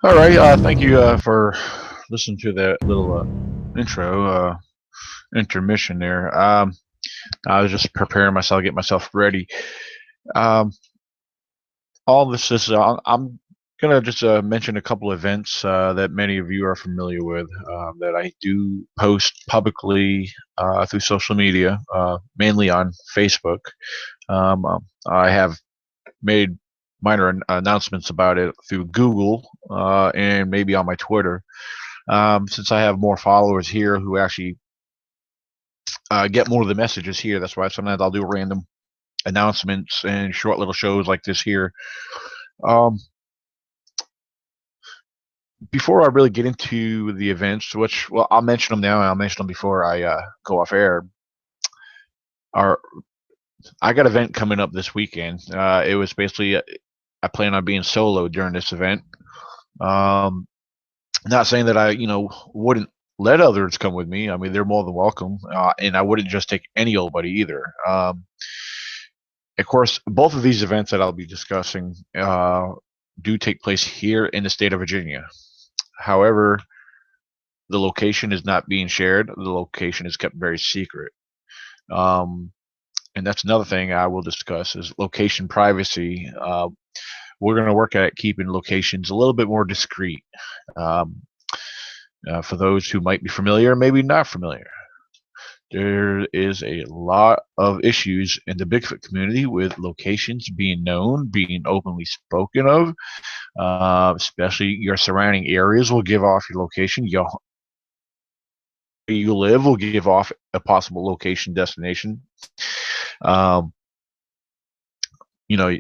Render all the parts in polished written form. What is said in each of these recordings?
All right. Thank you for listening to that little intermission there. I was just preparing myself, get myself ready. Um, all this is, I'm gonna just mention a couple events that many of you are familiar with that I do post publicly through social media, mainly on Facebook. I have made minor announcements about it through Google and maybe on my Twitter. Since I have more followers here who actually get more of the messages here, that's why sometimes I'll do random announcements and short little shows like this here. Um, Before I really get into the events, which, well, I'll mention them now and I'll mention them before I go off air. Our, I got an event coming up this weekend. It was basically, I plan on being solo during this event. Um, Not saying that I, wouldn't let others come with me. I mean, they're more than welcome, and I wouldn't just take any old buddy either. Of course, both of these events that I'll be discussing do take place here in the state of Virginia. However, the location is not being shared. The location is kept very secret. Um, and that's another thing I will discuss is location privacy. We're going to work at keeping locations a little bit more discreet. Um, for those who might be familiar, maybe not familiar, there is a lot of issues in the Bigfoot community with locations being known, being openly spoken of. Especially your surrounding areas will give off your location. You live will give off a possible location destination. Um, you know,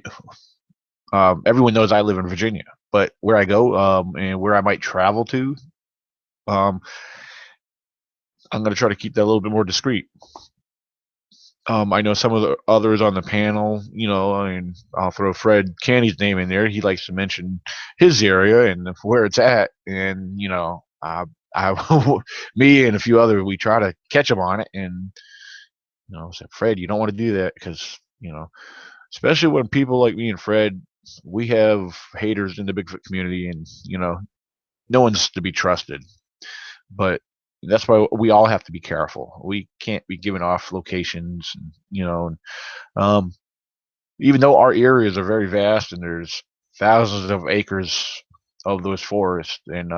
Everyone knows I live in Virginia, but where I go and where I might travel to, um, I'm going to try to keep that a little bit more discreet. I know some of the others on the panel, and I'll throw Fred Canny's name in there. He likes to mention his area and where it's at, and me and a few others, we try to catch him on it, and say, Fred, you don't want to do that because especially when people like me and Fred, we have haters in the Bigfoot community, and no one's to be trusted. But that's why we all have to be careful. We can't be giving off locations, um, even though our areas are very vast and there's thousands of acres of those forests. And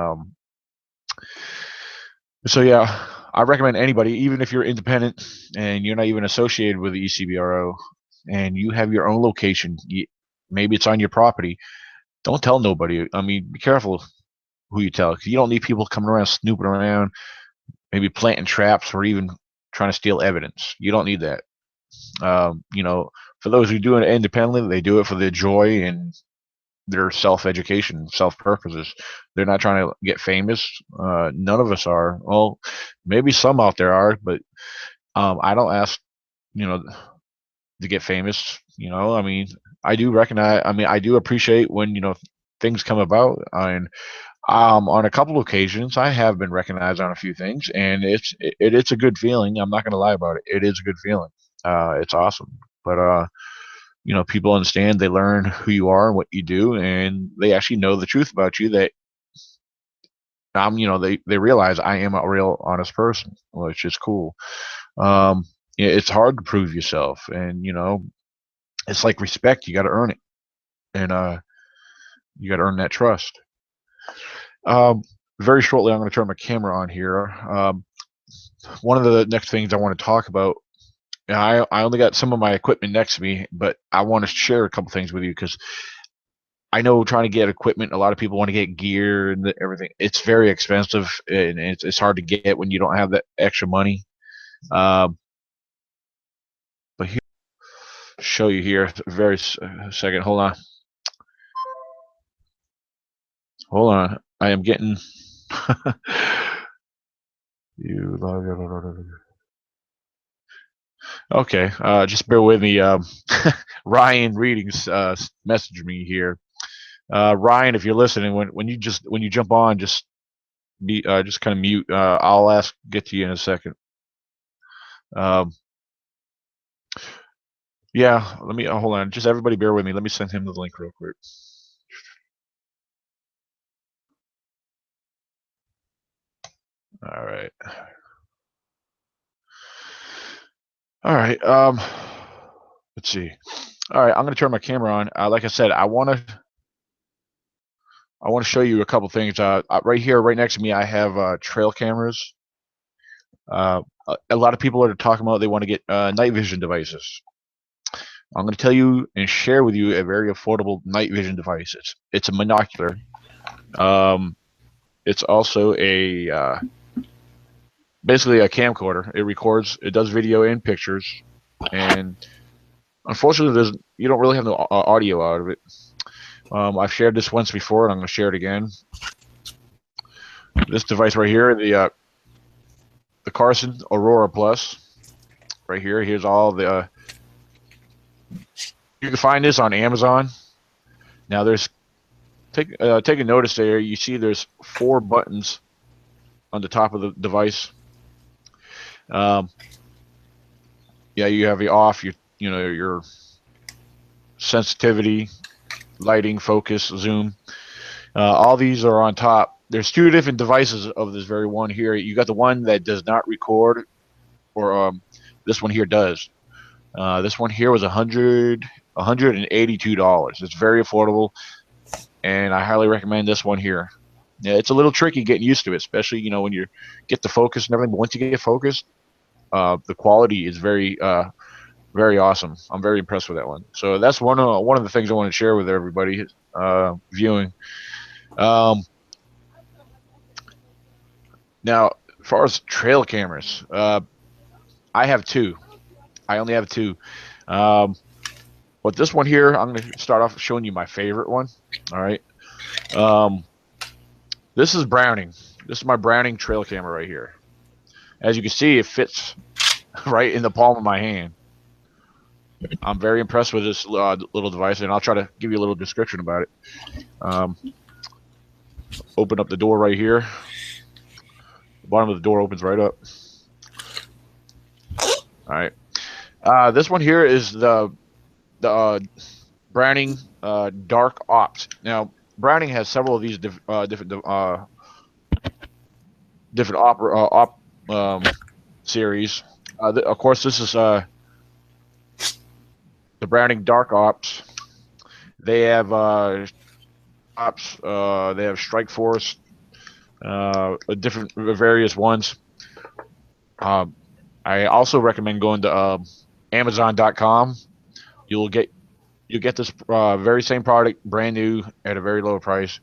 so, yeah, I recommend anybody, even if you're independent and you're not even associated with the E.C.B.R.O. and you have your own location, maybe it's on your property, don't tell nobody. I mean, be careful who you tell, because you don't need people coming around snooping around, maybe planting traps or even trying to steal evidence. You don't need that. For those who do it independently, they do it for their joy and their self-education, self-purposes. They're not trying to get famous. None of us are. Well, maybe some out there are, but I don't ask, you know, to get famous. I mean, I do recognize. I mean, I do appreciate when things come about, and on a couple of occasions, I have been recognized on a few things, and it's a good feeling. I'm not going to lie about it. It is a good feeling. It's awesome. But people understand. They learn who you are and what you do, and they actually know the truth about you. That they realize I am a real honest person, which is cool. Um, it's hard to prove yourself, and it's like respect. You got to earn it, and you got to earn that trust. Um, Very shortly, I'm going to turn my camera on here. One of the next things I want to talk about. I only got some of my equipment next to me, but I want to share a couple things with you because I know trying to get equipment, a lot of people want to get gear and everything. It's very expensive, and it's hard to get when you don't have that extra money. Um, but here, show you here, very second. Hold on. I am getting. You log. Okay, just bear with me. Ryan Readings messaged me here. Ryan, if you're listening, when you jump on, just kind of mute. I'll get to you in a second. Um, yeah, let me hold on. Just everybody, bear with me. Let me send him the link real quick. All right. All right. Let's see. All right, I'm gonna turn my camera on. Like I said, I want to show you a couple things. Right here, right next to me, I have trail cameras. A lot of people are talking about they want to get night vision devices. I'm going to tell you and share with you a very affordable night vision device. It's a monocular. It's also basically a camcorder. It records, it does video and pictures, and unfortunately, you don't really have the audio out of it. I've shared this once before, and I'm going to share it again. This device right here, the Carson Aurora Plus, right here. Here's all the. You can find this on Amazon. Now take a notice there. You see there's 4 buttons on the top of the device. Yeah, you have your off, your sensitivity, lighting, focus, zoom. All these are on top. There's 2 different devices of this very one here. You got the one that does not record, or this one here does. This one here was $182. It's very affordable, and I highly recommend this one here. Yeah, it's a little tricky getting used to it, especially when you get the focus and everything. But once you get focused, the quality is very very awesome. I'm very impressed with that one. So that's one of the things I want to share with everybody viewing. Now, as far as trail cameras, I have 2. I only have 2. But this one here, I'm going to start off showing you my favorite one. All right. This is Browning. This is my Browning trail camera right here. As you can see, it fits right in the palm of my hand. I'm very impressed with this little device, and I'll try to give you a little description about it. Open up the door right here. The bottom of the door opens right up. All right. This one here is the Browning Dark Ops. Now, Browning has several of these different series. Of course, this is the Browning Dark Ops. They have ops. They have Strike Force. Different various ones. I also recommend going to Amazon.com. You'll get this very same product brand new at a very low price.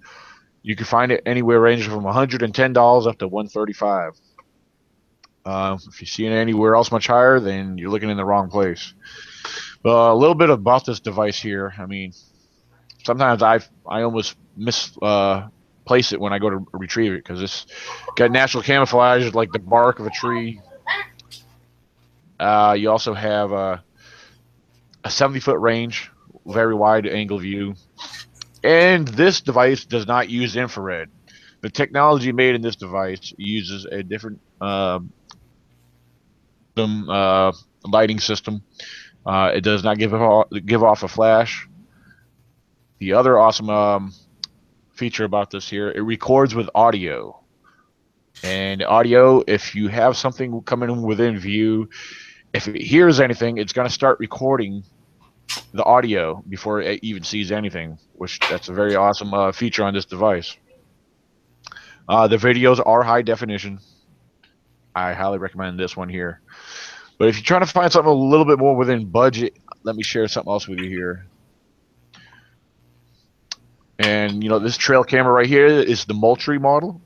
You can find it anywhere ranging from $110 up to $135. If you see it anywhere else much higher, then you're looking in the wrong place. A little bit about this device here. I mean, sometimes I almost misplace it when I go to retrieve it because it's got natural camouflage like the bark of a tree. You also have a 70-foot range, very wide angle view. And this device does not use infrared. The technology made in this device uses a different lighting system. It does not give off a flash. The other awesome feature about this here, it records with audio. And audio, if you have something coming within view, if it hears anything, it's going to start recording the audio before it even sees anything, which that's a very awesome feature on this device. The videos are high definition. I highly recommend this one here. But if you're trying to find something a little bit more within budget, let me share something else with you here. And this trail camera right here is the Moultrie model.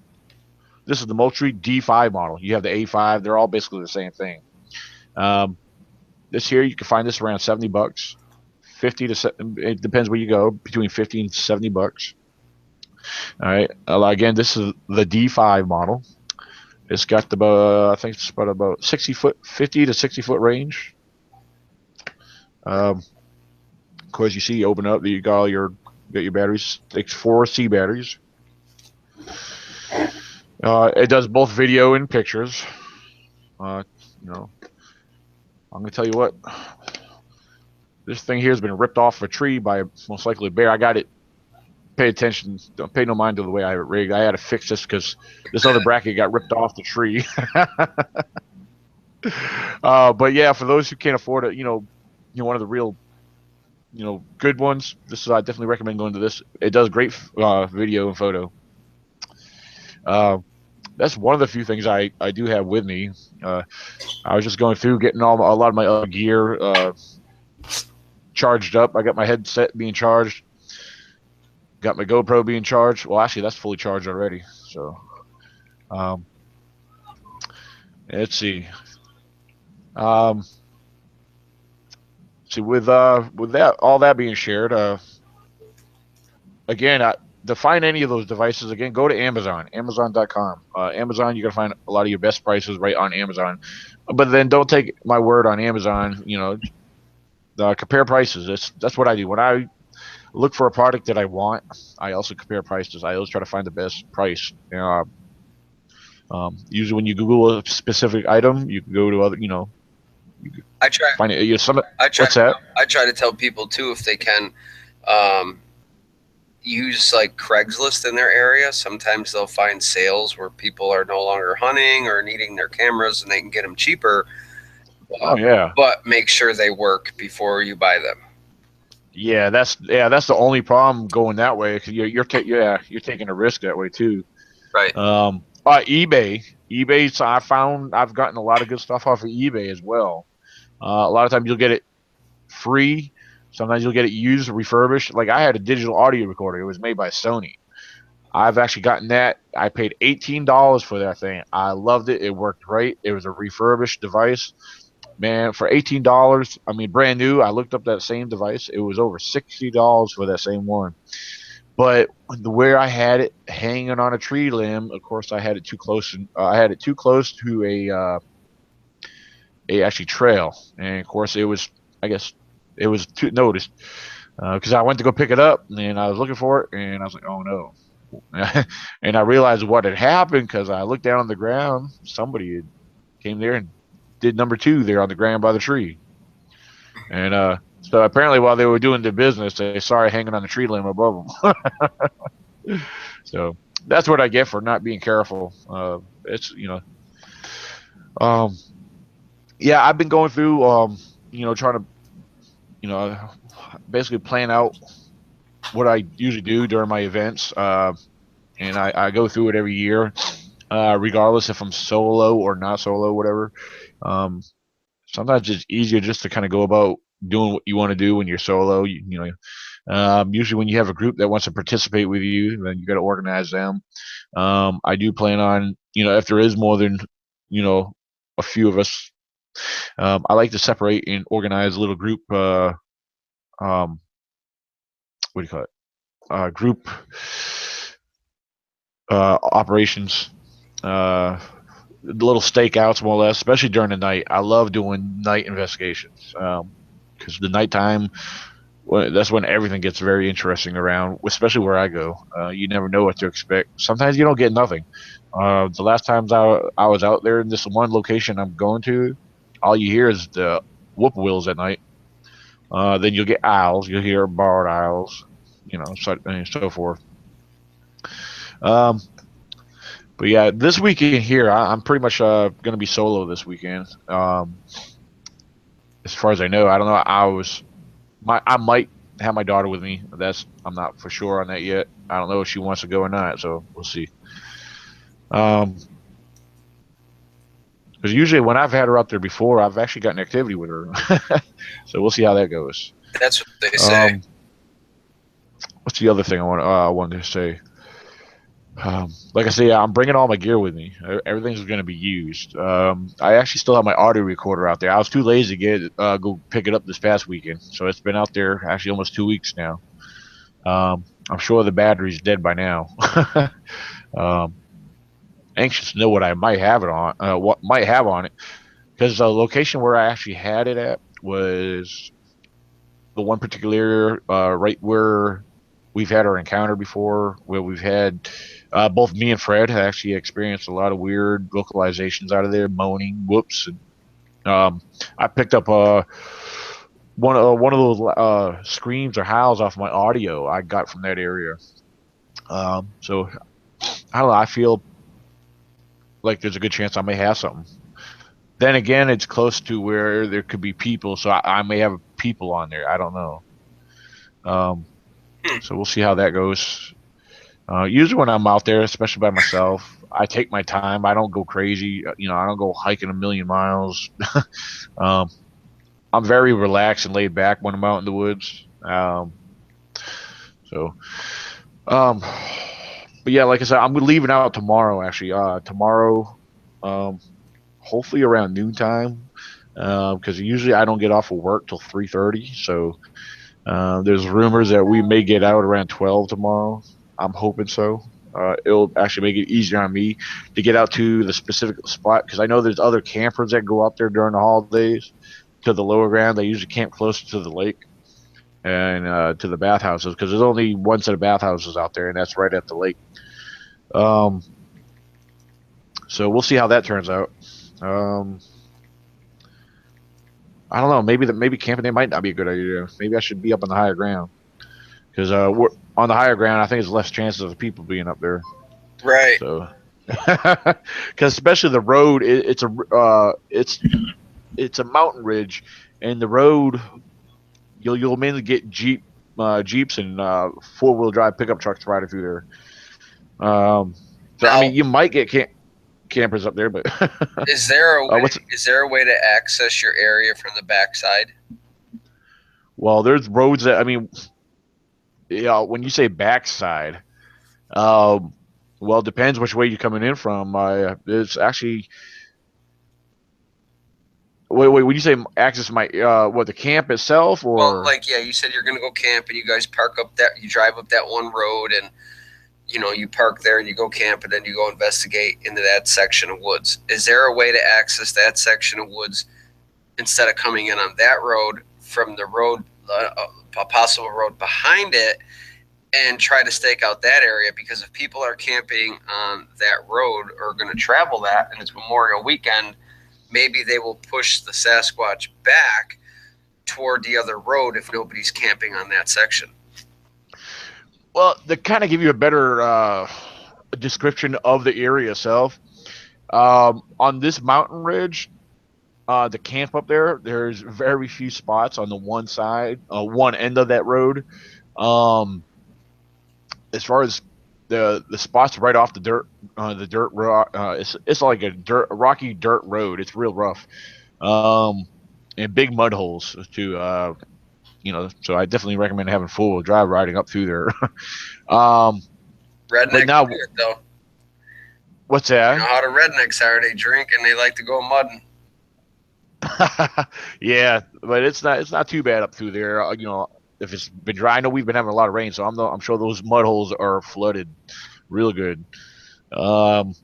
This is the Moultrie D5 model. You have the A5. They're all basically the same thing. This here, you can find this around $70. 50 to, it depends where you go, between 50 and $70. All right. Again, this is the D5 model. It's got the I think it's about 60 foot, 50 to 60 foot range. Of course, you see, you open up, you got your batteries. Takes 4 C batteries. It does both video and pictures. Uh, you know, I'm gonna tell you what. This thing here has been ripped off a tree by most likely a bear. I got it. Pay attention. Don't pay no mind to the way I have it rigged. I had to fix this because this other bracket got ripped off the tree. But yeah, for those who can't afford it, one of the real, good ones. This is I definitely recommend going to this. It does great video and photo. Uh, that's one of the few things I do have with me. I was just going through getting a lot of my other gear charged up. I got my headset being charged. Got my GoPro being charged. Well, actually, that's fully charged already. So, um, let's see. See, with that all that being shared, again, to find any of those devices, again, go to Amazon, Amazon.com. Amazon, you're gonna find a lot of your best prices right on Amazon. But then don't take my word on Amazon. Compare prices. That's what I do when I look for a product that I want. I also compare prices. I always try to find the best price. Usually, when you Google a specific item, you can go to other. You can I try. find it. What's that? I try to tell people too, if they can, use like Craigslist in their area. Sometimes they'll find sales where people are no longer hunting or needing their cameras, and they can get them cheaper. Oh yeah. But make sure they work before you buy them. Yeah, that's the only problem going that way. Cause you're taking a risk that way too. Right. eBay. So I've gotten a lot of good stuff off of eBay as well. A lot of times you'll get it free. Sometimes you'll get it used, refurbished. Like I had a digital audio recorder. It was made by Sony. I've actually gotten that. I paid $18 for that thing. I loved it. It worked great. It was a refurbished device. Man, for $18, I mean, brand new. I looked up that same device. It was over $60 for that same one. But where I had it hanging on a tree limb, of course, I had it too close. I had it too close to a actually trail, and of course, I guess, it was too noticed because I went to go pick it up, and I was looking for it, and I was like, oh no. And I realized what had happened because I looked down on the ground. Somebody had came there and did number two there on the ground by the tree. And so apparently, while they were doing their business, they saw it hanging on the tree limb above them. So that's what I get for not being careful. It's um, yeah, I've been going through, trying to, basically plan out what I usually do during my events. And I go through it every year, regardless if I'm solo or not solo, whatever. Um, Sometimes it's easier just to kind of go about doing what you want to do when you're solo. Usually when you have a group that wants to participate with you, then you got to organize them. I do plan on, if there is more than, a few of us, I like to separate and organize a little group. Um, what do you call it? Group operations. Little stakeouts, more or less, especially during the night. I love doing night investigations because the nighttime, that's when everything gets very interesting around, especially where I go. You never know what to expect. Sometimes you don't get nothing. The last times I was out there in this one location I'm going to, all you hear is the whippoorwills at night. Then you'll get owls. You'll hear barred owls, and so forth. Um, but yeah, this weekend here, I'm pretty much going to be solo this weekend. As far as I know, I don't know. I might have my daughter with me. I'm not for sure on that yet. I don't know if she wants to go or not, so we'll see. Because usually when I've had her out there before, I've actually gotten activity with her. So we'll see how that goes. That's what they say. What's the other thing I wanted to say? Like I say, I'm bringing all my gear with me. Everything's going to be used. I actually still have my audio recorder out there. I was too lazy to go pick it up this past weekend, so it's been out there actually almost 2 weeks now. I'm sure the battery's dead by now. anxious to know what I might have it on, what might have on it, because the location where I actually had it at was the one particular right where we've had our encounter before, where we've had both me and Fred had actually experienced a lot of weird vocalizations out of there, moaning, whoops, and I picked up one of those screams or howls off my audio I got from that area. So I don't know. I feel like there's a good chance I may have something. Then again, it's close to where there could be people, so I may have people on there. I don't know. Um, Hmm. so we'll see how that goes. Usually when I'm out there, especially by myself, I take my time. I don't go crazy. I don't go hiking a million miles. um, I'm very relaxed and laid back when I'm out in the woods. So, um, but yeah, like I said, I'm leaving out tomorrow. Actually, tomorrow, um, hopefully around noontime, because usually I don't get off of work till 3:30. So there's rumors that we may get out around 12 tomorrow. I'm hoping so. It'll actually make it easier on me to get out to the specific spot because I know there's other campers that go up there during the holidays to the lower ground. They usually camp closer to the lake and to the bathhouses because there's only one set of bathhouses out there, and that's right at the lake. Um, so we'll see how that turns out. Um, I don't know. Maybe camping there might not be a good idea. Maybe I should be up on the higher ground because we're on the higher ground. I think there's less chances of people being up there. Right. So, because especially the road, it's a mountain ridge, and the road you'll mainly get jeeps and 4-wheel drive pickup trucks riding through there. So I Now, mean, you might get campers up there, but is there a way? what's Is there a way to access your area from the backside? well, there's roads that I mean, when you say backside, um, well, it depends which way you're coming in from. It's actually wait. When you say access my what the camp itself Well, or like, yeah, you said you're going to go camp, and you guys park up that, you drive up that one road, and you park there, and you go camp, and then you go investigate into that section of woods. Is there a way to access that section of woods instead of coming in on that road from the road, a possible road behind it, and try to stake out that area? Because if people are camping on that road or going to travel that, and it's Memorial Weekend, maybe they will push the Sasquatch back toward the other road if nobody's camping on that section. well, to kind of give you a better description of the area itself, on this mountain ridge, the camp up there, there's very few spots on the one side, one end of that road. Um, as far as the spots right off the dirt rock, it's like a rocky dirt road. It's real rough, um, and big mud holes too. So I definitely recommend having 4-wheel drive riding up through there. um, but Rednecks now, do it, though. what's You know that? how the rednecks are. They drink and they like to go mudding. Yeah, but it's not too bad up through there. If it's been dry, I know we've been having a lot of rain, so I'm sure those mud holes are flooded real good. Um,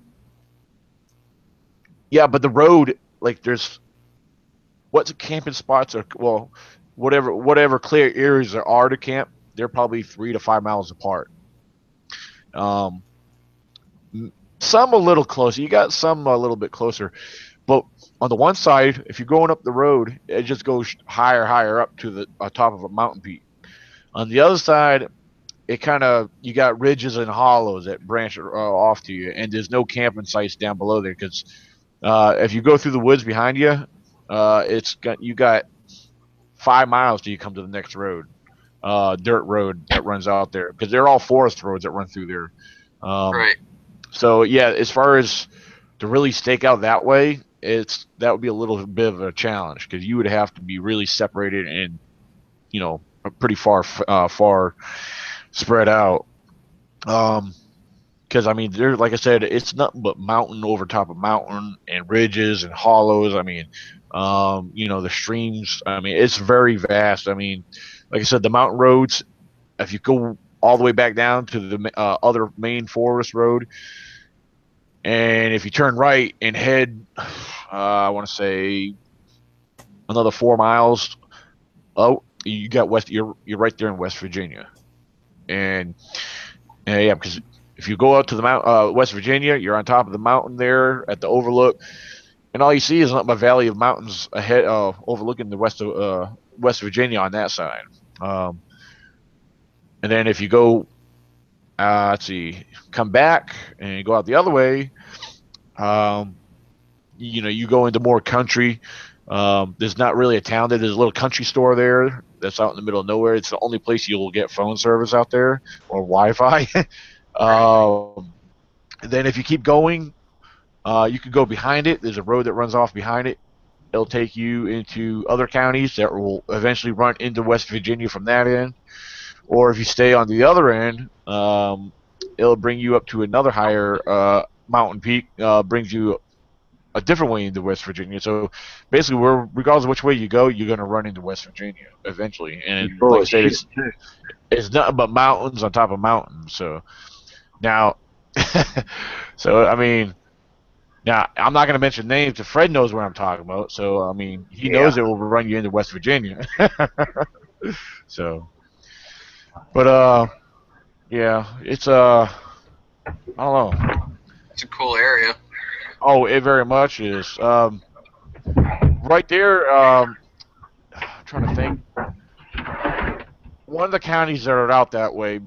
yeah, but the road, like, there's what's camping spots are well, whatever clear areas there are to camp, they're probably 3 to 5 miles apart. Um, some a little closer. You got some a little bit closer, but on the one side, if you're going up the road, it just goes higher up to the top of a mountain peak. On the other side, it kind of you got ridges and hollows that branch off to you, and there's no camping sites down below there because if you go through the woods behind you, you got 5 miles till you come to the next road, dirt road that runs out there because they're all forest roads that run through there. Um, Right. so yeah, as far as to really stake out that way, that would be a little bit of a challenge because you would have to be really separated and pretty far spread out. Um, because I mean, there, like I said, it's nothing but mountain over top of mountain and ridges and hollows. I mean, the streams. I mean, it's very vast. I mean, like I said, the mountain roads. If you go all the way back down to the other main forest road, And if you turn right and head, I want to say another 4 miles. Oh, you got West. You're right there in West Virginia, and yeah, because if you go out to the West Virginia, you're on top of the mountain there at the overlook, and all you see is nothing but valley of mountains ahead, overlooking the West Virginia on that side. Um, and then if you go, let's see, come back and you go out the other way, um, you go into more country. There's not really a town there. There's a little country store there that's out in the middle of nowhere. It's the only place you'll get phone service out there or Wi-Fi. Right. Then if you keep going, you can go behind it. There's a road that runs off behind it. It'll take you into other counties that will eventually run into West Virginia from that end. Or if you stay on the other end, it'll bring you up to another higher mountain peak. Brings you a different way into West Virginia. So basically, regardless of which way you go, you're going to run into West Virginia eventually. He's And full like I of said, shit too. it's nothing but mountains on top of mountains. So now, so I mean, now I'm not going to mention names. If Fred knows where I'm talking about, so I mean, he Yeah. knows it will run you into West Virginia. So, but yeah, it's I don't know. It's a cool area. Oh, it very much is. Right there. I'm trying to think. One of the counties that are out that way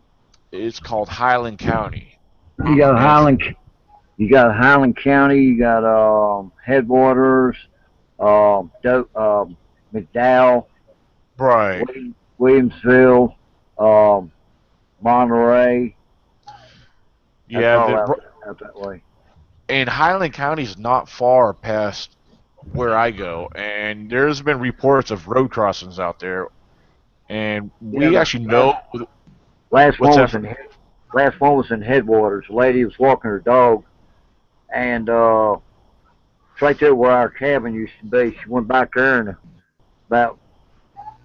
is called Highland County, You got and Highland County. You got Headwaters, McDowell, right, Williamsville, um, Monterey. That's yeah, all out that way. and Highland County is not far past where I go, and there's been reports of road crossings out there, and Yeah, we actually know last what's one that. was in last one was in Headwaters. A lady was walking her dog, and it's right there where our cabin used to be. She went back there, and about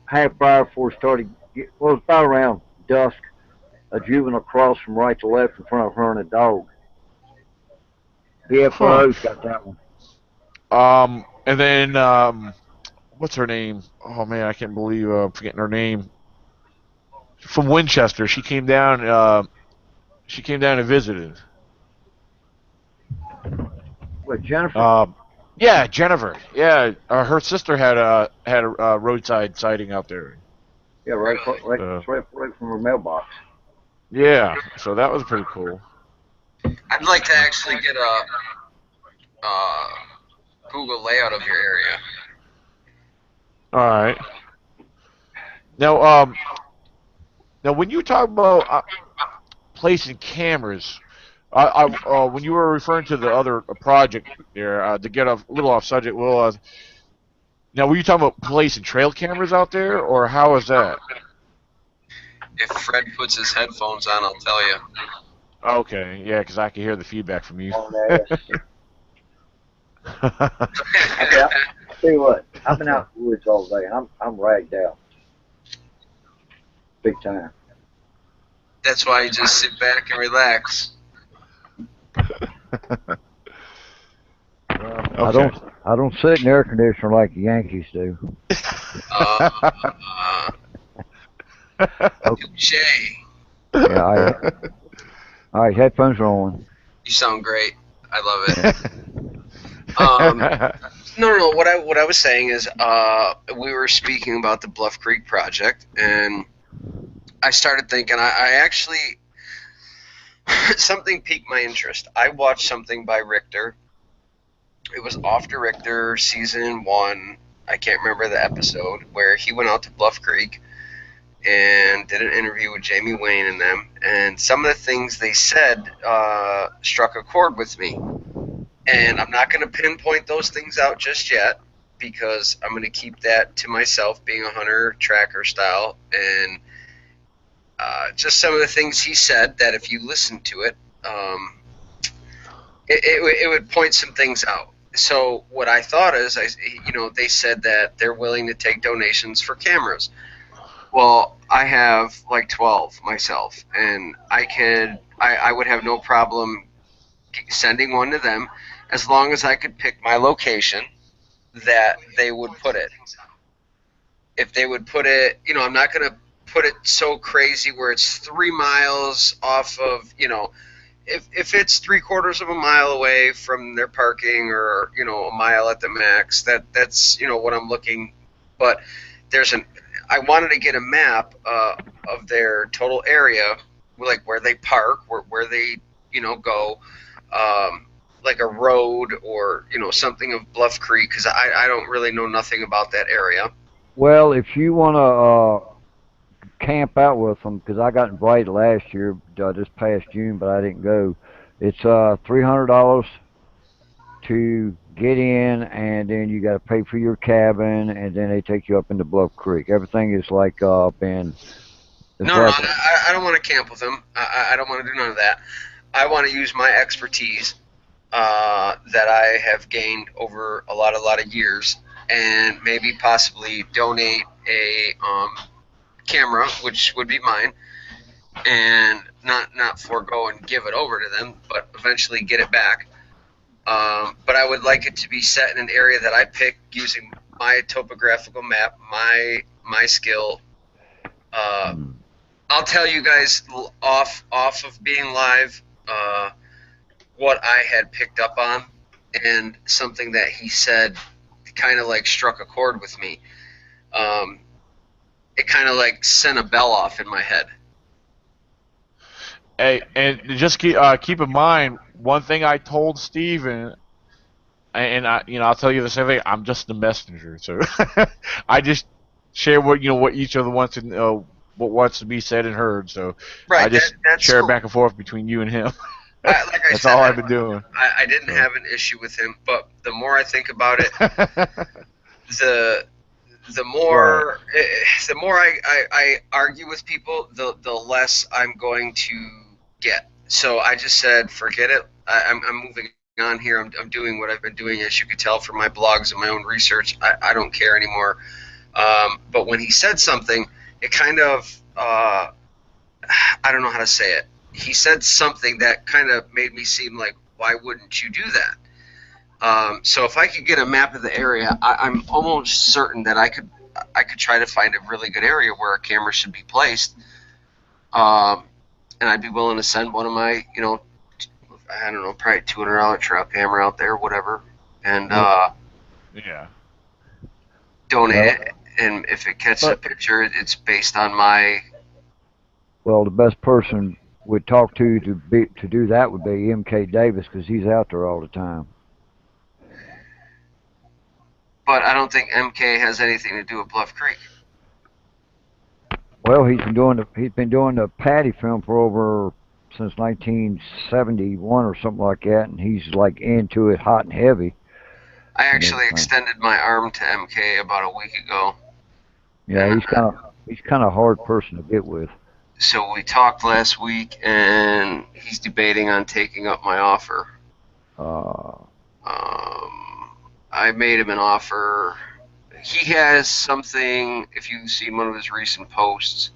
half hour before it started, well, it was about around dusk. A juvenile crossed from right to left in front of her and a dog. Huh. E.C.B.R.O's got that one. And then what's her name? Oh man, I can't believe I'm forgetting her name. From Winchester, she came down. She came down and visited. With Jennifer. Um, yeah, Jennifer. Yeah, her sister had a roadside sighting out there. Yeah, Really? Uh, right from her mailbox. yeah, so that was pretty cool. I'd like to actually get a Google layout of your area. All right. Now, now when you talk about placing cameras, when you were referring to the other project there, to get a little off subject, well, now were you talking about placing trail cameras out there, or how is that? If Fred puts his headphones on, I'll tell you. Okay, yeah, because I can hear the feedback from you. On that. Okay, I'll tell you what. I've been out in the woods all day, and I'm ragged out, big time. That's why you just sit back and relax. Okay. I don't sit in the air conditioner like the Yankees do. Touche. Yeah, all right, headphones are on. You sound great. I love it. No. What I was saying is, we were speaking about the Bluff Creek project, and I started thinking. I actually something piqued my interest. I watched something by Richter. It was After Richter season 1. I can't remember the episode where he went out to Bluff Creek and did an interview with Jamie Wayne and them. And some of the things they said struck a chord with me. And I'm not going to pinpoint those things out just yet because I'm going to keep that to myself, being a hunter tracker style. And just some of the things he said that if you listen to it, it would point some things out. So what I thought is, they said that they're willing to take donations for cameras. Well, I have like 12 myself, and I would have no problem sending one to them, as long as I could pick my location that they would put it. If they would put it, I'm not going to put it so crazy where it's 3 miles off of, if it's 3/4 of a mile away from their parking, or a mile at the max, that's what I'm looking. But I wanted to get a map of their total area, like where they park, where they go, like a road, or something of Bluff Creek, because I don't really know nothing about that area. Well, if you want to camp out with them, because I got invited last year, this past June, but I didn't go. It's $300 to get in, and then you got to pay for your cabin, and then they take you up into Bluff Creek. Everything is like up in. No, I don't want to camp with them. I don't want to do none of that. I want to use my expertise that I have gained over a lot of years, and maybe possibly donate a camera, which would be mine, and not forego and give it over to them, but eventually get it back. But I would like it to be set in an area that I pick using my topographical map, my skill. I'll tell you guys off of being live what I had picked up on, and something that he said kind of like struck a chord with me. It kind of like sent a bell off in my head. Hey, and just keep in mind one thing I told Steven, and I'll tell you the same thing. I'm just the messenger, so I just share what each other wants to know, what wants to be said and heard. So right, I just that's share cool. Back and forth between you and him. Like I That's said, all I've been doing. I didn't have an issue with him, but the more I think about it, the more I argue with people, the less I'm going to get. So I just said, forget it. I'm moving on here. I'm doing what I've been doing, as you could tell from my blogs and my own research. I don't care anymore. But when he said something, it kind of I don't know how to say it. He said something that kind of made me seem like, why wouldn't you do that? So if I could get a map of the area, I'm almost certain that I could try to find a really good area where a camera should be placed. And I'd be willing to send one of my, I don't know, probably $200 trail camera out there, whatever, and yeah, donate it. And if it catches a picture, it's based on my. Well, the best person would talk to do that would be M.K. Davis, because he's out there all the time. But I don't think MK has anything to do with Bluff Creek. Well, he's been doing the Patty film for over since 1971 or something like that, and he's like into it hot and heavy. I actually extended my arm to MK about a week ago. Yeah, he's kind of a hard person to get with. So we talked last week, and he's debating on taking up my offer. I made him an offer. He has something, if you've seen one of his recent posts,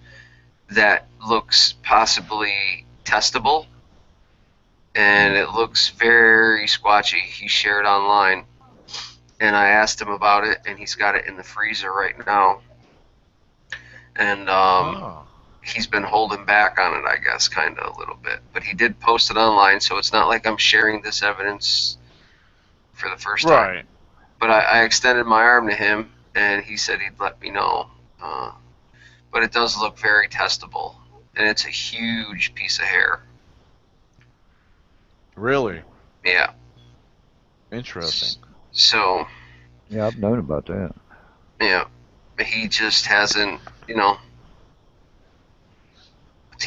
that looks possibly testable, and it looks very squatchy. He shared online, and I asked him about it, and he's got it in the freezer right now. And he's been holding back on it, I guess, kind of a little bit. But he did post it online, so it's not like I'm sharing this evidence for the first time. Right. But I extended my arm to him, and he said he'd let me know. But it does look very testable, and it's a huge piece of hair. Really? Yeah. Interesting. So. Yeah, I've known about that. Yeah. He just hasn't, to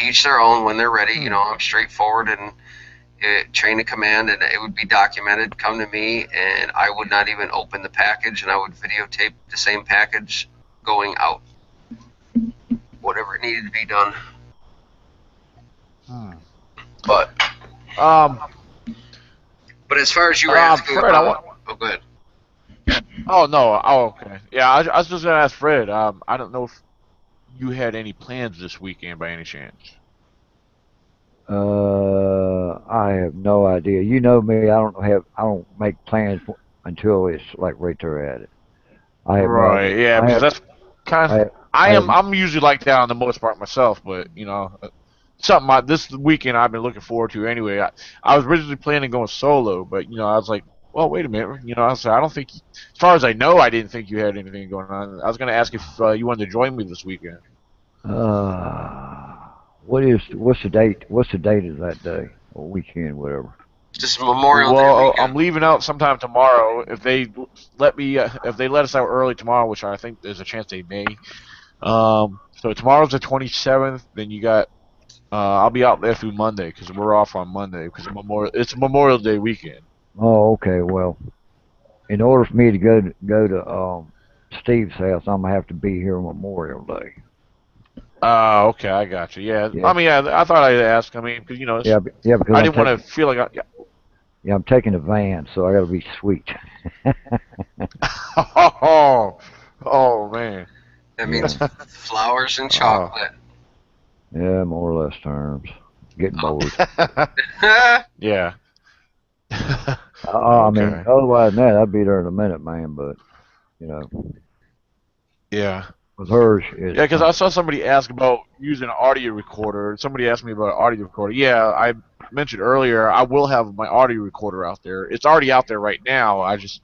each their own when they're ready. I'm straightforward and chain of command, and it would be documented. Come to me, and I would not even open the package, and I would videotape the same package going out. Whatever it needed to be done. But as far as you were asking Fred, about, go ahead. Oh no! Oh, okay. Yeah, I was just gonna ask Fred. I don't know if you had any plans this weekend by any chance. I have no idea. You know me. I don't make plans until it's like right there at it. I have no idea. Right. Yeah, because that's kind I of. have, I have, I'm usually like that on the most part myself, but something this weekend I've been looking forward to anyway. I was originally planning going solo, but I was like, well, wait a minute. I was I don't think, as far as I know, I didn't think you had anything going on. I was going to ask if you wanted to join me this weekend. what's the date? What's the date of that day or weekend, whatever? Just Memorial Day Well, I'm weekend. leaving out sometime tomorrow. If they let us out early tomorrow, which I think there's a chance they may. So tomorrow's the 27th. Then you got. I'll be out there through Monday because we're off on Monday because it's Memorial Day weekend. Oh, okay. Well, in order for me to go to Steve's house, I'm gonna have to be here on Memorial Day. Okay, I got you. Yeah, Yeah, I mean, yeah, I thought I'd ask. I mean, because yeah, because I didn't want to feel like yeah. I'm taking a van, so I got to be sweet. Oh man. That Yeah, means flowers and Oh. chocolate. yeah, more or less terms. Getting bored. Yeah. I mean, Okay. otherwise than that, I'd be there in a minute, man. But you know, Yeah. with hers, it's Yeah, because I saw somebody ask about using an audio recorder. Somebody asked me about an audio recorder. Yeah, I mentioned earlier I will have my audio recorder out there. It's already out there right now. I just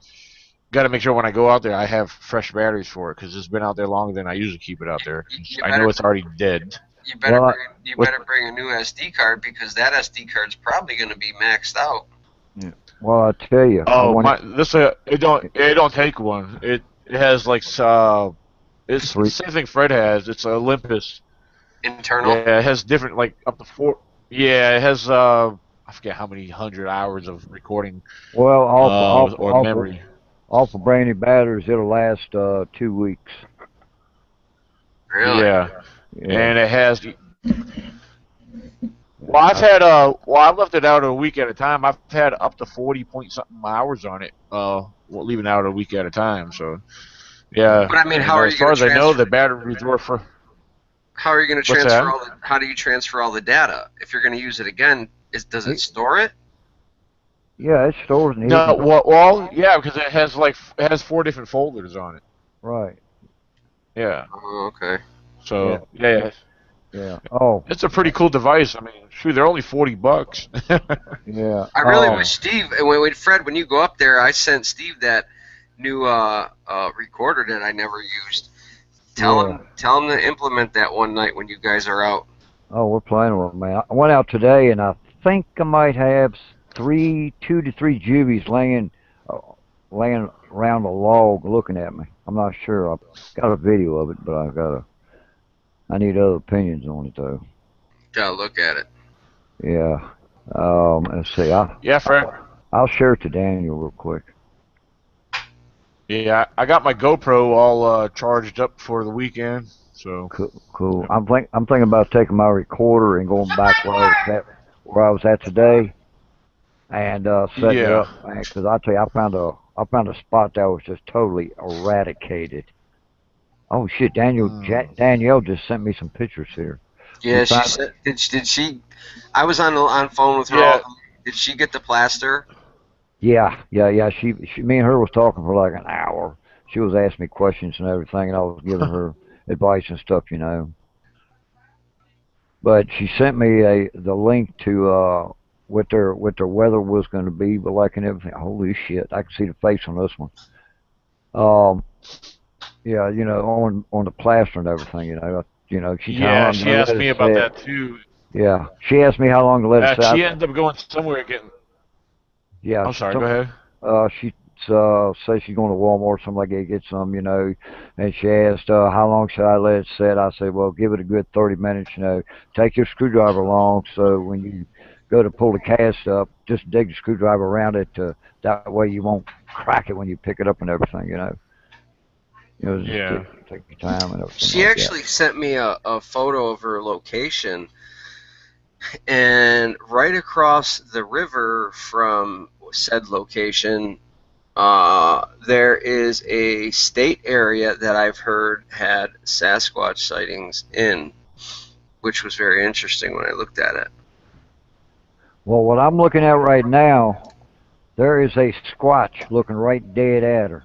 got to make sure when I go out there I have fresh batteries for it because it's been out there longer than I usually keep it out there. You I know better it's already dead. well, you What? better bring a new SD card because that SD card's probably going to be maxed out. yeah. Well, I tell you, I Oh want my! It don't take one. It has like it's the three. same thing Fred has. It's Olympus. Internal. Yeah, it has different like up to four. Yeah, it has I forget how many hundred hours of recording Well, or memory. off of brand new batteries, it'll last 2 weeks. Really? Yeah, Yeah, and it has. yeah. Well, I left it out a week at a time. I've had up to 40 point something hours on it. Leaving out a week at a time. So yeah, But I mean, and how are as you going far to as I know, transfer? the batteries were for. How are you going to What's transfer that? all the? How do you transfer all the data if you're going to use it again? Does it store it? Yeah, it stores and No, hidden. yeah, because it has four different folders on it. Right. Yeah. Oh, okay. Yeah. So yeah, Yeah. Oh, it's a pretty cool device. I mean, shoot, they're only $40. yeah. I really wish Steve. Fred, when you go up there, I sent Steve that new recorder that I never used. Yeah. Tell him to implement that one night when you guys are out. Oh, we're playing with them, man. I went out today, and I think I might have 2 to 3 juvies uh, laying around a log looking at me. I'm not sure. I've got a video of it, but I need other opinions on it though. Gotta look at it. Yeah. Let's see. Yeah, Fred. I'll share it to Daniel real quick. Yeah, I got my GoPro all charged up for the weekend. So Cool. Cool. I'm thinking about taking my recorder and going back where I was at today, and setting it yeah. up, man. Because I tell you, I found a spot that was just totally eradicated. Oh shit, Mm. Danielle just sent me some pictures here. Yeah, she Found, said. Did she? I was on phone with her. Yeah. Did she get the plaster? yeah. Me and her was talking for like an hour. She was asking me questions and everything, and I was giving her advice and stuff. But she sent me the link to what their weather was going to be, but like and everything. Holy shit! I can see the face on this one. Um, yeah, on the plaster and everything. She's how Yeah, long she to let asked it me about set. that too. Yeah, she asked me how long to let it set. She ended up going somewhere getting. Yeah, I'm sorry. Go ahead. she says she's going to Walmart or something like that, get some. And she asked how long should I let it set. I said, well, give it a good 30 minutes. Take your screwdriver along so when you go to pull the cast up, just dig the screwdriver around it. That way you won't crack it when you pick it up and everything. Just Yeah. take your time and everything She like actually sent me a photo of her location, and right across the river from said location, there is a state area that I've heard had Sasquatch sightings in, which was very interesting when I looked at it. Well, what I'm looking at right now, there is a Squatch looking right dead at her.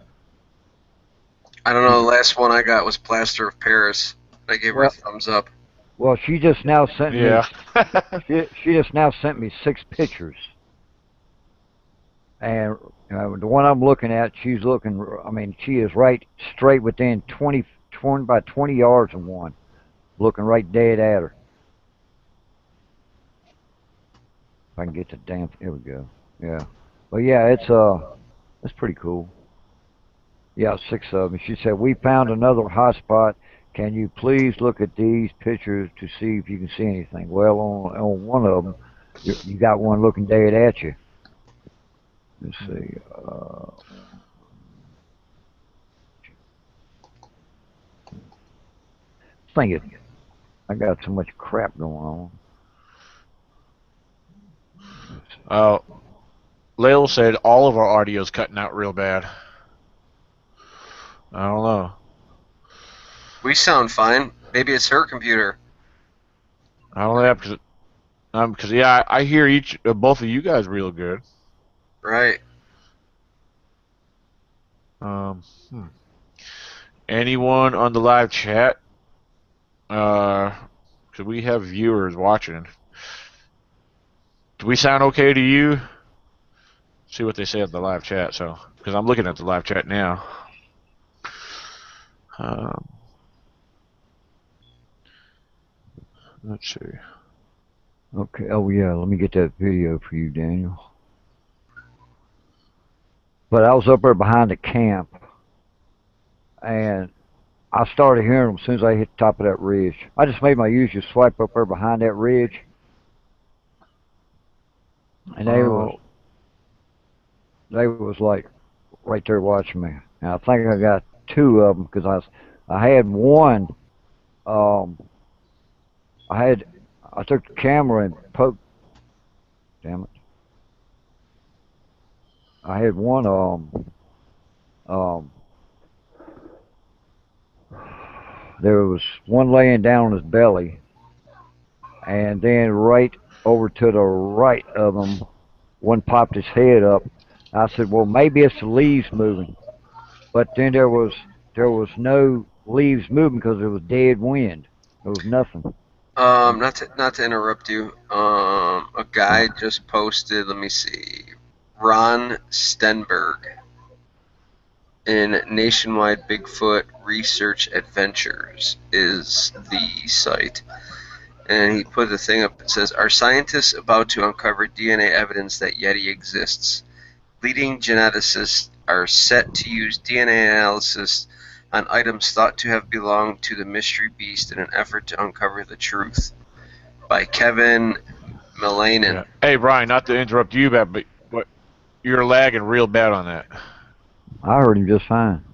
I don't know. The last one I got was Plaster of Paris. I gave her a Well, thumbs up. well, she just now sent me. Yeah. She just now sent me 6 pictures, and the one I'm looking at, she's looking. I mean, she is right straight within 20 by 20 yards of one, looking right dead at her. If I can get the damn. Here we go. Yeah. But yeah, it's pretty cool. Yeah, 6 of them. She said, "We found another hot spot. Can you please look at these pictures to see if you can see anything?" Well, on one of them, you got one looking dead at you. Let's see. Thing it. I got so much crap going on. Layla said all of our audio's cutting out real bad. I don't know. We sound fine. Maybe it's her computer. I don't know because yeah, I hear both of you guys real good. Right. Um, hmm. Anyone on the live chat? Because we have viewers watching. Do we sound okay to you? See what they say at the live chat. So, because I'm looking at the live chat now. Um, let's see. Okay. Oh yeah. Let me get that video for you, Daniel. But I was up there behind the camp, and I started hearing them as soon as I hit the top of that ridge. I just made my usual swipe up there behind that ridge, and they was like right there watching me. And I think I got 2 of them because I had one. Um, I took the camera and poked. Damn it! I had one. Um, there was one laying down on his belly, and then right over to the right of him, one popped his head up. I said, "Well, maybe it's the leaves moving," but then there was no leaves moving because there was dead wind. There was nothing. Not to interrupt you. A guy just posted. Let me see. Ron Stenberg in Nationwide Bigfoot Research Adventures is the site. And he put the thing up that says, "Are scientists about to uncover DNA evidence that Yeti exists? Leading geneticists are set to use DNA analysis on items thought to have belonged to the mystery beast in an effort to uncover the truth." By Kevin Melanin. Yeah. Hey, Brian, not to interrupt you, but you're lagging real bad on that. I heard him just fine.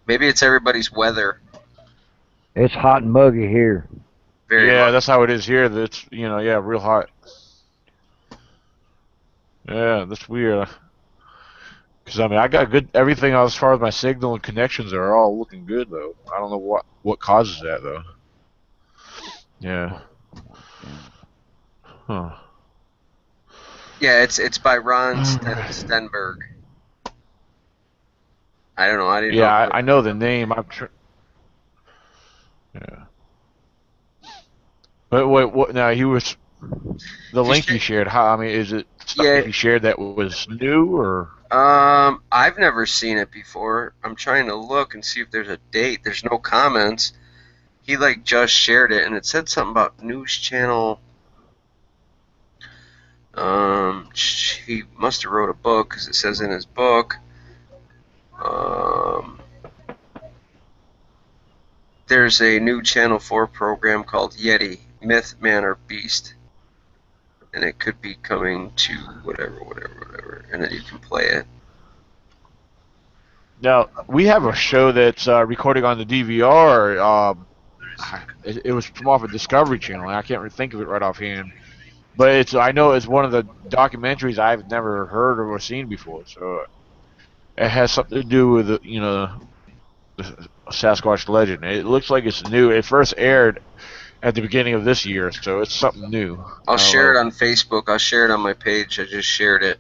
Maybe it's everybody's weather. It's hot and muggy here. Very Yeah, much. that's how it is here. That's yeah, real hot. Yeah, that's weird. Because I mean, I got good everything as far as my signal and connections are all looking good though. I don't know what causes that though. Yeah. Huh. Yeah, it's by Ron Stenberg. I don't know. I didn't know. Yeah, I know the name. Yeah. But wait, what? Now he was the He link you sh- shared. How? I mean, is it stuff yeah. he shared that was new or? I've never seen it before. I'm trying to look and see if there's a date. There's no comments. He like just shared it, and it said something about news channel. He must have wrote a book because it says in his book. There's a new Channel 4 program called Yeti, Myth, Man, or Beast. And it could be coming to whatever. And then you can play it. Now we have a show that's recording on the DVR. It was from off a Discovery Channel, and I can't really think of it right offhand. But I know it's one of the documentaries I've never heard or seen before. So it has something to do with the Sasquatch legend. It looks like it's new. It first aired at the beginning of this year, so it's something new. I'll I don't share it know. on Facebook. I'll share it on my page. I just shared it.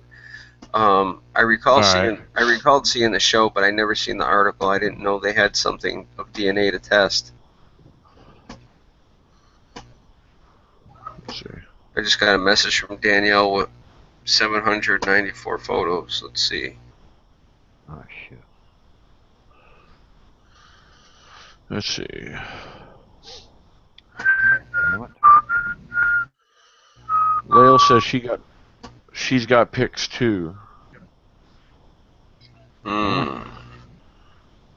I All right. recalled seeing the show, but I never seen the article. I didn't know they had something of DNA to test. Let's see. I just got a message from Danielle with 794 photos. Let's see. Oh shit. Let's see. What? Lael says she's got pics too.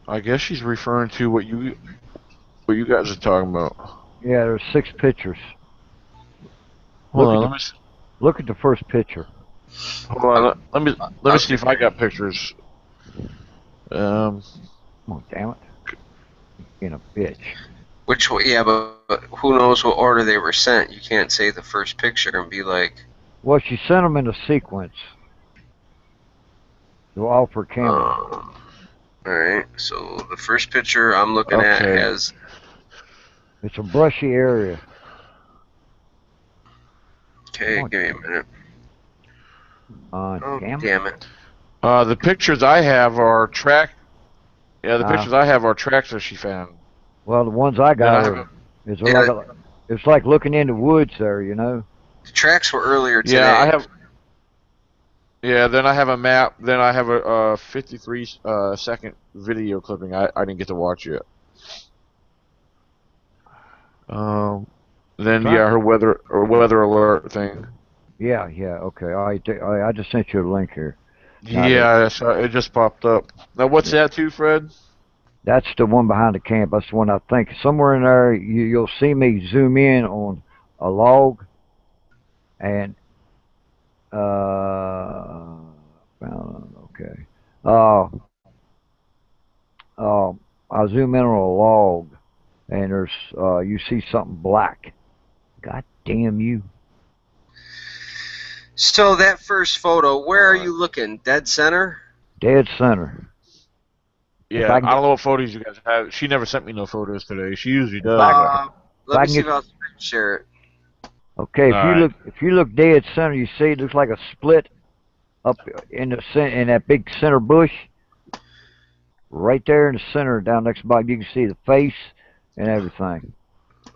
I guess she's referring to what you guys are talking about. Yeah, there's 6 pictures. Hold on, Look at the first picture. hold on. Let me see if I got pictures. Come on, damn it. Being a bitch. Which way? Yeah, but who knows what order they were sent? You can't say the first picture and be like. Well, she sent them in a sequence. They're all for camera. Alright, so the first picture I'm looking at has. It's a brushy area. Okay, give me a minute. Oh, damn it. The pictures I have are track. Yeah, the pictures I have are tracks that she found. Well, the ones I got it's like looking in the woods there, you know. The tracks were earlier today. Yeah, I have. Yeah, then I have a map. Then I have a 53 second video clipping. I didn't get to watch yet. Then yeah, her weather alert thing. Yeah, okay. I just sent you a link here. Yeah, it just popped up. Now, what's that too, Fred? That's the one behind the camp. That's the one I think. Somewhere in there, you'll see me zoom in on a log, and okay. I zoom in on a log, and there's you see something black. God damn you! So that first photo, where are you looking? Dead center? Dead center. Yeah, I don't know what photos you guys have. She never sent me no photos today. She usually does. Let me see if I'll share it. Okay, if you look dead center, you see it looks like a split up in that big center bush. Right there in the center, down next to Bob, you can see the face and everything.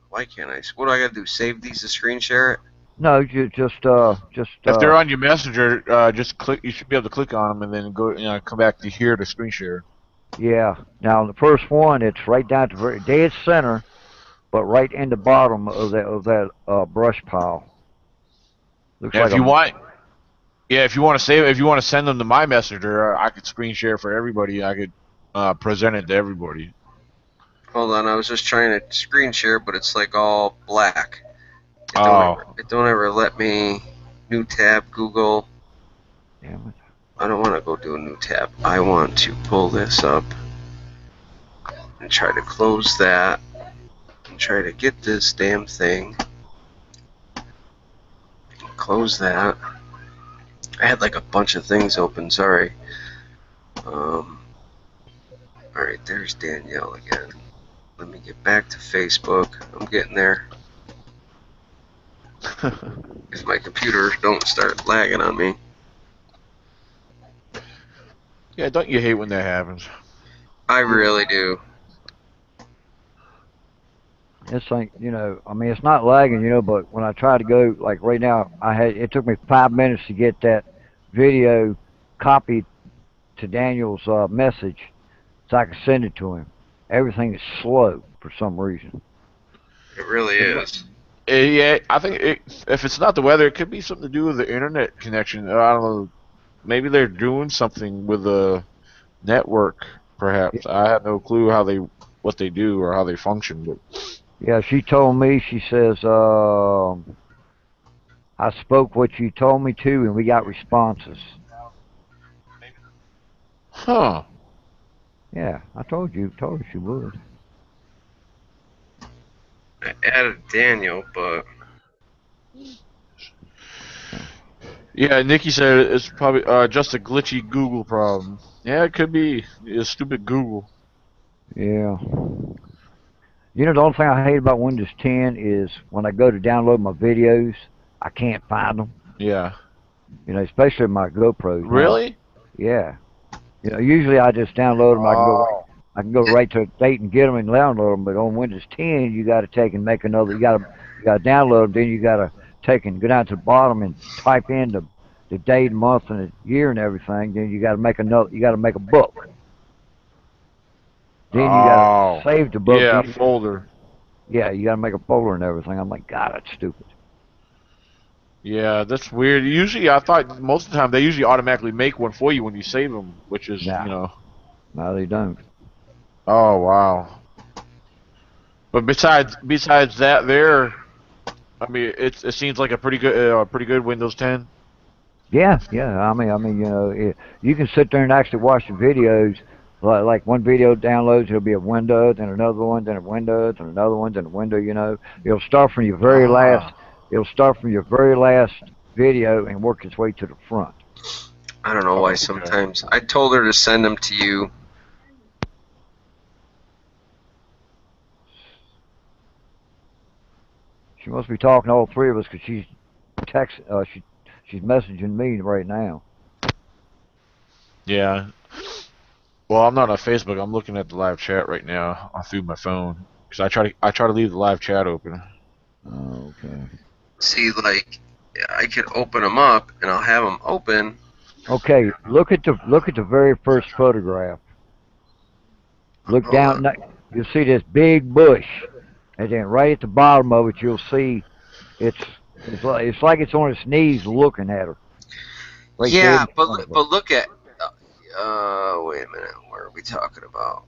Why can't I? What do I got to do? Save these to screen share it? No, just. If they're on your messenger, just click. You should be able to click on them and then go. Come back to here to screen share. Yeah. Now the first one, it's right down to very dead center, but right in the bottom of that brush pile. Looks yeah, like if you want to save, if you want to send them to my messenger, I could screen share for everybody. I could present it to everybody. Hold on, I was just trying to screen share, but it's like all black. It don't ever let me. New tab, Google. Damn it. I don't want to go do a new tab. I want to pull this up and try to close that and try to get this damn thing. Close that. I had like a bunch of things open, sorry. Alright, there's Danielle again. Let me get back to Facebook. I'm getting there. If my computer don't start lagging on me. Yeah, don't you hate when that happens? I really do. It's like, I mean, it's not lagging, but when I try to go, like right now, it took me 5 minutes to get that video copied to Daniel's message so I could send it to him. Everything is slow for some reason. It really is. Yeah, I think if it's not the weather, it could be something to do with the internet connection. I don't know. Maybe they're doing something with the network, perhaps. I have no clue what they do or how they function. But yeah, she told me. She says, "I spoke what you told me to, and we got responses." Huh? Yeah, I told you. Told her she would. I added Daniel, but yeah, Nikki said it's probably just a glitchy Google problem. Yeah, it could be. It's stupid Google. Yeah. You know, the only thing I hate about Windows 10 is when I go to download my videos, I can't find them. Yeah. You know, especially my GoPros. Now, Really? yeah. You know, usually I just download them. Oh. I can go right to the date and get them and download them. But on Windows 10, you got to take and make another. You got to download them. Then you got to take and go down to the bottom and type in the date, month, and the year and everything. Then you got to make another. You got to make a book. Then you got to Oh. save the book. Yeah, Then folder. yeah, you got to make a folder and everything. I'm like, God, that's stupid. Yeah, that's weird. Usually, I thought most of the time they usually automatically make one for you when you save them, which is, Nah, you know. no, they don't. Oh wow. But besides that, I mean, it seems like a pretty good Windows 10. Yeah, yeah. You know, you can sit there and actually watch the videos. Like one video downloads, it'll be a window, then another one, then a window, then another one, then a window. You know, it'll start from your very last. Ah. It'll start from your very last video and work its way to the front. I don't know why Oh, okay. sometimes. I told her to send them to you. She must be talking to all three of us because she's text. She's messaging me right now. Yeah. Well, I'm not on Facebook. I'm looking at the live chat right now through my phone because I try to leave the live chat open. Oh, okay. See, like, I could open them up, and I'll have them open. Okay. Look at the very first photograph. Look Hold down. on. You'll see this big bush, and then right at the bottom of it, you'll see it's it's like it's on its knees looking at her. Right dead Yeah, in front of her. but look at. Wait a minute. What are we talking about?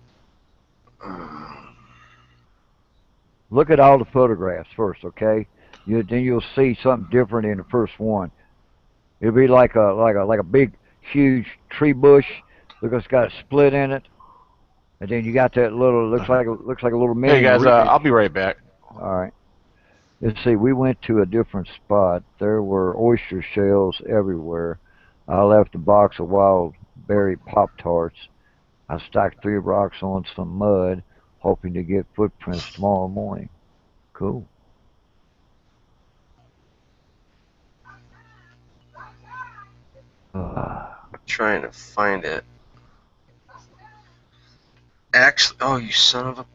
Look at all the photographs first, okay? Then you'll see something different in the first one. It'll be like a big huge tree bush. Look, it's got a split in it, and then you got that little looks like a little Hey mini guys, ridge. I'll be right back. All right. Let's see. We went to a different spot. There were oyster shells everywhere. I left a box of wild berry Pop Tarts. I stacked 3 rocks on some mud, hoping to get footprints tomorrow morning. Cool. Trying to find it. Actually, oh, you son of a.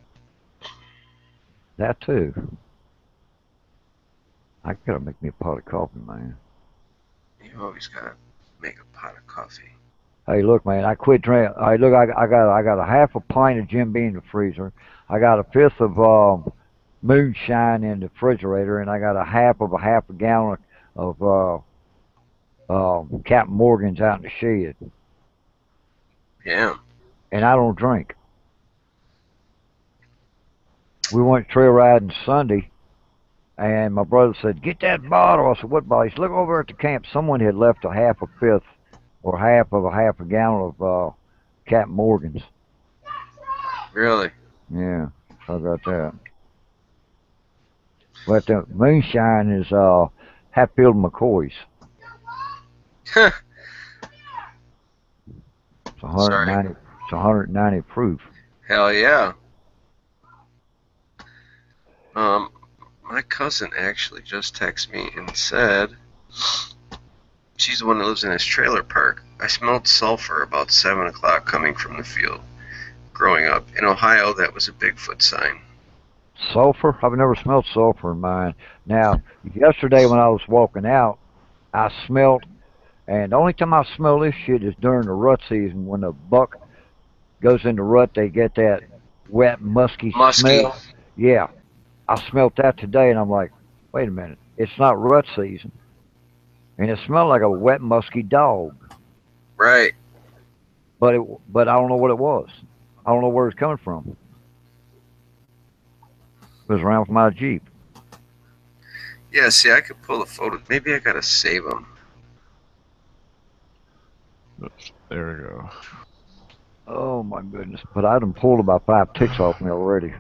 That too. I gotta make me a pot of coffee, man. You always gotta make a pot of coffee. Hey, look, man. I quit drinking. Hey, look, I got a half a pint of Jim Beam in the freezer. I got a fifth of moonshine in the refrigerator, and I got a half a gallon of Captain Morgan's out in the shed. Yeah. And I don't drink. We went trail riding Sunday, and my brother said, "Get that bottle." I said, "What bottle?" He said, "Look over at the camp. Someone had left a half a fifth or half a gallon of Captain Morgan's." Really? Yeah, so I got that. But the moonshine is Hatfield McCoy's. It's Sorry. 190. It's 190 proof. Hell yeah. Um, my cousin actually just texted me and said she's the one that lives in this trailer park. I smelled sulfur about 7 o'clock coming from the field. Growing up in Ohio, that was a Bigfoot sign. Sulfur? I've never smelled sulfur in mine. Now, yesterday when I was walking out, I smelled, and the only time I smell this shit is during the rut season when the buck goes into rut. They get that wet, musky Musky. smell. Yeah, I smelled that today, and I'm like, wait a minute, it's not rut season, and it smelled like a wet, musky dog. Right. But I don't know what it was. I don't know where it's coming from. It was around with my Jeep. Yeah, see, I could pull the photo. Maybe I gotta save them. Oops, there we go. Oh my goodness! But I done pulled about 5 ticks off me already.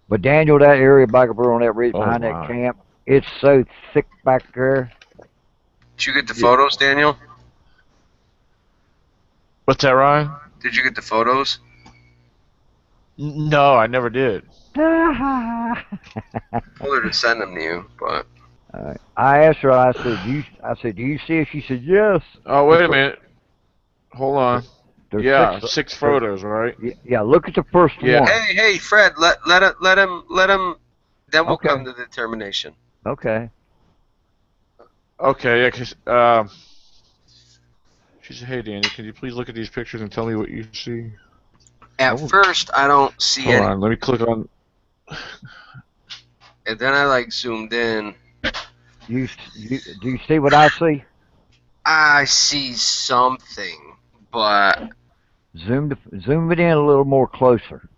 But Daniel, that area back up there on that ridge Oh behind that my. camp, it's so thick back there. Did you get the Yeah. photos, Daniel? What's that, Ryan? Did you get the photos? No, I never did. Told her to send them to you, but I asked her. I said, do you see it? She said, yes. Oh, wait a minute. Hold on. There's Yeah, six. 6 There, photos, right? yeah, look at the first Yeah. one. hey, Fred, let him. Then we'll Okay. come to the determination. Okay. Okay, yeah, because she said, "Hey, Danny, can you please look at these pictures and tell me what you see?" At first, I don't see Hold any, on, let me click on. and then I like zoomed in. Do you see what I see? I see something, but Zoom it in a little more closer.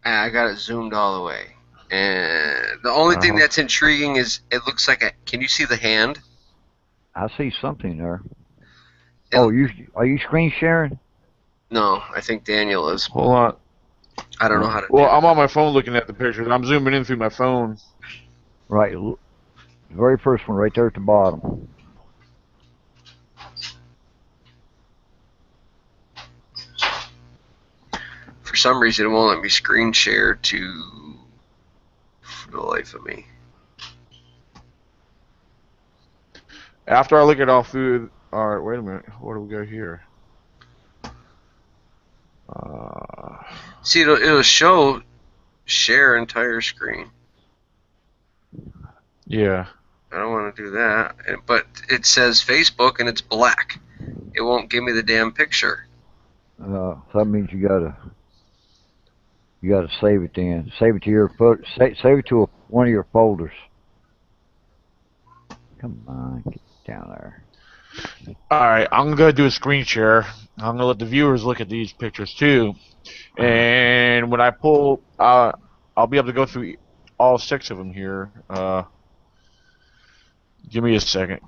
I got it zoomed all the way. And the only thing that's intriguing is it looks like a. Can you see the hand? I see something there. It, Are you screen sharing? No, I think Daniel is. Hold on. I don't know how to Well, do I'm on my phone looking at the pictures. I'm zooming in through my phone. Right. The very first one right there at the bottom. For some reason, it won't let me screen share for the life of me. After I look it all through. All right, wait a minute. What do we got here? See, it'll show share entire screen. Yeah. I don't want to do that, but it says Facebook and it's black. It won't give me the damn picture. So that means you gotta save it then. Save it to your save it to one of your folders. Come on, get down there. All right, I'm gonna do a screen share. I'm gonna let the viewers look at these pictures too, and when I pull, I'll be able to go through all 6 of them here. Give me a second.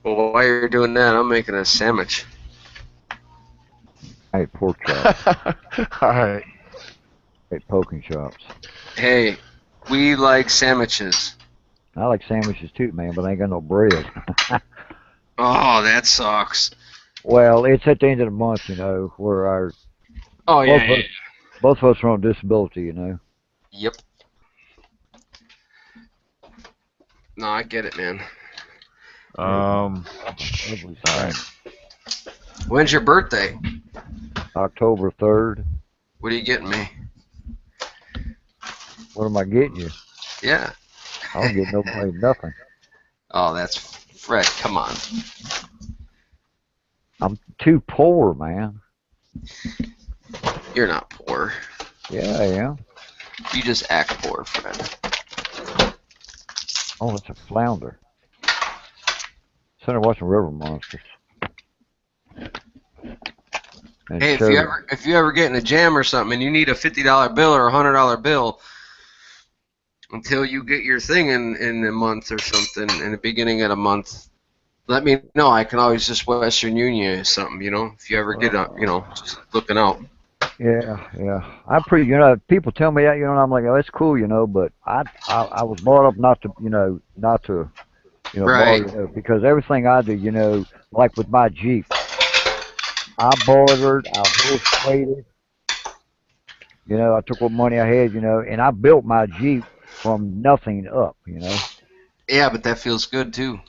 Well, while you're doing that, I'm making a sandwich. I ate pork chops. All right. I ate poking chops. Hey, we like sandwiches. I like sandwiches too, man, but I ain't got no bread. Oh, that sucks. Well, it's at the end of the month, where our Oh yeah, yeah. both of us are on disability, Yep. No, I get it, man. All right. When's your birthday? October 3rd. What are you getting me? What am I getting you? Yeah. I don't get nobody nothing. Oh, that's Fred. Come on. I'm too poor, man. You're not poor. Yeah, I am. You just act poor, Fred. Oh, it's a flounder. Sitting there watching River Monsters. And Hey, if you ever get in a jam or something and you need a $50 bill or a $100 bill until you get your thing in a month or something, in the beginning of the month, let me know. I can always just Western Union or something, if you ever get up, just looking out. Yeah. I'm pretty, people tell me that, and I'm like, oh, that's cool, but I was brought up not to, not to, Right. borrow, because everything I do, like with my Jeep, I bartered, I horse traded, I took what money I had, and I built my Jeep from nothing up, Yeah, but that feels good too.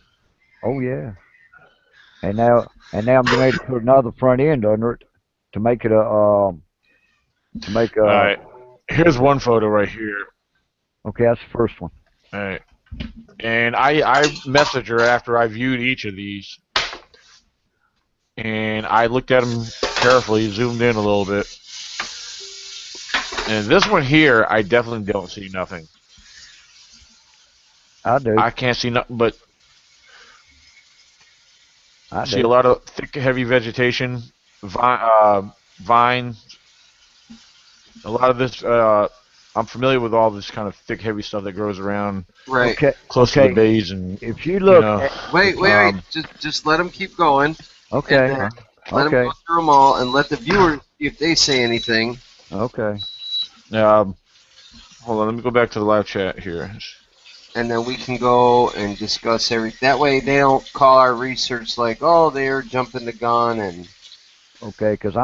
Oh yeah. And now I'm getting ready to put another front end under it to make it All right. Here's one photo right here. Okay, that's the first one. All right. And I messaged her after I viewed each of these, and I looked at them carefully, zoomed in a little bit. And this one here, I definitely don't see nothing. I do. I can't see nothing but I see do. a lot of thick, heavy vegetation, vines. A lot of this, I'm familiar with all this kind of thick, heavy stuff that grows around Right. Okay. close to the bays, and If you look, Wait. Just let them keep going. Okay. And let them go through them all, and let the viewers see if they say anything. Okay. hold on, let me go back to the live chat here. And then we can go and discuss everything. That way, they don't call our research like, "Oh, they're jumping the gun." And Okay, because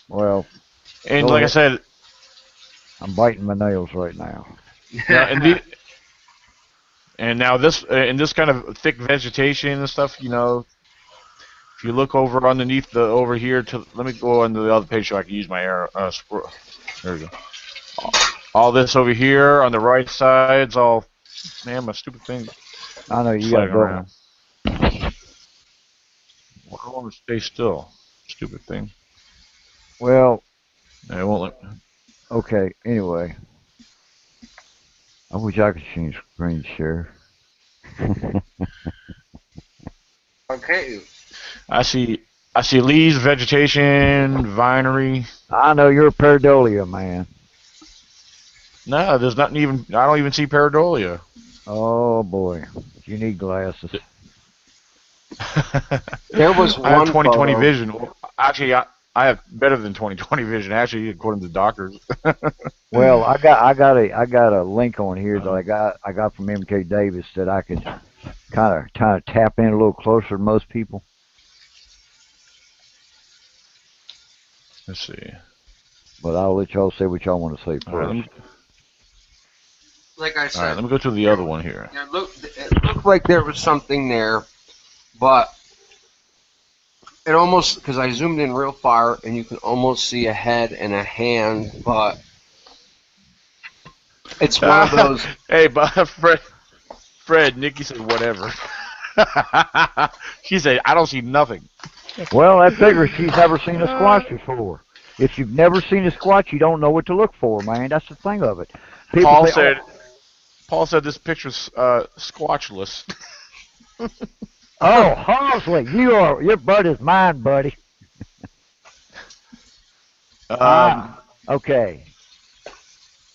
well, And Go like I ahead. said, I'm biting my nails right now. now and now this in this kind of thick vegetation and stuff, if you look over underneath the over here to let me go on to the other page so I can use my arrow. There we go. All this over here on the right side's all. Man, my stupid thing I know you gotta sliding go. around. Well, I want to stay still. Stupid thing. Well, It won't let. okay. Anyway, I wish I could change screen share. Okay. I see. I see leaves, vegetation, vinery. I know you're a pareidolia man. No, there's nothing even. I don't even see pareidolia. Oh boy, you need glasses. There was I have one 20/20 photo. vision. Actually, I have better than 20/20 vision. Actually, according to doctors. Well, I got a link on here that I got from MK Davis that I could kind of tap in a little closer to most people. Let's see. But I'll let y'all say what y'all want to say All right, first. Like I all right, said, let me go to the other one here. it looked like there was something there, but it almost, because I zoomed in real far and you can almost see a head and a hand, but it's one of those. Hey, but Fred, Nikki said whatever. She said, I don't see nothing. Well, that figures she's never seen a squatch before. If you've never seen a squatch, you don't know what to look for, man. That's the thing of it. People Paul say, said, "Oh, Paul said this picture's squatchless. oh, Halsley, your butt is mine, buddy." um, Okay.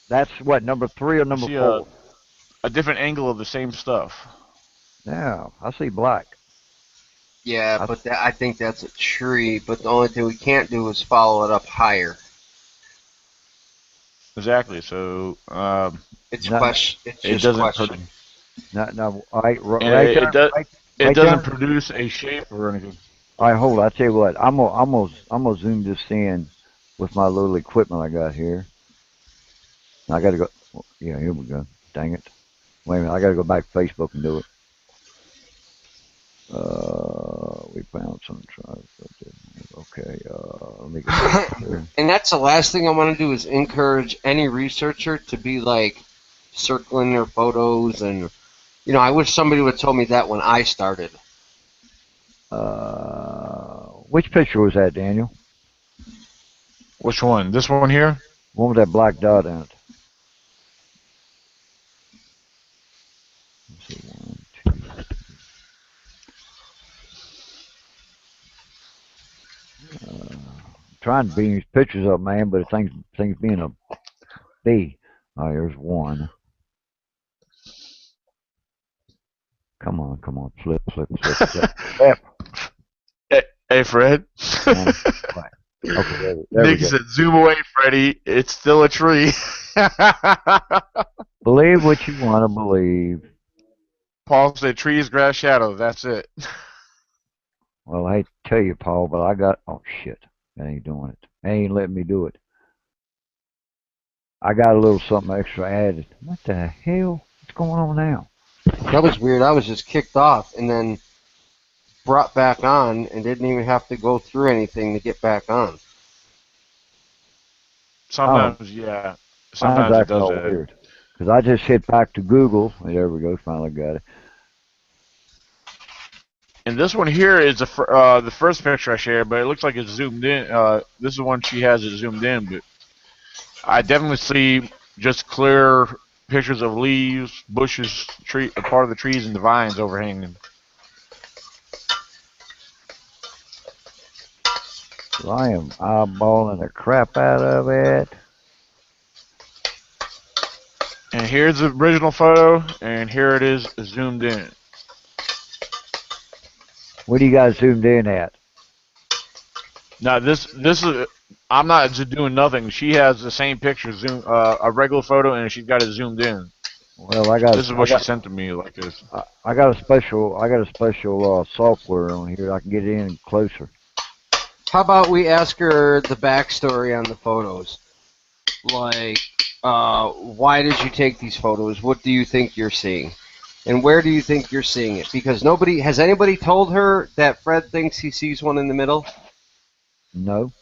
That's what, number 3 or I number see 4? a different angle of the same stuff. Yeah, I see black. Yeah, I, but I think that's a tree. But the only thing we can't do is follow it up higher. Exactly. So It's no, question. It's it just doesn't question. no, right, and right there, it right doesn't there. produce a shape or anything. All right, hold on. I tell you what, I'm gonna zoom this in with my little equipment I got here. I got to go. Yeah, here we go. Dang it. Wait a minute. I got to go back to Facebook and do it. We found some. Okay. Let me get back here. And that's the last thing I want to do is encourage any researcher to be like circling their photos, and I wish somebody would have told me that when I started. Which picture was that, Daniel? Which one? This one here? One with that black dot in it. Let's see. 1, 2. Trying to beam these pictures up, man, but things being a B. All right, there's one. Come on, flip. Hey, Fred. Right. Okay, there we Nikki go. said, "Zoom away, Freddy. It's still a tree." Believe what you want to believe. Paul said, "Trees, grass, shadow. That's it." Well, I hate to tell you, Paul, but I got. Oh shit, that ain't doing it. That ain't letting me do it. I got a little something extra added. What the hell? What's going on now? That was weird. I was just kicked off and then brought back on and didn't even have to go through anything to get back on. Oh, Sometimes, yeah. mine's Sometimes it acting does all that. weird. Because I just hit back to Google. And there we go. Finally got it. And this one here is the first picture I shared, but it looks like it's zoomed in. This is one she has it zoomed in, but I definitely see just clear pictures of leaves, bushes, a part of the trees, and the vines overhanging. So I am eyeballing the crap out of it. And here's the original photo, and here it is zoomed in. What do you guys zoomed in at? Now this is I'm not doing nothing. She has the same picture, a regular photo, and she's got it zoomed in. Well, This is what she sent to me, like this. I got a special software on here. I can get in closer. How about we ask her the backstory on the photos? Like, why did you take these photos? What do you think you're seeing? And where do you think you're seeing it? Because has anybody told her that Fred thinks he sees one in the middle? No.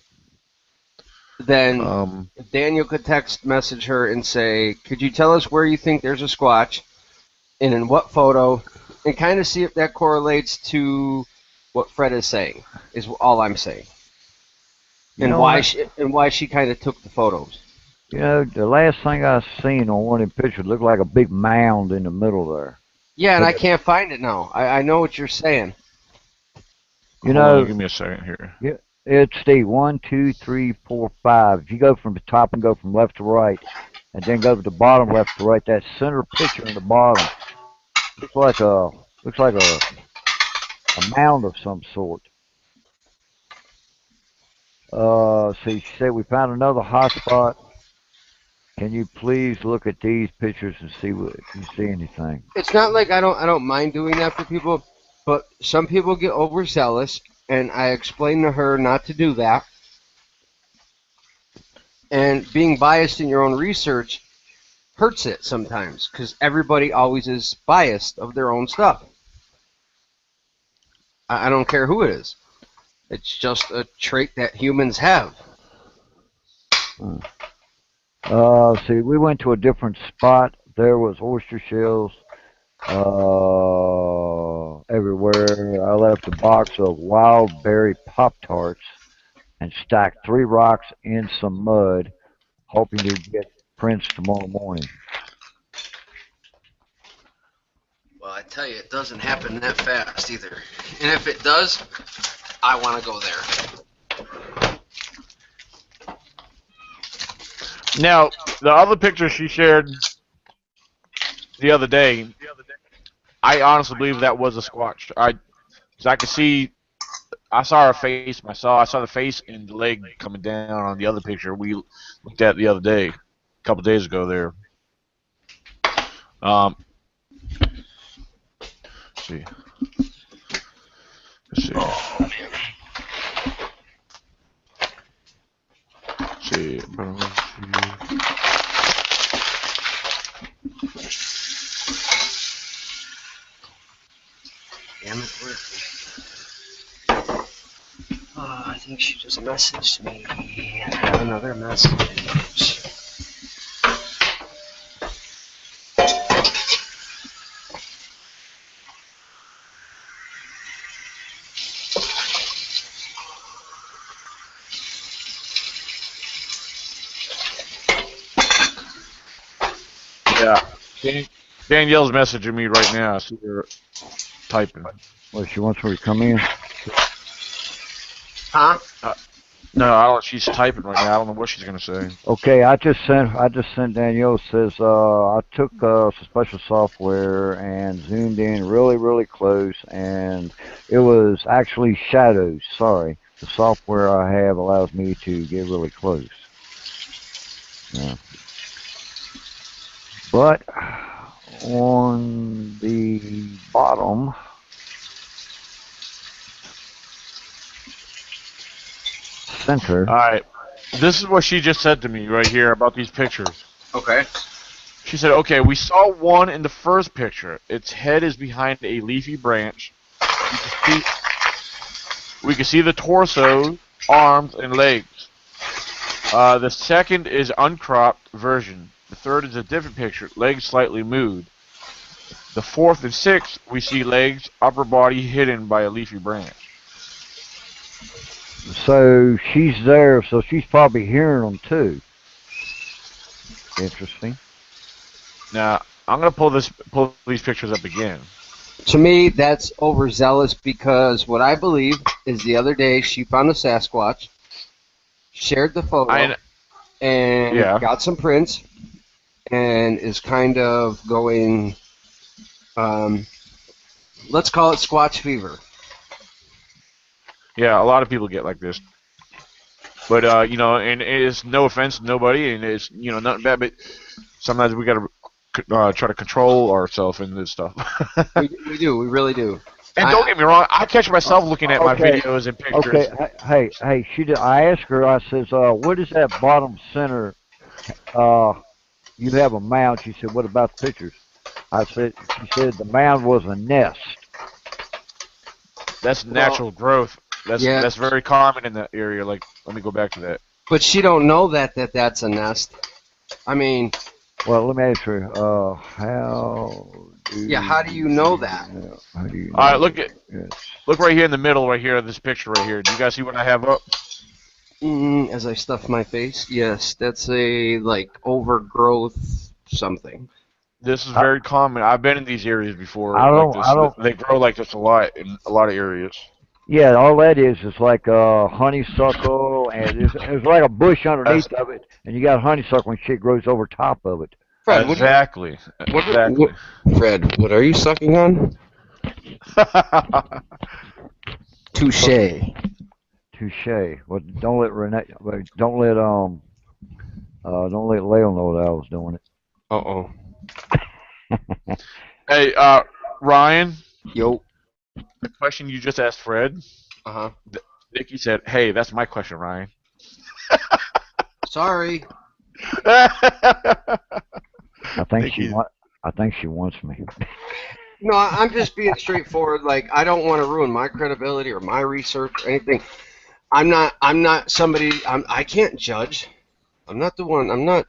Then Daniel could text message her and say, could you tell us where you think there's a Squatch and in what photo, and kind of see if that correlates to what Fred is saying, is all I'm saying. And why she kind of took the photos. You know, the last thing I seen on one of the pictures looked like a big mound in the middle there. Yeah, and I can't find it now. I know what you're saying. You know, give me a second here. Yeah, it's the 1, 2, 3, 4, 5. If you go from the top and go from left to right, and then go to the bottom left to right, that center picture in the bottom looks like a mound of some sort. See, she said we found another hot spot. Can you please look at these pictures and see what you see anything? It's not like I don't mind doing that for people, but some people get overzealous, and I explain to her not to do that. And being biased in your own research hurts it sometimes, because everybody always is biased of their own stuff. I don't care who it is. It's just a trait that humans have. See, we went to a different spot. There was oyster shells everywhere. I left a box of wild berry Pop-Tarts and stacked 3 rocks in some mud, hoping to get prints tomorrow morning. Well, I tell you, it doesn't happen that fast either. And if it does, I want to go there. Now, the other picture she shared the other day, I honestly believe that was a Squatch. Cause I could see, I saw her face. I saw the face and the leg coming down on the other picture we looked at the other day, a couple days ago there. Let's see. Let's see. Let's see. Damn it, where? I think she just messaged me. Another message. Yeah. Danielle's messaging me right now. I see her typing. Well, she wants me to come in. Huh? No, I don't. She's typing right now. I don't know what she's gonna say. Okay, I just sent Danielle. It says I took some special software and zoomed in really close, and it was actually shadows. Sorry, the software I have allows me to get really close. Yeah. But on the bottom, center. All right. This is what she just said to me right here about these pictures. Okay. She said, okay, we saw one in the first picture. Its head is behind a leafy branch. We can see the torso, arms, and legs. The second is uncropped version. The third is a different picture, legs slightly moved. The fourth and sixth, we see legs, upper body hidden by a leafy branch. So she's there, so she's probably hearing them too. Interesting. Now, I'm going to pull these pictures up again. To me, that's overzealous, because what I believe is the other day she found a Sasquatch, shared the photo, and got some prints, and is kind of going, let's call it Squatch fever. Yeah, a lot of people get like this. But, you know, and it's no offense to nobody, and it's, you know, nothing bad, but sometimes we got to try to control ourselves in this stuff. we do, we really do. And don't get me wrong, I catch myself looking at my Okay. videos and pictures. Okay. Hey. I asked her. I says, what is that bottom center? Uh, you have a mound. She said, what about the pictures? She said the mound was a nest. That's Well, natural growth. yeah, That's very common in that area. Like, let me go back to that. but she don't know that's a nest. I mean, Well, let me ask her. how do you know that? How do you All right, know? Yes. look right here in the middle, right here, of this picture right here. Do you guys see what I have up? As I stuff my face, yes, that's a like overgrowth something. This is I, very common. I've been in these areas before, I like don't. this. I don't. They grow like this a lot in a lot of areas. Yeah, all that is like honeysuckle, and there's like a bush That's, underneath of it, and you got honeysuckle and shit grows over top of it. Fred, exactly. Exactly. Fred, what are you sucking on? Touche. Touche. Well, don't let Renee. Don't let Leo know that I was doing it. Uh-oh. Hey, Ryan, Yo. the question you just asked Fred, Uh-huh. Nikki said, "Hey, that's my question, Ryan." Sorry. I think Nikki, I think she wants me. No, I'm just being straightforward. Like, I don't want to ruin my credibility or my research or anything. I'm not somebody. I can't judge. I'm not the one. I'm not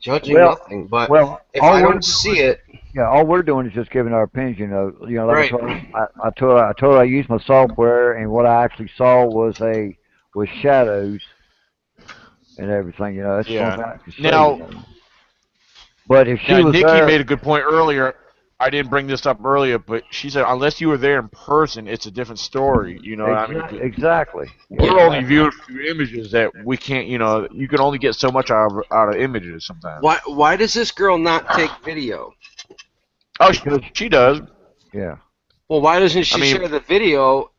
judging Well, nothing. But well, if I don't see it, yeah, all we're doing is just giving our opinions. Like right? I told her I used my software, and what I actually saw was shadows and everything. That's the only yeah. thing I can say. Now, But if she now was Nikki there, made a good point earlier. I didn't bring this up earlier, but she said unless you were there in person, it's a different story. You know what I mean? exactly, We're only exactly. viewing through images that we can't. You can only get so much out of images sometimes. Why does this girl not take video? Oh, Because she does. yeah. Well, why doesn't I she mean, share the video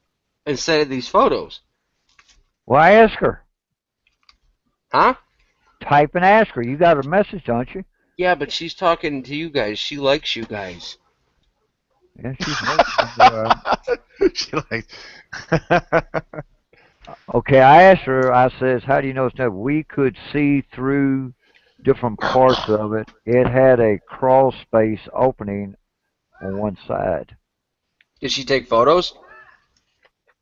instead of these photos? Well, I ask her. Huh? Type and ask her. You got her message, don't you? Yeah, but she's talking to you guys. She likes you guys. Yeah, she's listening. she like. Okay, I asked her. I says, "How do you know it's not?" We could see through different parts of it. It had a crawl space opening on one side. Did she take photos?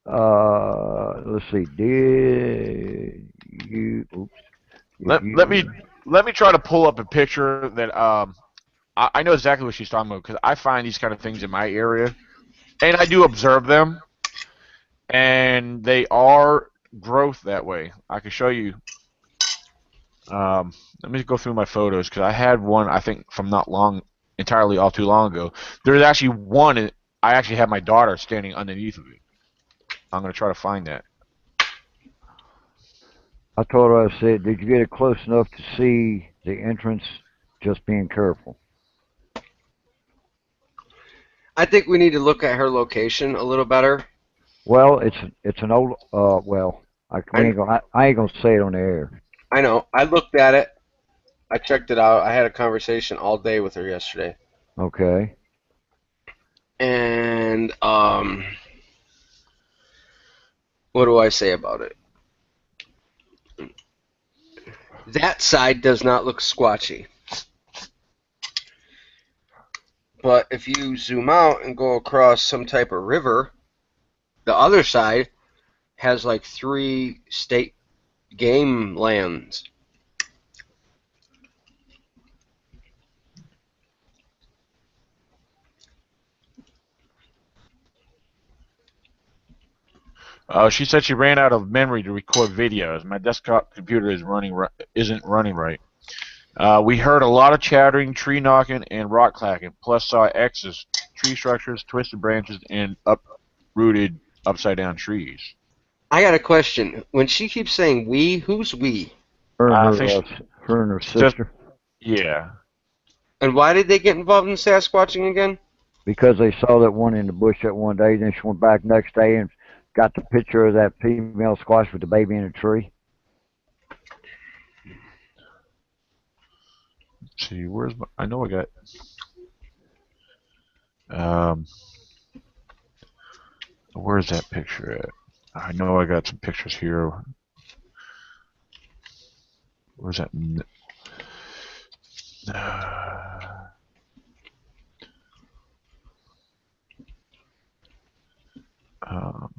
Let's see. Did you? Oops. If let let me you. let me try to pull up a picture that I know exactly what she's talking about because I find these kind of things in my area and I do observe them and they are growth that way. I can show you. Let me go through my photos because I had one I think from not long entirely all too long ago. There's actually one I actually had my daughter standing underneath of it. I'm gonna try to find that. I told her. I said, "Did you get it close enough to see the entrance? Just being careful." I think we need to look at her location a little better. Well, it's an old. Well, I I ain't gonna say it on the air. I know. I looked at it. I checked it out. I had a conversation all day with her yesterday. Okay. And what do I say about it? That side does not look squatchy. But if you zoom out and go across some type of river, the other side has like 3 state game lands. She said she ran out of memory to record videos. My desktop computer isn't running right. We heard a lot of chattering, tree knocking, and rock clacking. Plus saw X's, tree structures, twisted branches, and uprooted, upside down trees. I got a question. When she keeps saying we, who's we? I think Her and her she just sister, yeah. And why did they get involved in Sasquatching again? because they saw that one in the bush that one day. Then she went back next day and got the picture of that female squash with the baby in a tree. Let's see, I know I got. Um, Where's that picture at? I know I got some pictures here. Where's that? Um,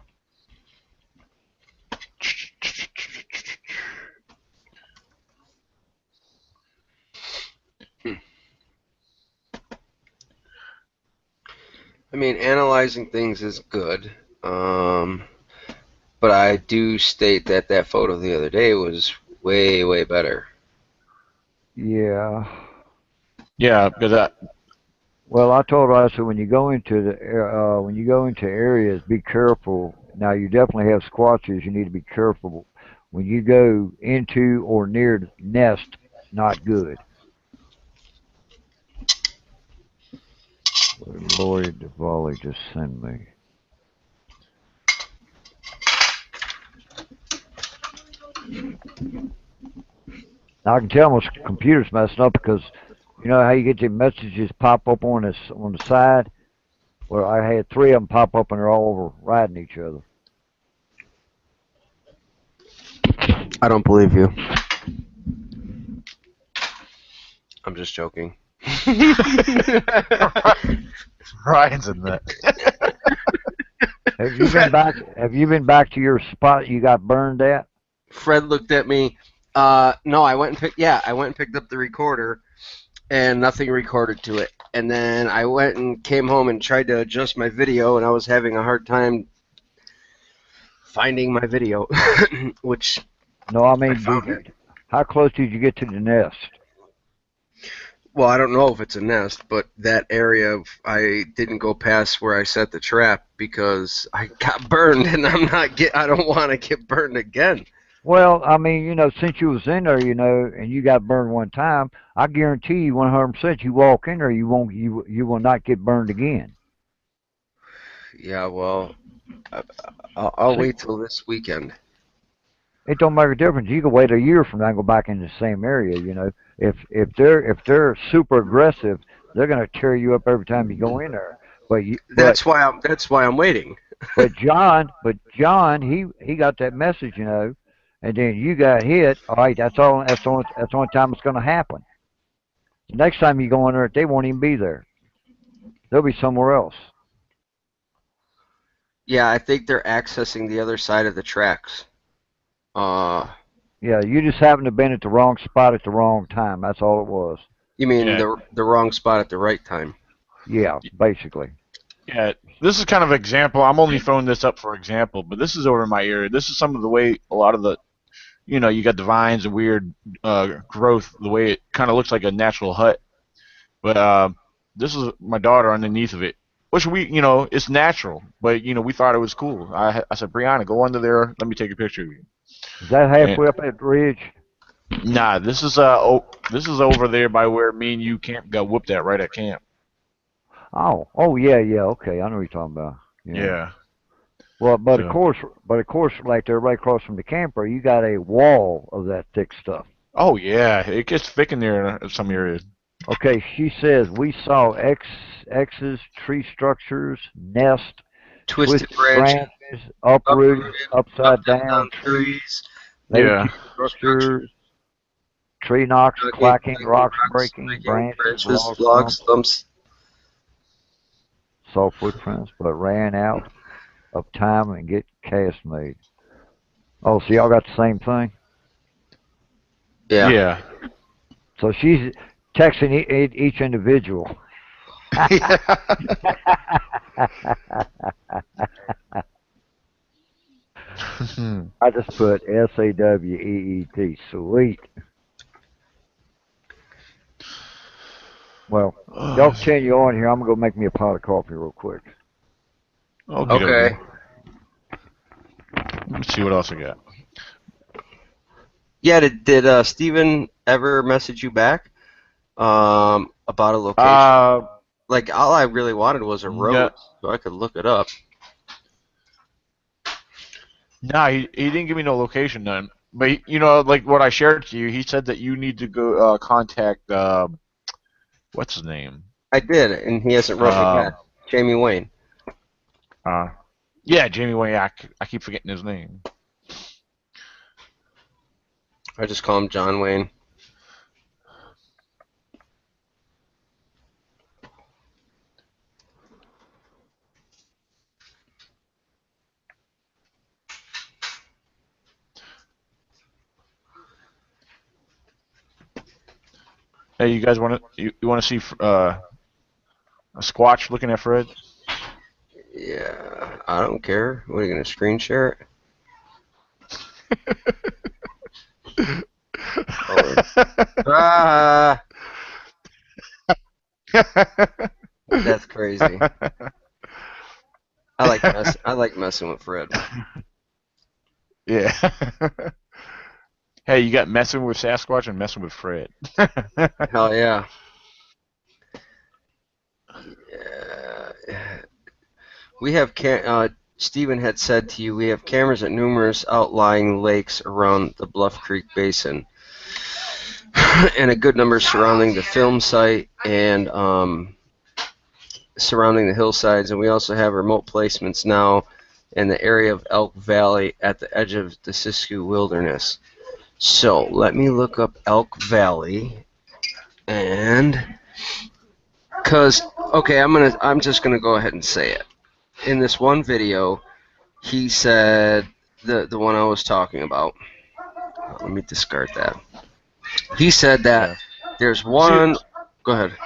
I mean, analyzing things is good, but I do state that that photo the other day was way, way better. Yeah. yeah, because Well, I told her, I said, when you go into areas, be careful. Now, you definitely have squatches. You need to be careful. When you go into or near the nest, not good. What did Lori DeValley just send me? Now, I can tell my computer's messing up because you know how you get your messages pop up on the side. Well, I had three of them pop up and they're all overriding each other. I don't believe you. I'm just joking. Ryan's in that. Have you been back? Have you been back to your spot you got burned at? Fred looked at me. No, I went and picked up the recorder, and nothing recorded to it. And then I went and came home and tried to adjust my video, and I was having a hard time finding my video, which No, I mean, found it. how close did you get to the nest? Well, I don't know if it's a nest, but that area I didn't go past where I set the trap because I got burned, and I don't want to get burned again. Well, I mean, you know, since you was in there, you know, and you got burned one time, I guarantee you 100% you walk in there, you will not get burned again. Yeah, well, I'll See, wait till this weekend. it don't make a difference. You can wait a year from now and go back in the same area. You know, if they're super aggressive, they're gonna tear you up every time you go in there. That's why I'm waiting. but John, he got that message, you know, and then you got hit. All right, that's the only time it's gonna happen. The next time you go in there, they won't even be there. They'll be somewhere else. Yeah, I think they're accessing the other side of the tracks. Yeah, you just happened to have been at the wrong spot at the wrong time. That's all it was. You mean Yeah. the wrong spot at the right time? Yeah, basically. Yeah, this is kind of example. I'm only throwing this up for example, but this is over in my area. This is some of the way a lot of the, you know, you got the vines and weird growth, the way it kind of looks like a natural hut. But this is my daughter underneath of it, which you know, it's natural, but you know, we thought it was cool. I said, Brianna, go under there. Let me take a picture of you. Is that And, halfway up that ridge? nah, this is over there by where me and you got whooped at right at camp. Oh, yeah, okay. I know what you're talking about. Yeah. Well, but of So. course, like there, right across from the camper, you got a wall of that thick stuff. Oh yeah, it gets thick in there in some areas. Okay, she says we saw X's, tree structures, nest, Twisted branches, uprooted, upside down trees, Yeah. nature structures, tree knocks, clacking, rocks breaking, branches, logs, stumps. Saw footprints, but ran out of time and get cast made. Oh, so y'all got the same thing? Yeah. Yeah. So she's texting each individual. I just put SAWEET. Sweet. Well, y'all continue on here. I'm gonna go make me a pot of coffee real quick. Okay. Let me see what else I got. Yeah, did Steven ever message you back about a location? Like, all I really wanted was a road, so I could look it up. Nah, he didn't give me no location none. But you know, like what I shared to you, he said that you need to go contact what's his name? I did, and he hasn't wrote me back. Jamie Wayne. Yeah, Jamie Wayne. I keep forgetting his name. I just call him John Wayne. Hey, you guys want to you want to see a Squatch looking at Fred? Yeah, I don't care. What are you gonna screen share it? Oh. Ah, that's crazy. I like messing with Fred. Yeah. Hey, you got messing with Sasquatch and messing with Fred. Hell yeah. We have Stephen had said to you we have cameras at numerous outlying lakes around the Bluff Creek Basin, and a good number surrounding the film site and surrounding the hillsides. And we also have remote placements now in the area of Elk Valley at the edge of the Siskiyou Wilderness. So let me look up Elk Valley, and I'm just gonna go ahead and say it. In this one video, he said the one I was talking about. Let me discard that. He said that Yeah. there's See, one. Go ahead.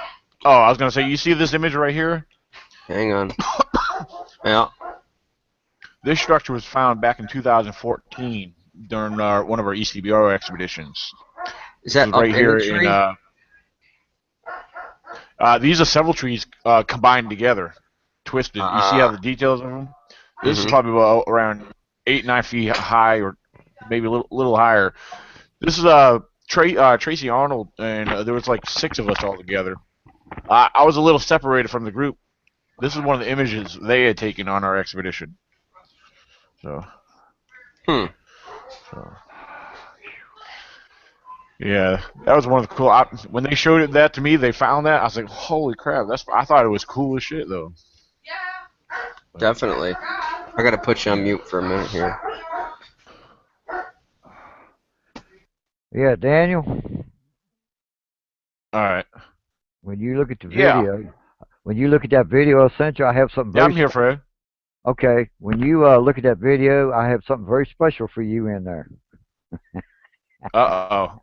oh, I was gonna say, you see this image right here? Hang on. Yeah. This structure was found back in 2014 during one of our E.C.B.R.O expeditions. Is This that was up right in a here in. tree? These are several trees combined together, twisted. You see how the details of them? This is Mhm. probably about around 8, 9 feet high, or maybe a little higher. This is Tracy Arnold, and there was like 6 of us all together. I was a little separated from the group. This is one of the images they had taken on our expedition. So, Hmm. so yeah, that was one of the cool. When they showed that to me, they found that. I was like, "Holy crap!" I thought it was cool as shit, though. Definitely. I gotta put you on Yeah. mute for a minute here. Yeah, Daniel, All right. when you look at the Yeah. video, when you look at that video I sent you, I have something Yeah, very I'm here, Fred. okay. When you look at that video, I have something very special for you in there. Uh-oh.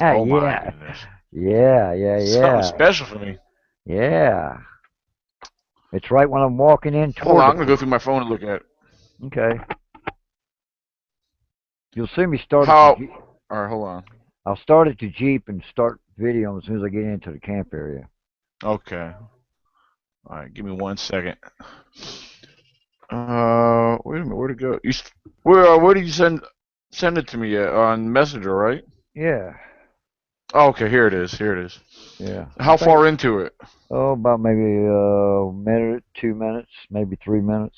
Oh my Yeah, goodness. Something yeah. special for me. Yeah. It's right when I'm walking in Hold toward on, the I'm gonna go through my phone and look at it. okay. You'll see me start at the How? Jeep. All right, hold on. I'll start at the Jeep and start videoing as soon as I get into the camp area. Okay. All right, give me 1 second. Wait a minute. Where'd it go? Where did you send it to me at? On Messenger, right? Yeah, Oh, okay, here it is. Here it is. yeah. I How think far into it? about maybe a minute, 2 minutes, maybe 3 minutes.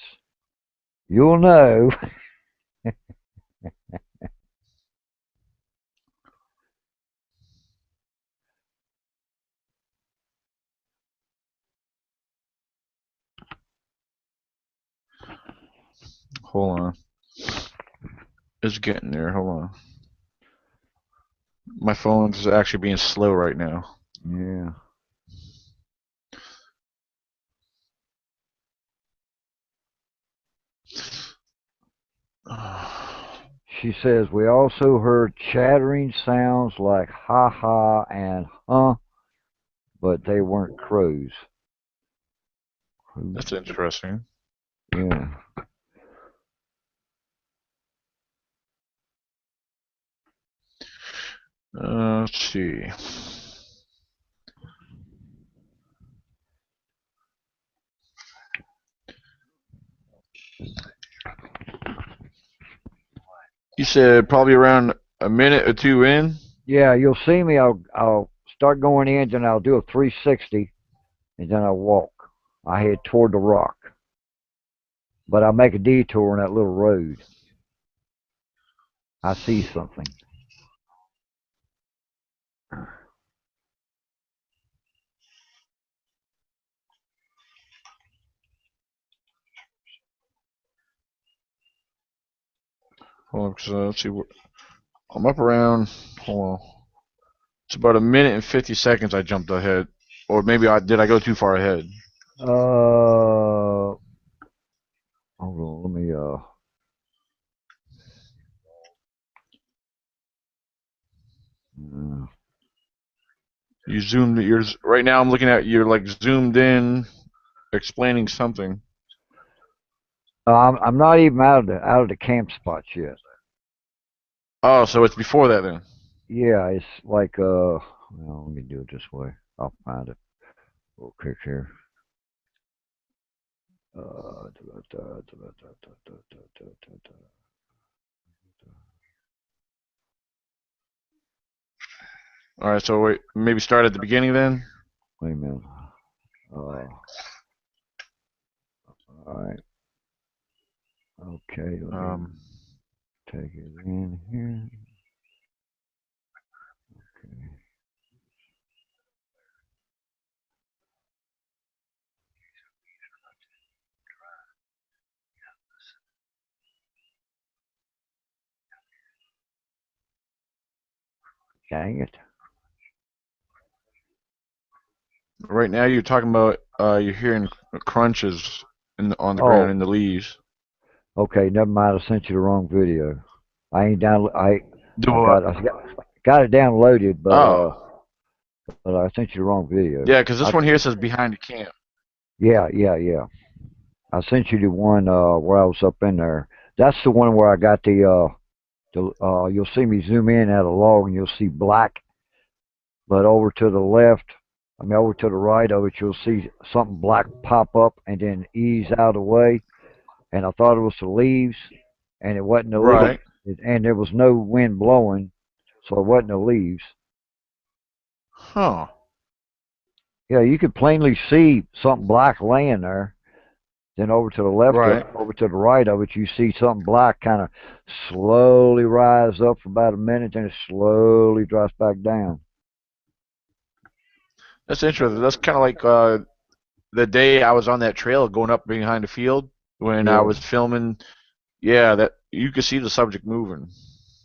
You'll know. Hold on. It's getting there. Hold on. My phone's actually being slow right now. Yeah. She says we also heard chattering sounds like ha ha and huh, but they weren't crows. That's interesting. Yeah. Let's see. You said probably around a minute or two in. Yeah, you'll see me. I'll start going in, then I'll do a 360, and then I'll walk. I head toward the rock, but I'll make a detour on that little road. I see something. Hold on, 'cause, let's see. I'm up around. Hold on. It's about 1 minute and 50 seconds. I jumped ahead, or maybe did. I go too far ahead? Hold on. Let me. You zoomed. You're right now. I'm looking at. You're like zoomed in, explaining something. I'm not even out of the camp spots yet. Oh, so it's before that then. Yeah, it's like well, let me do it this way. I'll find it real quick here. All right. So wait, maybe start at the beginning then. Wait a minute. All right. Okay. Let me take it in here. Okay. Dang it. Right now, you're talking about. You're hearing crunches on the ground Oh, in the leaves. okay. Never mind. I sent you the wrong video. I ain't down. Do I what? got it downloaded, Oh. but I sent you the wrong video. Yeah, because this one here says behind the camp. Yeah. I sent you the one where I was up in there. That's the one where I got the you'll see me zoom in at a log and you'll see black, but over to the left, over to the right of it, you'll see something black pop up and then ease out of the way. And I thought it was the leaves, and it wasn't the Right. leaves, and there was no wind blowing, so it wasn't the leaves. Huh. Yeah, you could plainly see something black laying there. Then over to the left of Right. it, over to the right of it, you see something black kind of slowly rise up for about a minute, then it slowly drops back down. That's interesting. That's kind of like the day I was on that trail going up behind the field when I Yeah, was filming. Yeah, that you could see the subject moving.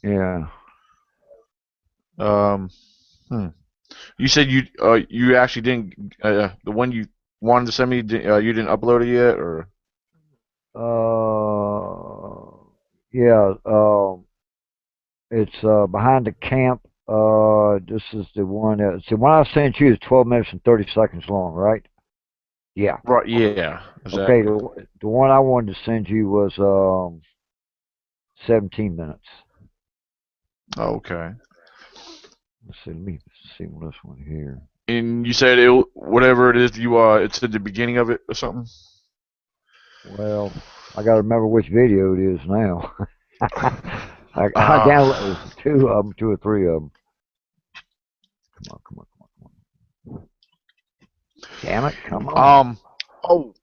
yeah. Um, hmm. You said you actually didn't the one you wanted to send me. You didn't upload it yet, or Yeah. It's behind the camp. This is the one. See, when I sent you, it's 12 minutes and 30 seconds long, right? Yeah. right? Yeah, Okay. exactly. The one I wanted to send you was 17 minutes. Okay. Let's see. Let me see this one here. And you said whatever it is it's at the beginning of it or something. Well, I got to remember which video it is now. I Uh, downloaded two of them, two or three of them. Come on. Damn it, come on. Oh,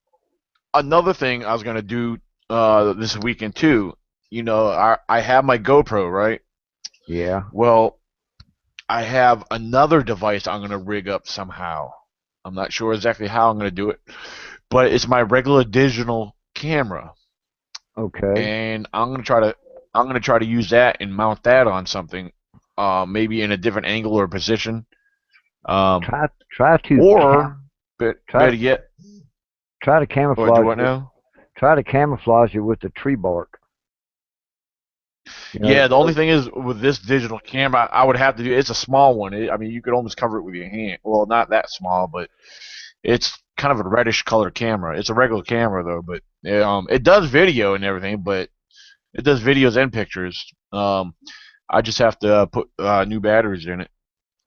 another thing I was gonna do this weekend too. I have my GoPro, right? Yeah. Well, I have another device I'm gonna rig up somehow. I'm not sure exactly how I'm gonna do it, but it's my regular digital camera, Okay. and I'm gonna try to use that and mount that on something, maybe in a different angle or position, um, Try to or try better yet, try to or do camouflage what now? it with the tree bark. You know, Yeah, the only thing is with this digital camera, I would have to do. It's a small one. I mean, you could almost cover it with your hand. Well, not that small, but it's kind of a reddish colored camera. It's a regular camera though, but it does video and everything. But it does videos and pictures. I just have to put new batteries in it.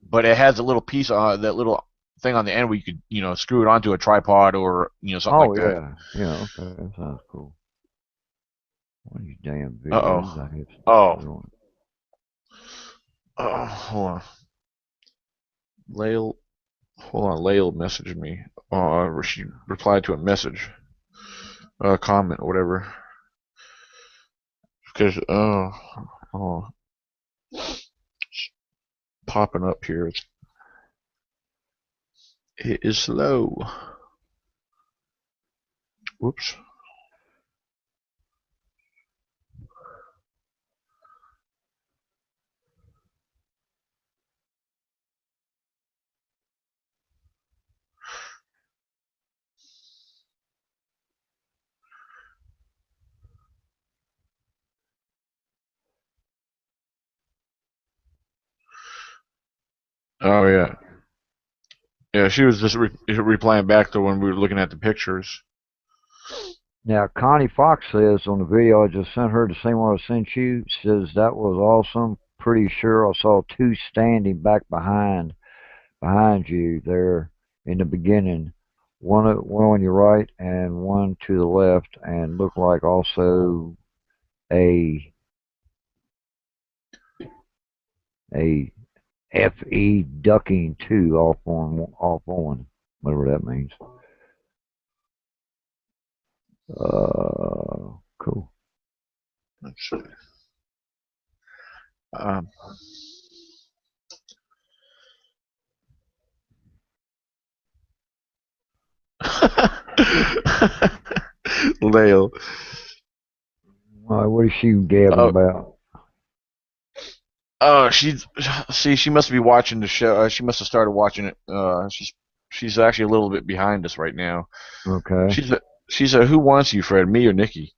But it has a little piece on that little thing on the end where you could screw it onto a tripod or something oh like that. yeah, yeah. Okay, that sounds cool. What are these damn Uh videos oh. I have Oh. put on? Oh. Hold on. Lael. Hold on. Lael messaged me. She replied to a message, comment, or whatever. Because oh, popping up here. It is slow. Whoops. Oh yeah, yeah. She was just replying back to when we were looking at the pictures. Now, Connie Fox says on the video I just sent her, the same one I sent you, says that was awesome. Pretty sure I saw two standing back behind you there in the beginning. One on your right and one to the left, and looked like also a a FE ducking two off on whatever that means. Cool. Let's see. Um, Lale. All right, what is she gabbing Oh, about? oh, she must be watching the show. She must have started watching it. She's actually a little bit behind us right now. Okay. She's a who wants you, Fred? Me or Nikki?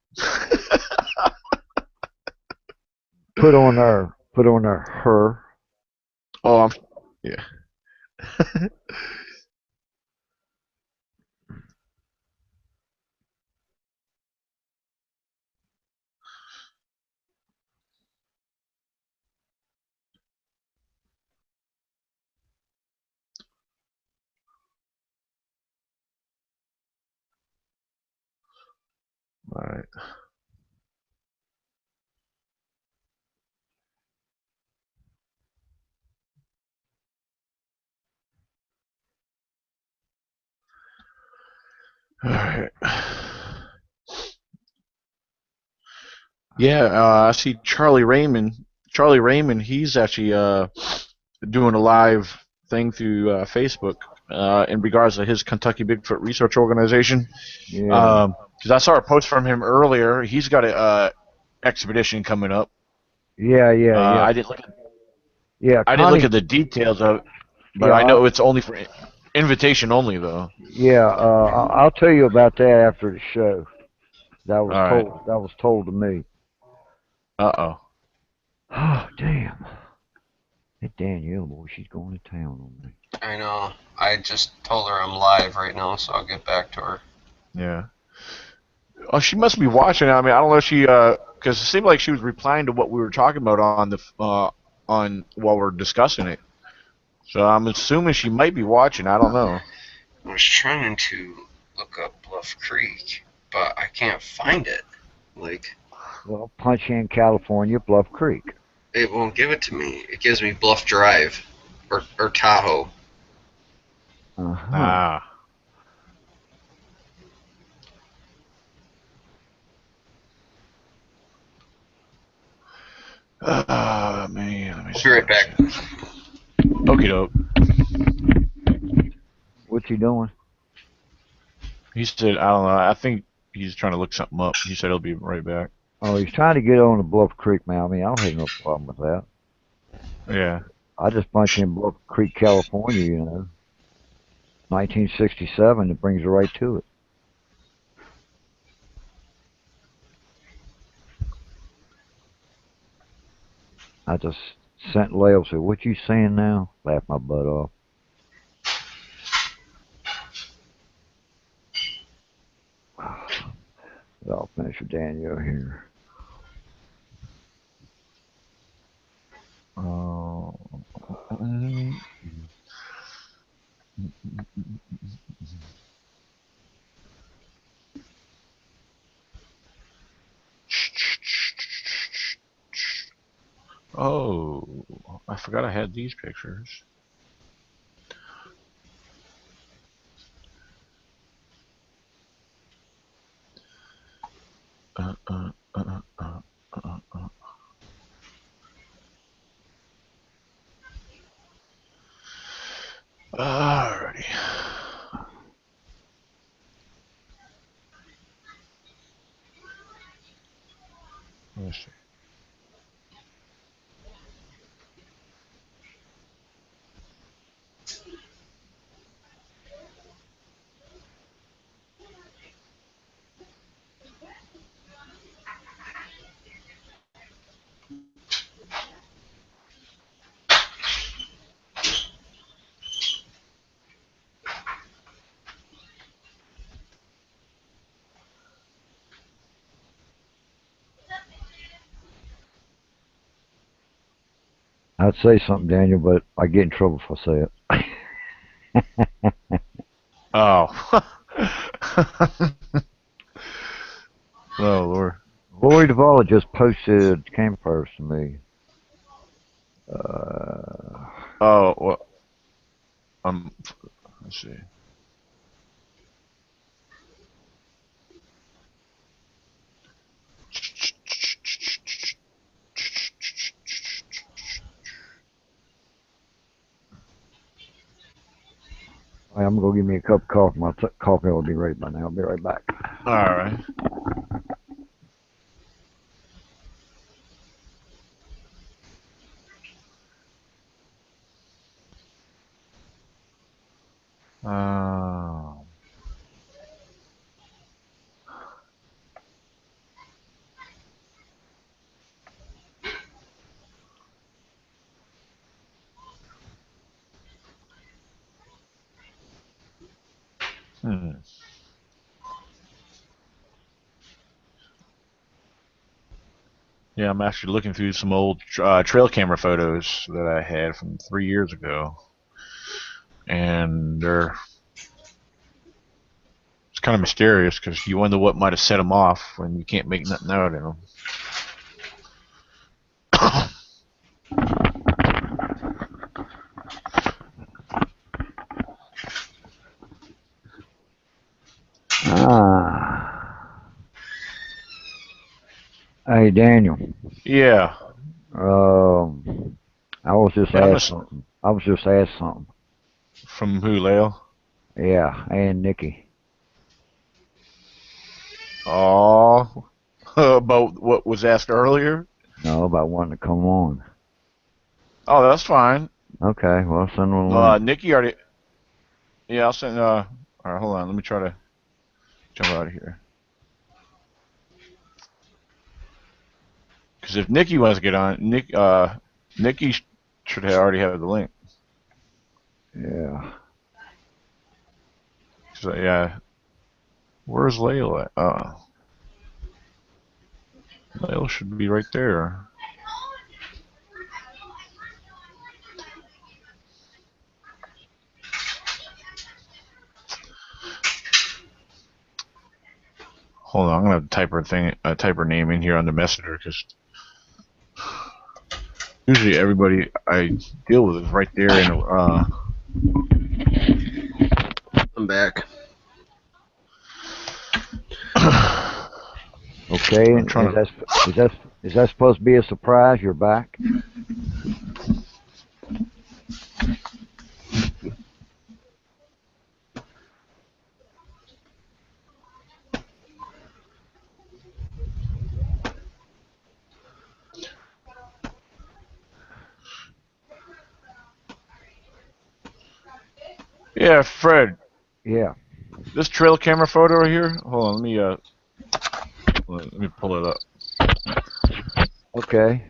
Put on her. Oh, yeah. All right. All right. Yeah, I see Charlie Raymond. Charlie Raymond, he's actually doing a live thing through Facebook in regards to his Kentucky Bigfoot Research Organization. Yeah. Because I saw a post from him earlier. He's got a expedition coming up. Yeah. I didn't look at Yeah, I didn't look Connie. at the details of it, but Yeah, I know it's only for invitation only though. yeah. I'll tell you about that after the show. All right. That was told to me. Uh Oh, damn. That Danielle boy, she's going to town on me. I know. I just told her I'm live right now, so I'll get back to her. yeah. Oh, she must be watching. I mean, I don't know if she because it seemed like she was replying to what we were talking about on the on while we're discussing it. So I'm assuming she might be watching. I don't know. I was trying to look up Bluff Creek, but I can't find it. Like, Well, punch in California, Bluff Creek. it won't give it to me. It gives me Bluff Drive or Tahoe. Uh-huh. Ah. Man, let me I'll see. be right back. Okie doke. What's he doing? He said, I don't know. I think he's trying to look something up. He said he'll be right back. Oh, he's trying to get on the Bluff Creek, man. I mean, I don't have no problem with that. Yeah. I just punch in Bluff Creek, California, 1967, it brings you right to it. I just sent Lale, said, what you saying now? Laughed my butt off. I'll finish with Danielle here. Oh. Oh, I forgot I had these pictures. Uh, uh, uh, uh, uh. Alrighty. Let's see. I'd say something, Daniel, but I get in trouble if I say it. Oh. Oh Lord. Lori Duvall just posted campfires to me. Oh well. Let's see. I'm gonna go get me a cup of coffee. My coffee will be ready by now. I'll be right back. All right. Uh, hmm. Yeah, I'm actually looking through some old trail camera photos that I had from 3 years ago, and it's kind of mysterious because you wonder what might have set them off when you can't make nothing out of them. Hey, Daniel. Yeah. I was just Yeah, I'm asked just something. I was just asked something. from who, Leo? Yeah, and Nikki. Oh, about what was asked earlier. No, about wanting to come on. Oh, that's fine. Okay, well, send them a link. Nikki already. Yeah, I'll send. All right, hold on. Let me try to jump out of here. Because if Nikki wants to get on, Nikki should already have the link. Yeah. So, yeah. Where's Leo at? Leo should be right there. Hold on, I'm gonna type her name in here on the messenger because usually everybody I deal with is right there in I'm back. Okay, I'm trying to. is that supposed to be a surprise? You're back? Yeah, Fred. Yeah. This trail camera photo right here. Hold on, let me pull it up. Okay.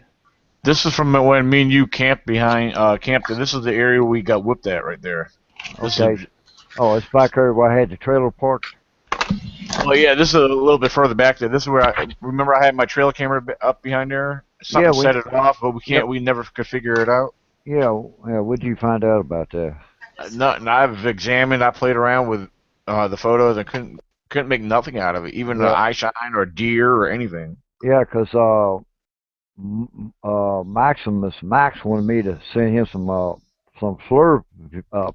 This is from when me and you camped camped. This is the area we got whipped at right there. This Okay. is. Oh, it's back there where I had the trailer parked. Oh yeah, this is a little bit further back there. This is where I remember I had my trail camera up behind there. Yeah. Something set it off, but Yep. we never could figure it out. Yeah. Yeah. What did you find out about that? Nothing. I've examined. I played around with the photos. I couldn't make nothing out of it, even an Yeah. eye shine or a deer or anything. Yeah, 'cause Max wanted me to send him some slur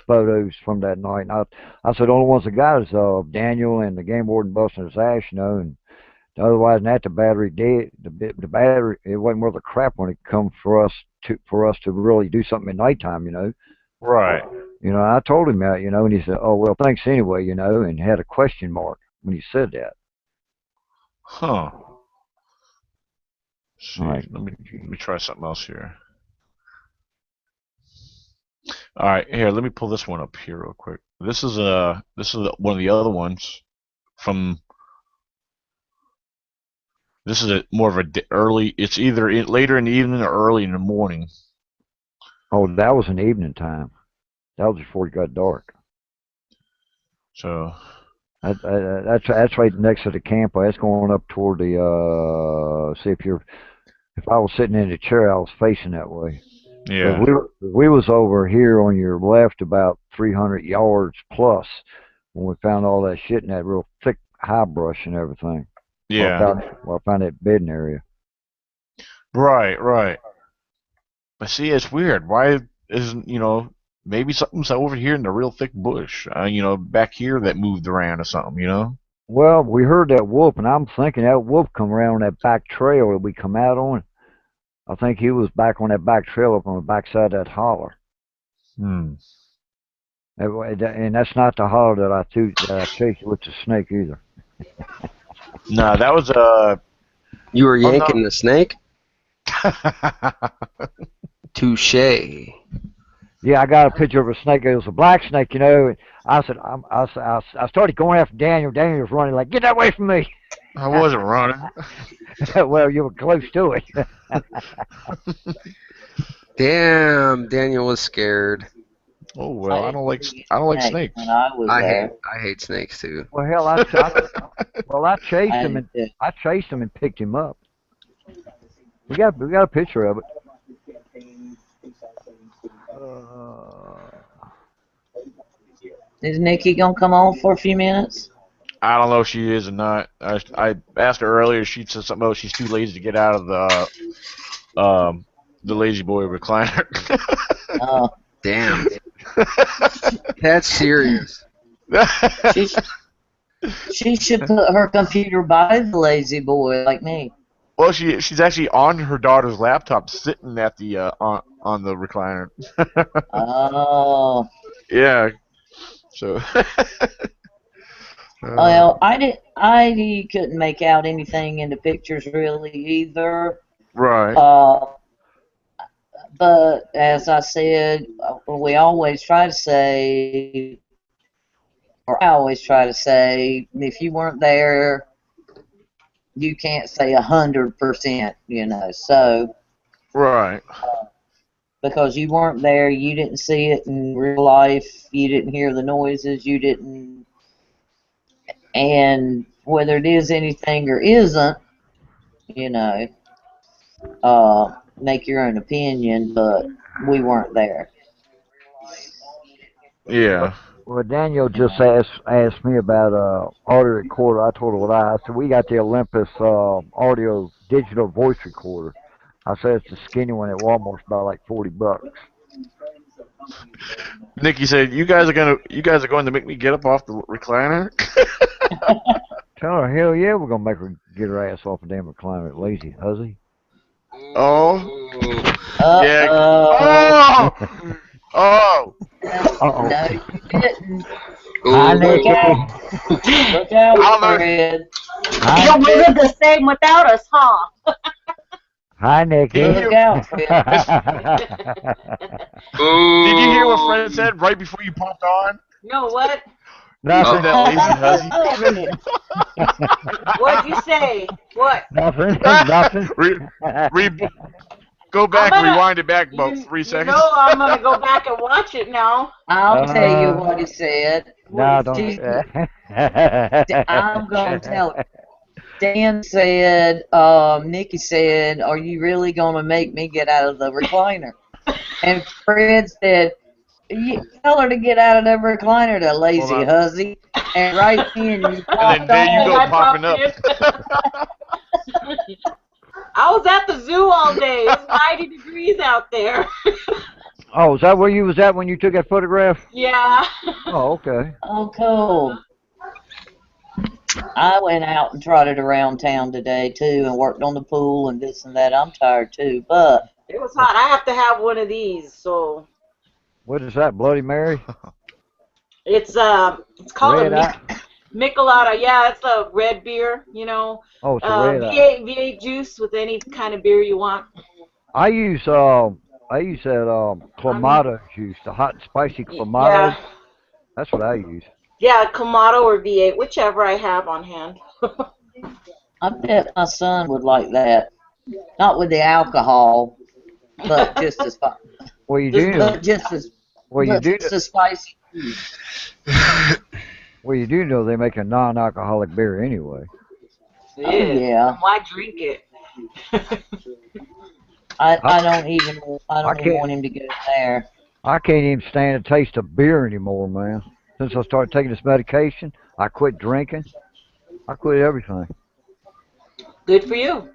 photos from that night. And I said the only ones I got is Daniel and the game warden busting his ass, and otherwise than that the battery dead. The battery, it wasn't worth a crap when it come for us to really do something at nighttime. Right. I told him that, and he said, "Oh well, thanks anyway," and had a question mark when he said that. Huh. Let's All see. right. Let me try something else here. All right, here. Let me pull this one up here real quick. This is one of the other ones from. This is more of early. It's either later in the evening or early in the morning. Oh, that was an evening time. That was before it got dark. So. That's right next to the camp. That's going up toward the. See if I was sitting in the chair, I was facing that way. Yeah. We was over here on your left about 300 yards plus when we found all that shit in that real thick high brush and everything. Yeah. Well, I found that bedding area. Right. Right. But see, it's weird. Why isn't maybe something's over here in the real thick bush? Back here that moved around or something. Well, we heard that wolf, and I'm thinking that wolf come around that back trail that we come out on. I think he was back on that back trail up on the backside of that holler. Hmm. And that's not the holler that I chased with the snake either. No, that was You were I'm not. yanking the snake? Touche. Yeah, I got a picture of a snake. It was a black snake, And I said, I started going after Daniel. Daniel was running like, get that away from me. I wasn't running. Well, you were close to it. Damn, Daniel was scared. Oh well, I don't like snakes. When I was there. I hate snakes too. Well, hell, I chased him and picked him up. We got a picture of it. Is Nikki gonna come on for a few minutes? I don't know if she is or not. I asked her earlier. She said something about she's too lazy to get out of the lazy boy recliner. Oh, Damn. That's serious. she should put her computer by the lazy boy like me. Well, she's actually on her daughter's laptop, sitting at the on the recliner. Oh. Yeah. So. Well, I couldn't make out anything in the pictures really either. Right. But as I said, we always try to say, or I always try to say, if you weren't there, you can't say 100%, So. Right. Because you weren't there, you didn't see it in real life, you didn't hear the noises, you didn't. And whether it is anything or isn't, make your own opinion, but we weren't there. Yeah. Well, Daniel just asked me about audio recorder. I told her what I said. We got the Olympus audio digital voice recorder. I said it's the skinny one at Walmart's about like $40. Nikki said, "You guys are going to make me get up off the recliner." Tell her, hell yeah, we're gonna make her get her ass off the damn recliner, lazy hussy. Oh. Yeah. Uh-oh. Oh. Uh-oh. No, you didn't. Hi, Nikki. Look out, Fred. You'll live the same without us, huh? Hi, Nikki. Look out, Fred. Did you hear what Fred said right before you popped on? No, what? He said that lazy hussy. What'd you say? What? Nothing. Go back and rewind it back about 3 seconds. You know I'm going to go back and watch it now. I'll tell you what he said. No, don't. I'm going to tell it. Dan said, Nikki said, are you really going to make me get out of the recliner? And Fred said, tell her to get out of the recliner, the lazy hussy. And right then you popped and then there you go, popping up. I was at the zoo all day. It's 90 degrees out there. Oh, is that where you was at when you took that photograph? Yeah. Oh, okay. Oh, cool. I went out and trotted around town today, too, and worked on the pool and this and that. I'm tired, too, but... It was hot. I have to have one of these, so... What is that, Bloody Mary? It's called Red a Michelada. Yeah, it's a red beer, Oh, it's a red V8 juice with any kind of beer you want. I use that Clamato juice, the hot and spicy Clamato. Yeah. That's what I use. Yeah, Clamato or V8, whichever I have on hand. I bet my son would like that. Not with the alcohol, but just as fun. Well, you do. Just as spicy. Well, you do know they make a non-alcoholic beer anyway. Oh, yeah. Why drink it? I don't even I can't. want him to go there. I can't even stand the taste of beer anymore, man. Since I started taking this medication, I quit drinking. I quit everything. Good for you.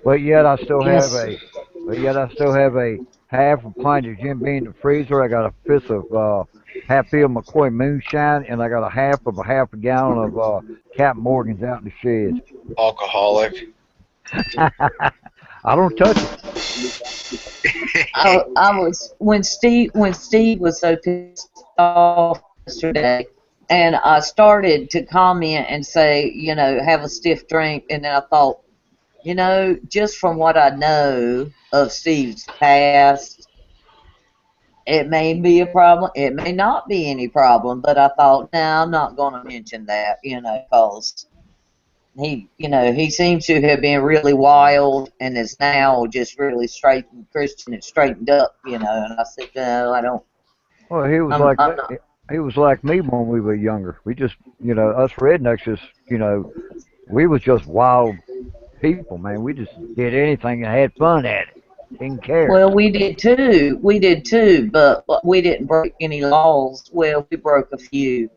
But yet I still have Yes. a, but yet I still have a half a pint of Jim Beam in the freezer. I got a fifth of Hatfield McCoy moonshine, and I got a half a gallon of Captain Morgan's out in the sheds. Alcoholic. I don't touch it. I was when Steve was so pissed off yesterday, and I started to comment and say, have a stiff drink, and then I thought, just from what I know of Steve's past, it may be a problem. It may not be any problem, but I thought, no, I'm not going to mention that, because he seems to have been really wild and is now just really straight and Christian and straightened up, And I said, no, I don't. Well, he was I'm like me. not. He was like me when we were younger. We just, us rednecks just, we was just wild people, man. We just did anything and had fun at it. Didn't care. Well, we did too. We did too, but we didn't break any laws. Well, we broke a few,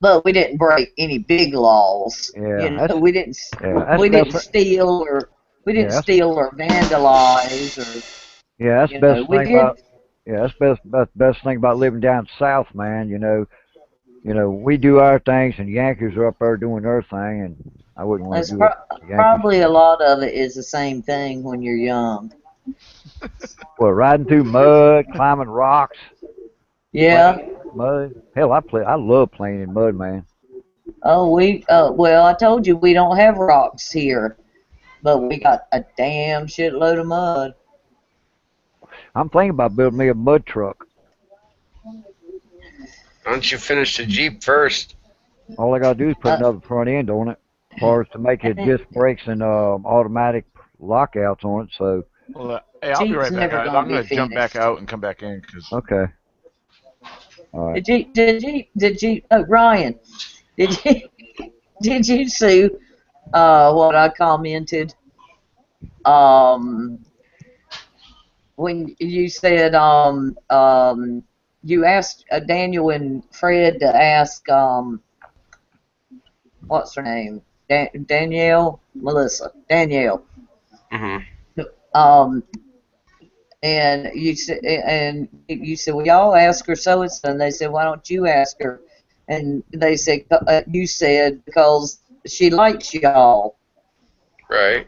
but we didn't break any big laws. Yeah, that's We didn't yeah, that's we best. didn't steal or Yeah, that's vandalize yeah, that's best we thing did. about. Yeah, that's best thing about living down south, man. We do our things, and Yankees are up there doing their thing, and I wouldn't want That's to do it. Yankees. probably a lot of it is the same thing when you're young. Well, riding through mud, climbing rocks, Yeah. playing mud. Hell, I love playing in mud, man. Oh, well, I told you we don't have rocks here, but we got a damn shitload of mud. I'm thinking about building me a mud truck. Why don't you finish the Jeep first? All I gotta do is put Uh, another front end on it, as far as to make it disc brakes and automatic lockouts on it. So Well, hey, I'll be Jeep's right back. never I'm gonna be going to jump back finished. out and come back in because okay, all right. Did you? Oh, Ryan, did you? Did you see what I commented? Um, when you said you asked Daniel and Fred to ask what's her name? Danielle, Melissa, Danielle. Mm-hmm. Um, and you said, well, y'all ask her so and so. And they said, why don't you ask her? And they said, you said because she likes y'all. Right.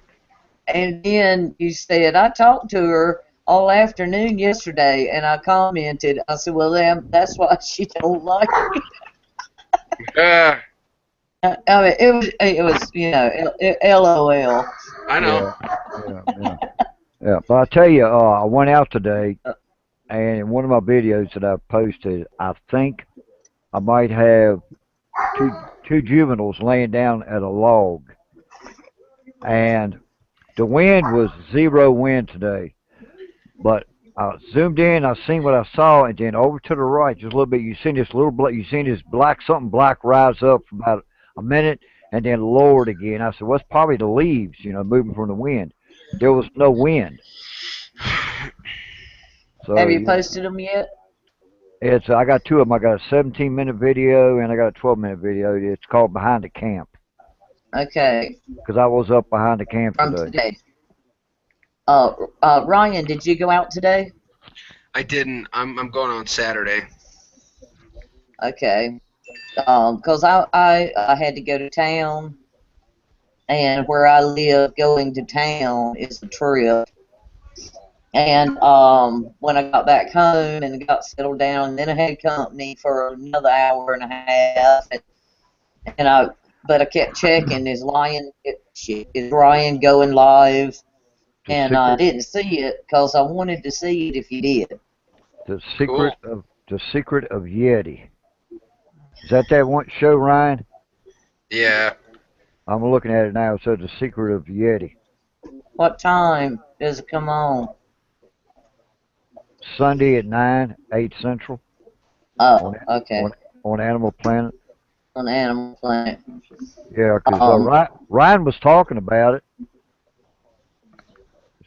And then you said, I talked to her all afternoon yesterday, and I commented. I said, well, then that's why she don't like me. Uh, I mean, it was LOL. I know. Yeah. Yeah. But I tell you, I went out today, and in one of my videos that I posted, I think I might have two juveniles laying down at a log, and the wind was 0 wind today. But I zoomed in, I seen what I saw, and then over to the right, just a little bit, you seen this something black rise up for about a minute, and then lowered again. I said, well, it's probably the leaves, moving from the wind. There was no wind. So Have you posted them yet? I got two of them. I got a 17-minute video and I got a 12-minute video. It's called Behind the Camp Okay, because I was up behind the camp from today. today. Ryan, did you go out today? I didn't. I'm going on Saturday. Okay. Because I had to go to town, and where I live, going to town is a trip. And when I got back home and got settled down, then I had company for another hour and a half, but I kept checking, is Ryan going live? The And I secret, didn't see it because I wanted to see it if you did. the Cool. secret of Yeti. Is that one show, Ryan? Yeah. I'm looking at it now. It says the secret of Yeti. What time does it come on? Sunday at 9, 8 Central Oh, on okay. on Animal Planet. On Animal Planet. Yeah, because Ryan was talking about it.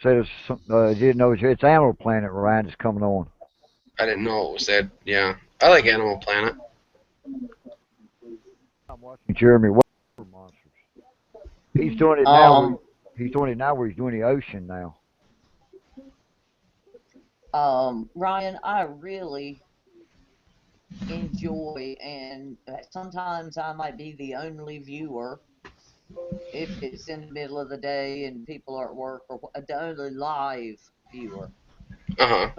said it's some, didn't know it's Animal Planet. Ryan is coming on. I didn't know it was that. Yeah, I like Animal Planet. I'm watching Jeremy Water Monsters. He's doing it now. He's doing it now where he's doing the ocean now. Ryan, I really enjoy, and sometimes I might be the only viewer if it's in the middle of the day and people are at work, or the only live viewer. Uh-huh.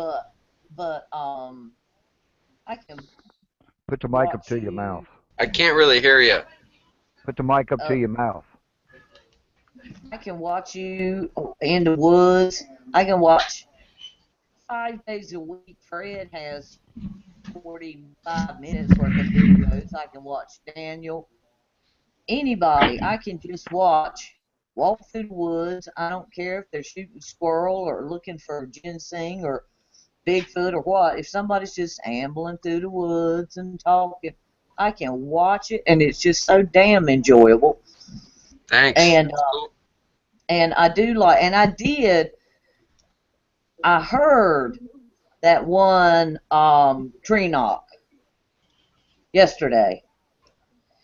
But I can Put the mic up watch to your you. mouth. I can't really hear you. Put the mic up to your mouth. I can watch you in the woods. I can watch 5 days a week. Fred has 45 minutes worth of videos. I can watch Daniel. Anybody, I can just watch. Walk through the woods. I don't care if they're shooting squirrel or looking for ginseng or Bigfoot or what. If somebody's just ambling through the woods and talking, I can watch it, and it's just so damn enjoyable. Thanks. And Cool. and I do like, and I heard that one tree knock yesterday.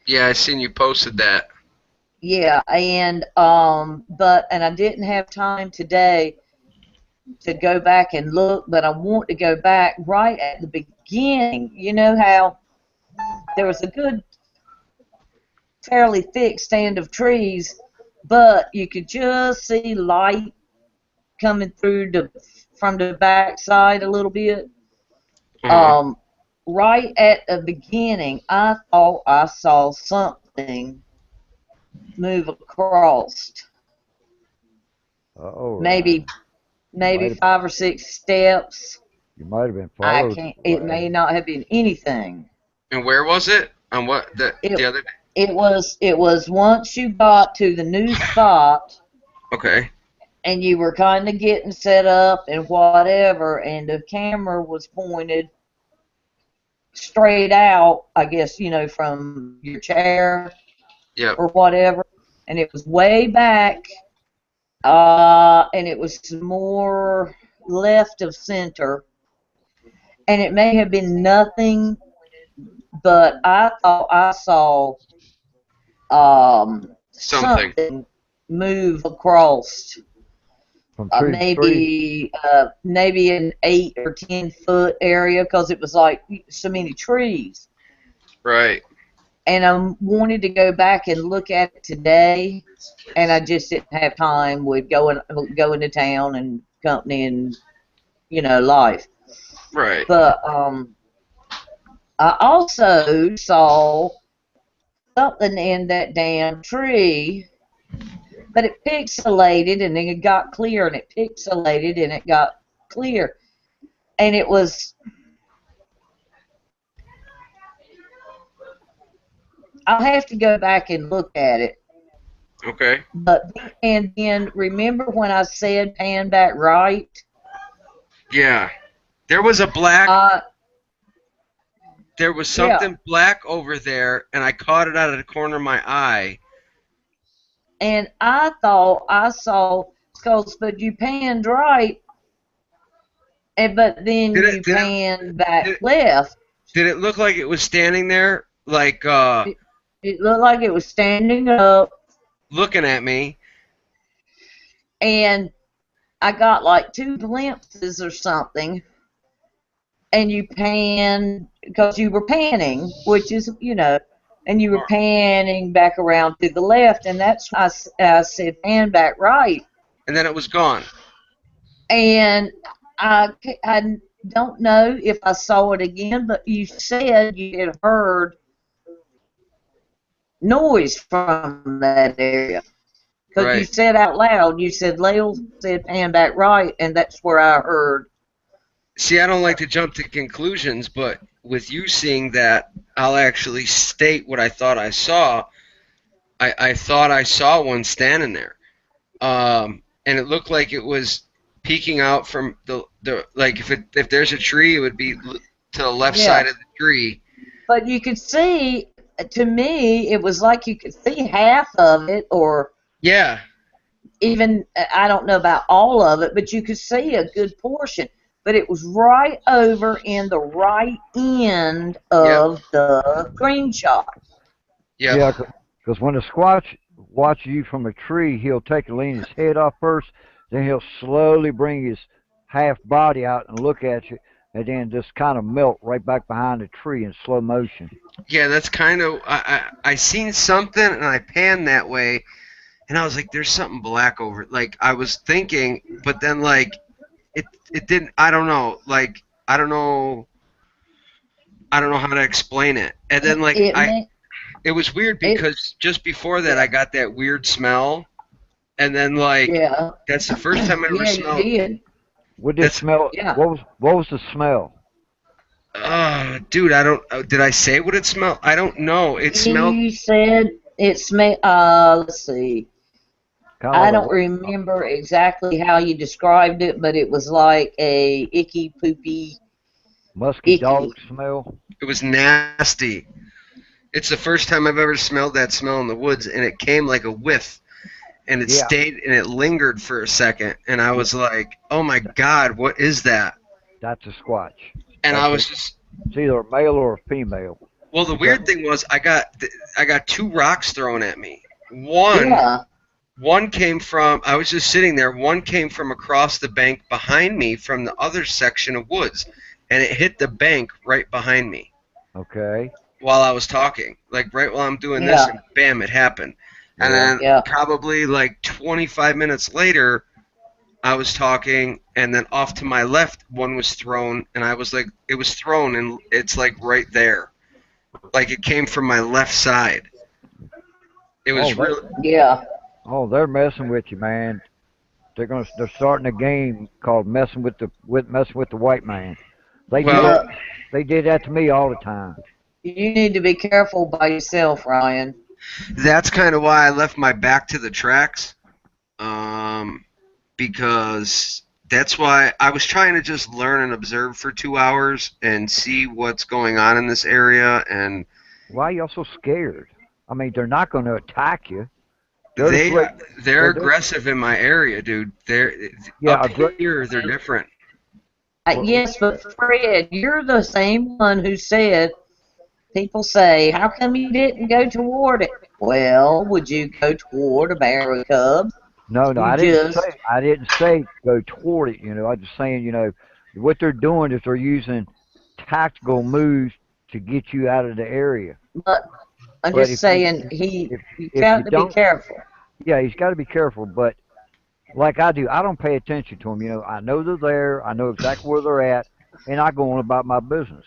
Yeah, I seen you posted that. Yeah, and I didn't have time today to go back and look, but I want to go back right at the beginning. You know how there was a good, fairly thick stand of trees, but you could just see light coming through from the back side a little bit. Uh-huh. Right at the beginning, I thought I saw something move across. Oh, Maybe Ryan. 5 or 6 steps. You might have been I followed. can't. It may not have been anything. And where was it? On what the other day? It was once you got to the new spot. Okay. And you were kind of getting set up and whatever, and the camera was pointed straight out, I guess, from your chair. Yep. Or whatever, and it was way back, and it was more left of center, and it may have been nothing, but I thought I saw something move across. From maybe an 8 or 10 foot area, because it was like so many trees. Right. And I wanted to go back and look at it today, and I just didn't have time with going to town and company and life. Right. But I also saw something in that damn tree, but it pixelated and then it got clear, and it pixelated and it got clear, and it was. I'll have to go back and look at it. Okay. And then remember when I said pan back right? Yeah. There was a black. There was something black over there, and I caught it out of the corner of my eye. And I thought I saw skulls, but you panned right, but then you panned back left. Did it look like it was standing there, like It looked like it was standing up, looking at me? And I got like 2 glimpses or something, and you panned, because you were panning, which is, and you were panning back around to the left, and that's why I said pan back right. And then it was gone. And I don't know if I saw it again, but you said you had heard noise from that area. Because you said out loud, you said, Lael said pan back right, and that's where I heard. See, I don't like to jump to conclusions, but with you seeing that, I'll actually state what I thought I saw. I thought I saw one standing there. And it looked like it was peeking out from the like if there's a tree, it would be to the left side of the tree. But you could see, to me, it was like you could see half of it, or even I don't know about all of it, but you could see a good portion. But it was right over in the right end of the screenshot. Yep. Yeah, because when a squatch watches you from a tree, he'll take and lean his head off first, then he'll slowly bring his half body out and look at you, and then just kind of melt right back behind the tree in slow motion. Yeah, that's kind of I seen something and I panned that way, and I was like, "There's something black over it." Like I was thinking, but then like it didn't. I don't know. Like I don't know. I don't know how to explain it. And then like it was weird because just before that I got that weird smell, and then like Yeah. that's the first time I ever Yeah, you smelled. did. What did smell? Yeah. What was the smell? Dude, I don't. Did I say what it smelled? I don't know. It smelled. You said it smelled. Let's see. Kind I of don't like remember exactly how you described it, but it was like a icky, poopy, musky dog smell. It was nasty. It's the first time I've ever smelled that smell in the woods, and it came like a whiff, and it stayed and it lingered for a second, and I was like, "Oh my God, what is that?" That's a squatch. And I was just. It's either a male or a female. Well, the weird thing was I got two rocks thrown at me. One came from, I was just sitting there, one came from across the bank behind me from the other section of woods, and it hit the bank right behind me. Okay. While I was talking. Like right while I'm doing this, and bam, it happened. And then probably like 25 minutes later, I was talking, and then off to my left, one was thrown, and I was like, it was thrown, and it's like right there. Like it came from my left side. It was really. Yeah. Oh, they're messing with you, man. They're starting a game called messing with the white man. They did that to me all the time. You need to be careful by yourself, Ryan. That's kind of why I left my back to the tracks. Because that's why I was trying to just learn and observe for 2 hours and see what's going on in this area. And why are y'all so scared? I mean, they're not going to attack you. They're aggressive in my area, dude. They're up here. They're different. Yes, but Fred, you're the same one who said. People say, "How come you didn't go toward it?" Well, would you go toward a bear or a cub? No, I didn't say go toward it. You know, I'm just saying, you know, what they're doing is they're using tactical moves to get you out of the area. But I'm just saying, you got to be careful. Yeah, he's got to be careful. But like I do, I don't pay attention to them. You know, I know they're there. I know exactly where they're at, and I go on about my business.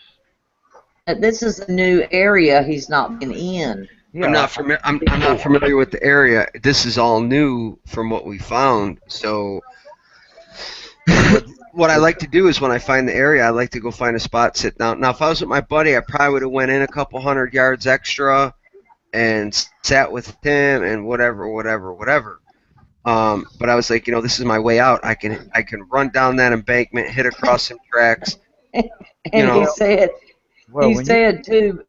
This is a new area he's not been in. Yeah. I'm not familiar with the area. This is all new from what we found. So what I like to do is when I find the area, I like to go find a spot, sit down. Now, if I was with my buddy, I probably would have went in a couple 100 yards extra and sat with him and whatever. But I was like, you know, this is my way out. I can run down that embankment, hit across some tracks. He said too,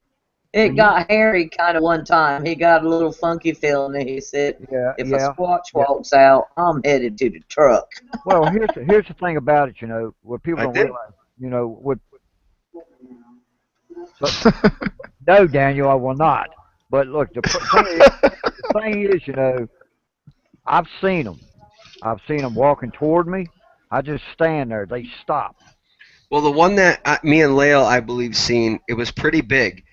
it got hairy kind of one time. He got a little funky feeling, and he said, if a squatch walks out, I'm headed to the truck. Well, here's the thing about it, you know, what people don't realize, you know, what. No, Daniel, I will not. But look, the thing is, you know, I've seen them. I've seen them walking toward me. I just stand there. They stop. Well, the one that me and Lael, I believe, seen, it was pretty big.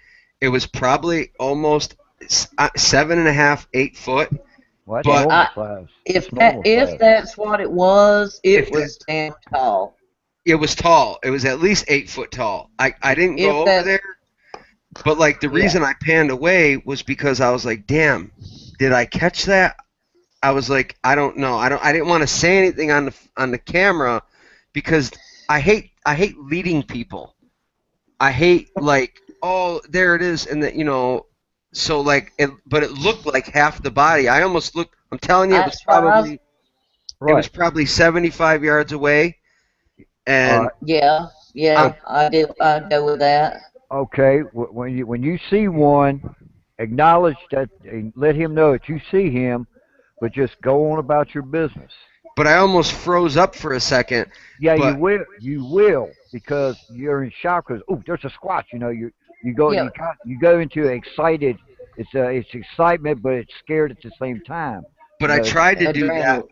It was probably almost 7.5, 8 foot. What? But if that's what it was, it was damn tall. It was tall. It was at least 8 foot tall. I didn't go over there, but like the reason I panned away was because I was like, damn, did I catch that? I was like, I don't know. I didn't want to say anything on the camera because I hate leading people. I hate like, oh, there it is, and that, you know, so like but it looked like half the body. I almost looked. I'm telling you, it was probably 75 yards away. And I go with that. Okay, when you see one, acknowledge that, and let him know that you see him. but just go on about your business. But I almost froze up for a second. Yeah, But you will, because you're in shock. Because there's a squatch. Yeah. You go into excited. It's excitement, but it's scared at the same time. but I tried to do that. Adrenaline.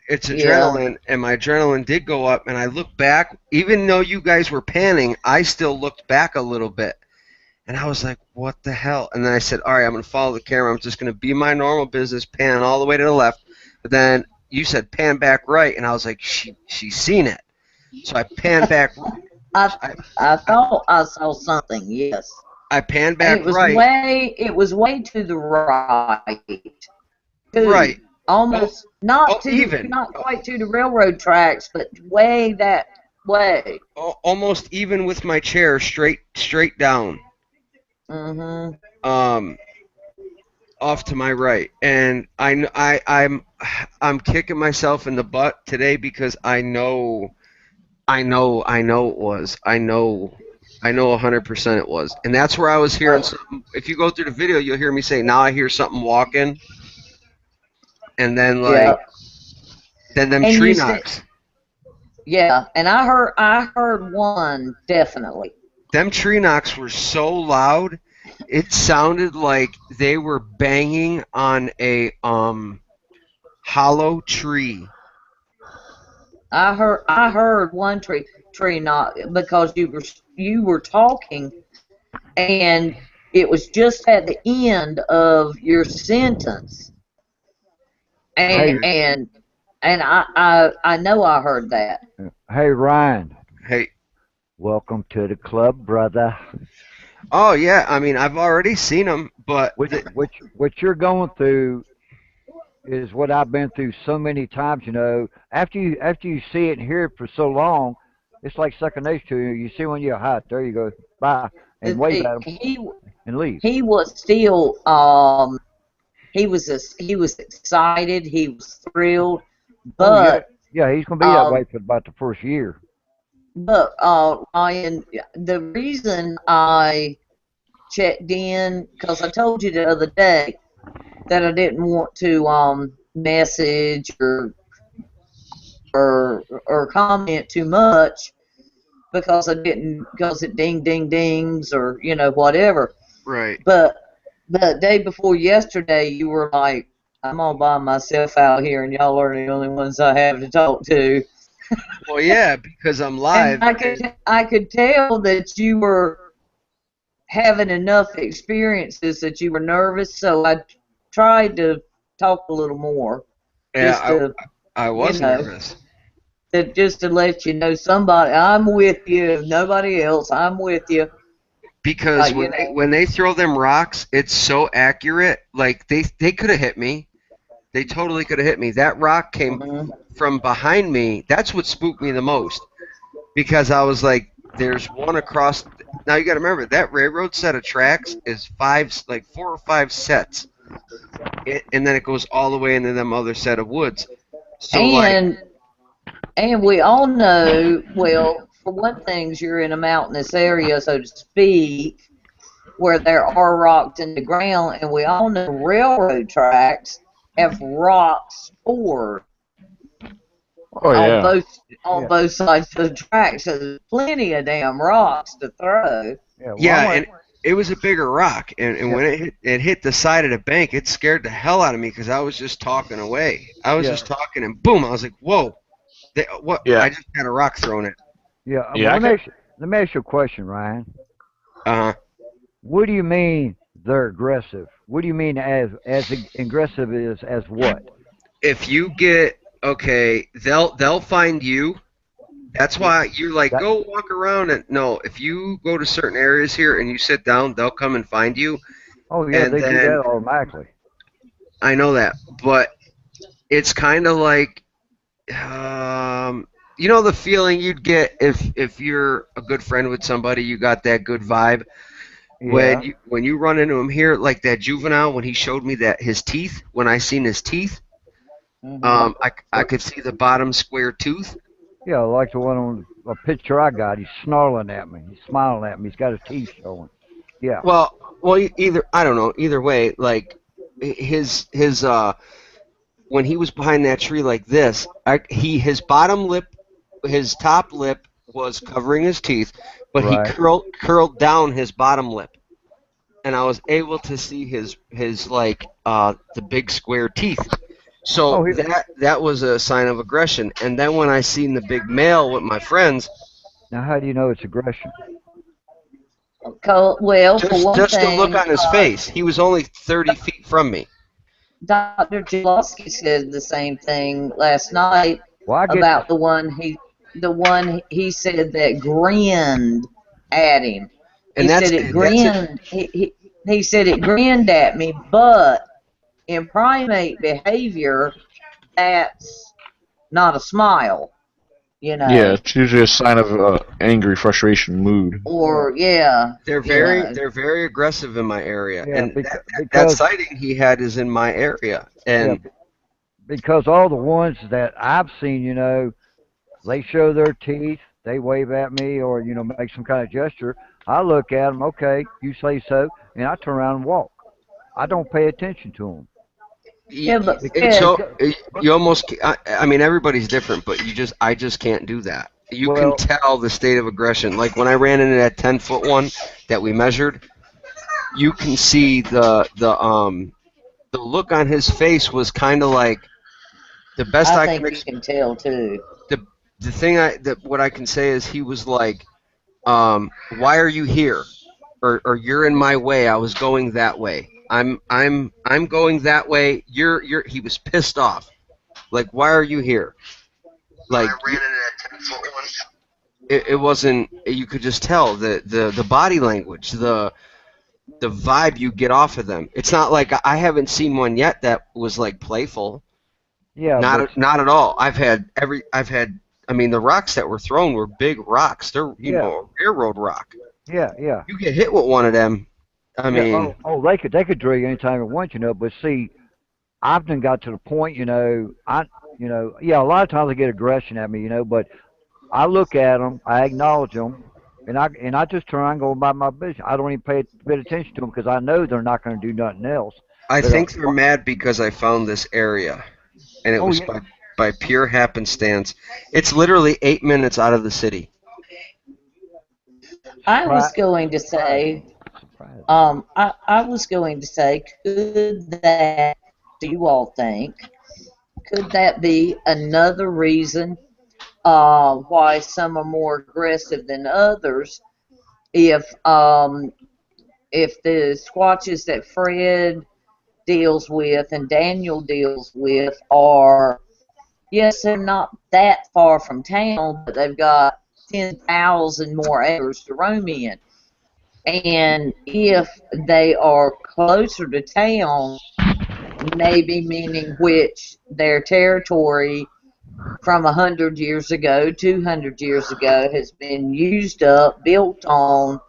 It's Yeah. adrenaline, and my adrenaline did go up. And I looked back, even though you guys were panning, I still looked back a little bit. And I was like, what the hell? And then I said, all right, I'm going to follow the camera. I'm just going to be my normal business, pan all the way to the left. But then you said pan back right, and I was like, she's seen it. So I panned back. I thought I saw something. Yes. I panned And back right. it was way to the right. Right. Almost not even. not quite to the railroad tracks, but way that way. Almost even with my chair straight down. Mhm. Off to my right, and I'm kicking myself in the butt today because I know it was. I know 100% it was. And that's where I was hearing something. If you go through the video, you'll hear me say, now I hear something walking. And then, then them tree knocks. Yeah, and I heard one, definitely. Them tree knocks were so loud, it sounded like they were banging on a hollow tree. I heard one tree knock because you were talking, and it was just at the end of your sentence, and I know I heard that. Hey, Ryan. Hey. Welcome to the club, brother. Oh yeah, I mean I've already seen them, but what you're going through is what I've been through so many times. After you see it and hear it for so long, it's like second nature to you. You see when you're hot, there you go, bye, and wave at them and leave. He was still he was excited, he was thrilled, but yeah, he's gonna be that way for about the first year. But Ryan, the reason I checked in, because I told you the other day that I didn't want to message or comment too much because it ding dings or whatever. Right. But the day before yesterday, you were like, I'm all by myself out here, and y'all are the only ones I have to talk to. Well, yeah, because I'm live. And I could tell that you were having enough experiences that you were nervous, so I tried to talk a little more. Yeah, I was nervous. Just to let you know, I'm with you. If nobody else, I'm with you. Because when they throw them rocks, it's so accurate. Like they could have hit me. They totally could have hit me. That rock came from behind me. That's what spooked me the most. Because I was like, there's one across. Now you got to remember, that railroad set of tracks is 4 or 5 sets. And then it goes all the way into them other set of woods. So and we all know, well, for one thing, you're in a mountainous area, so to speak, where there are rocks in the ground, and we all know railroad tracks have rocks poured on both sides of the track, so there's plenty of damn rocks to throw. Yeah, and it was a bigger rock, and when it hit the side of the bank, it scared the hell out of me because I was just talking away. I was just talking, and boom, I was like, whoa. What? Yeah. I just had a rock thrown at. Yeah. Let me ask you a question, Ryan. What do you mean they're aggressive? What do you mean as aggressive as what? If you get they'll find you. That's why you're like, go walk around. And no, if you go to certain areas here and you sit down, they'll come and find you. Oh yeah, they do that automatically. I know that, but it's kind of like. The feeling you'd get if you're a good friend with somebody, you got that good vibe. Yeah. When you run into him here, like that juvenile, when he showed me that his teeth, when I seen his teeth, I could see the bottom square tooth. Yeah, like the one on a picture I got. He's snarling at me. He's smiling at me. He's got his teeth showing. Yeah. Well, I don't know. Either way, like his when he was behind that tree like this, his top lip was covering his teeth, but he Right. curled down his bottom lip, and I was able to see his the big square teeth. So Oh, he, that was a sign of aggression. And then when I seen the big male with my friends, now how do you know it's aggression? Well, for one just the look thing, on his face, he was only 30 feet from me. Dr. Jalowski said the same thing last night Well, I get about the one he said that grinned at him. And He that's said it that's it. grinned. He said it grinned at me, but in primate behavior, that's not a smile, you Yeah, know. it's usually a sign of angry, frustration, mood. Or yeah, They're you know. very aggressive in my area, yeah and that because sighting he had is in my area. yeah And because all the ones that I've seen, they show their teeth, they wave at me, or make some kind of gesture. I look at them, okay, you say so, and I turn around and walk. I don't pay attention to them. Yeah, but it's Fred, so you almost. I mean, everybody's different, but I just can't do that. You can Well, tell the state of aggression. Like when I ran into that 10-foot one that we measured, you can see the look on his face was kind of like the best I I can think you can tell too. the thing what I can say is he was like, why are you here? Or you're in my way. I was going that way. I'm going that way. He was pissed off. Like, why are you here? Like, I ran into that 10-foot one. it wasn't. You could just tell the body language, the vibe you get off of them. It's not like I haven't seen one yet that was like playful. yeah, Not at all. I mean, the rocks that were thrown were big rocks. They're yeah, a railroad rock. yeah. You get hit with one of them. I Yeah, mean, they could drill you anytime they want, but see, I've done got to the point, yeah, a lot of times they get aggression at me, but I look at them, I acknowledge them, and I just turn around and go about my business. I don't even pay a bit of attention to them because I know they're not going to do nothing else. I But think they're mad because I found this area, and it oh was yeah, by pure happenstance. It's literally 8 minutes out of the city. I was surprise, going to say, surprise. I was going to say, could that, do you all think, could that be another reason why some are more aggressive than others? If if the squatches that Fred deals with and Daniel deals with are, yes, they're not that far from town, but they've got 10,000 more acres to roam in. And if they are closer to town, maybe meaning which their territory from 100 years ago, 200 years ago has been used up, built on,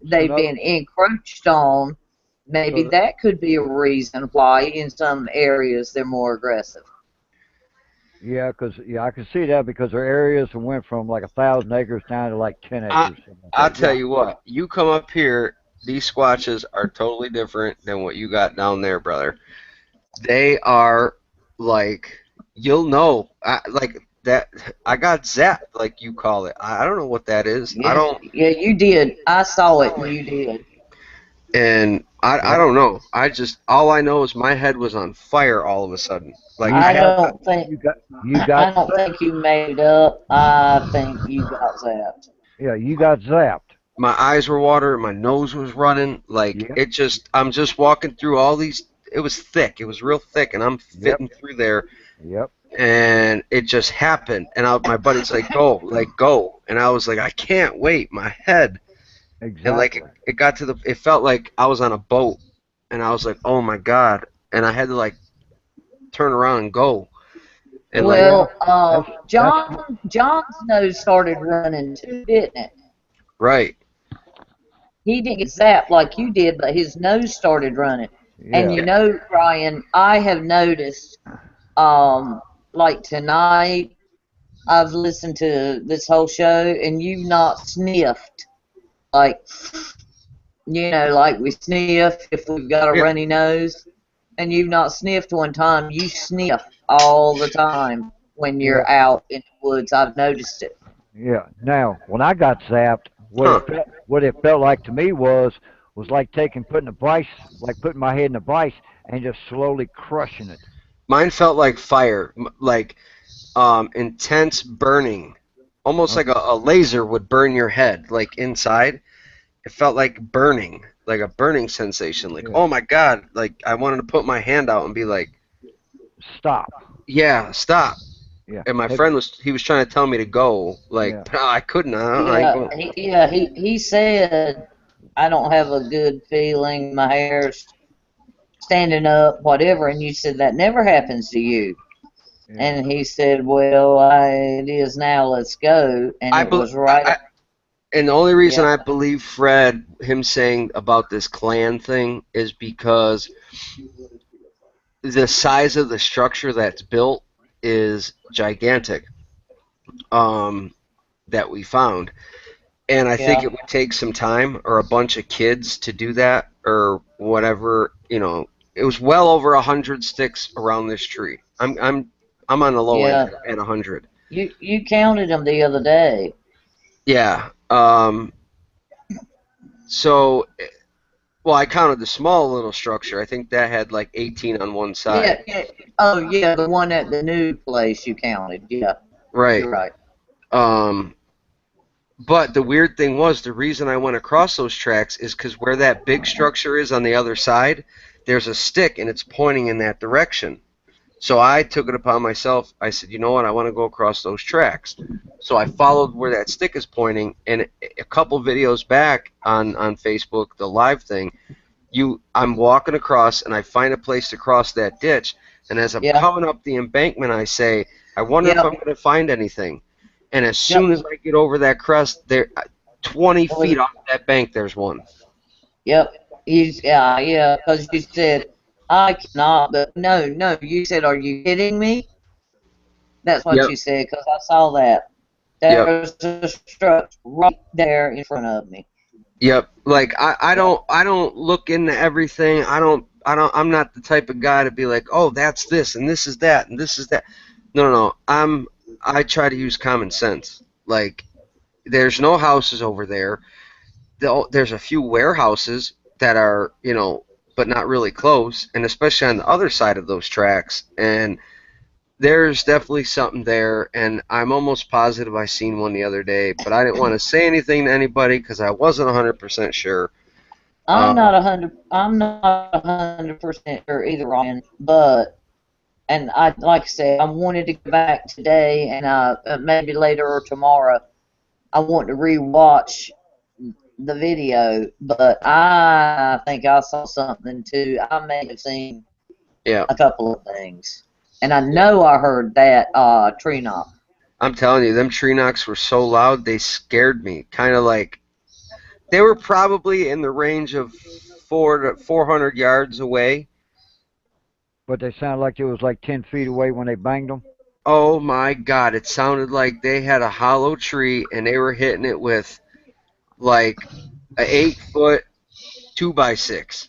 So they've no, been encroached on, maybe so that could be a reason why in some areas they're more aggressive. yeah, because I can see that because their areas went from like 1,000 acres down to like 10 I acres. Something like I'll that. tell Yeah, you what. You come up here, these squatches are totally different than what you got down there, brother. They are like you'll know. Like that. I got zapped, like you call it. I don't know what that is. I Yeah, don't. yeah, you did. I saw it, and you did. And I yeah. don't know. All I know is my head was on fire all of a sudden. Like You I I had don't think you got I don't think you made it up. I think you got zapped. yeah, you got zapped. my eyes were watering, my nose was running. Like Yep, it just, I'm just walking through all these. It was thick. It was real thick, and I'm yep, fitting through there, yep. and it just happened. And my buddy's like, go, and I was like, I can't wait. My head, and like Exactly. it got to it felt like I was on a boat, and I was like, oh my god, and I had to like turn around and go, and like Yeah, Well, that's John's nose started running too, didn't it? right. He didn't get zapped like you did, but his nose started running. And yeah. you know, Brian, I have noticed, like tonight, I've listened to this whole show, and you've not sniffed like like we sniff if we've got a Yeah, runny nose. and you've not sniffed one time, you sniff all the time when Yeah. you're out in the woods. I've noticed it. Yeah. Now, when I got zapped, Huh. what it felt like to me was like putting a vice, like putting my head in a vice and just slowly crushing it. Mine felt like fire, like intense burning, almost like Okay. a laser would burn your head, like inside. It felt like burning, like a burning sensation. Like, Yeah. oh my God, like I wanted to put my hand out and be like, Stop. yeah, stop. Yeah. And my friend he was trying to tell me to go, like, Yeah. but I couldn't. I ain't Yeah, going. he said I don't have a good feeling. My hair's standing up, whatever. And you said that never happens to you. Yeah. And he said, well, it is now. Let's go. And I, it be, was right. and the only reason Yeah. I believe Fred, him saying about this clan thing, is because the size of the structure that's built is gigantic. That we found, and I think Yeah. it would take some time or a bunch of kids to do that or whatever. It was well over 100 sticks around this tree. I'm on the low end Yeah. at 100. You counted them the other day. Yeah. So, well, I counted the small little structure. I think that had like 18 on one Yeah. side. Yeah. Oh, yeah. The one at the new place you counted. Yeah. Right. You're right. Um, but the weird thing was the reason I went across those tracks is because where that big structure is on the other side, there's a stick and it's pointing in that direction. So I took it upon myself. I said, you know what? I want to go across those tracks. So I followed where that stick is pointing, and a couple videos back on Facebook, the live thing, I'm walking across, and I find a place to cross that ditch. And as I'm Yeah. coming up the embankment, I say, I wonder if Yep. I'm going to find anything. And as Yep. soon as I get over that crest, there, 20 Well, feet off that bank, there's one. yep. Yeah. Because you said I cannot, but no. You said, are you kidding me? That's what Yep, you said. Because I saw that. yep. There's a structure right there in front of me. Yep. Like I Yep. don't look into everything. I'm not the type of guy to be like, oh, that's this and this is that and this is that. No. I try to use common sense. Like there's no houses over there. There's a few warehouses that are, but not really close, and especially on the other side of those tracks. And there's definitely something there, and I'm almost positive I seen one the other day, but I didn't want to say anything to anybody because I wasn't 100% sure. I'm not 100% sure either, Ryan. But I like I said, I wanted to go back today, and maybe later or tomorrow. I want to rewatch the video, but I think I saw something too. I may have seen Yeah, a couple of things, and I know I heard that tree knock. I'm telling you, them tree knocks were so loud they scared me. Kind of like they were probably in the range of 400 yards away. But they sounded like it was like 10 feet away when they banged them. Oh my God! It sounded like they had a hollow tree and they were hitting it with like a 8 foot 2x6.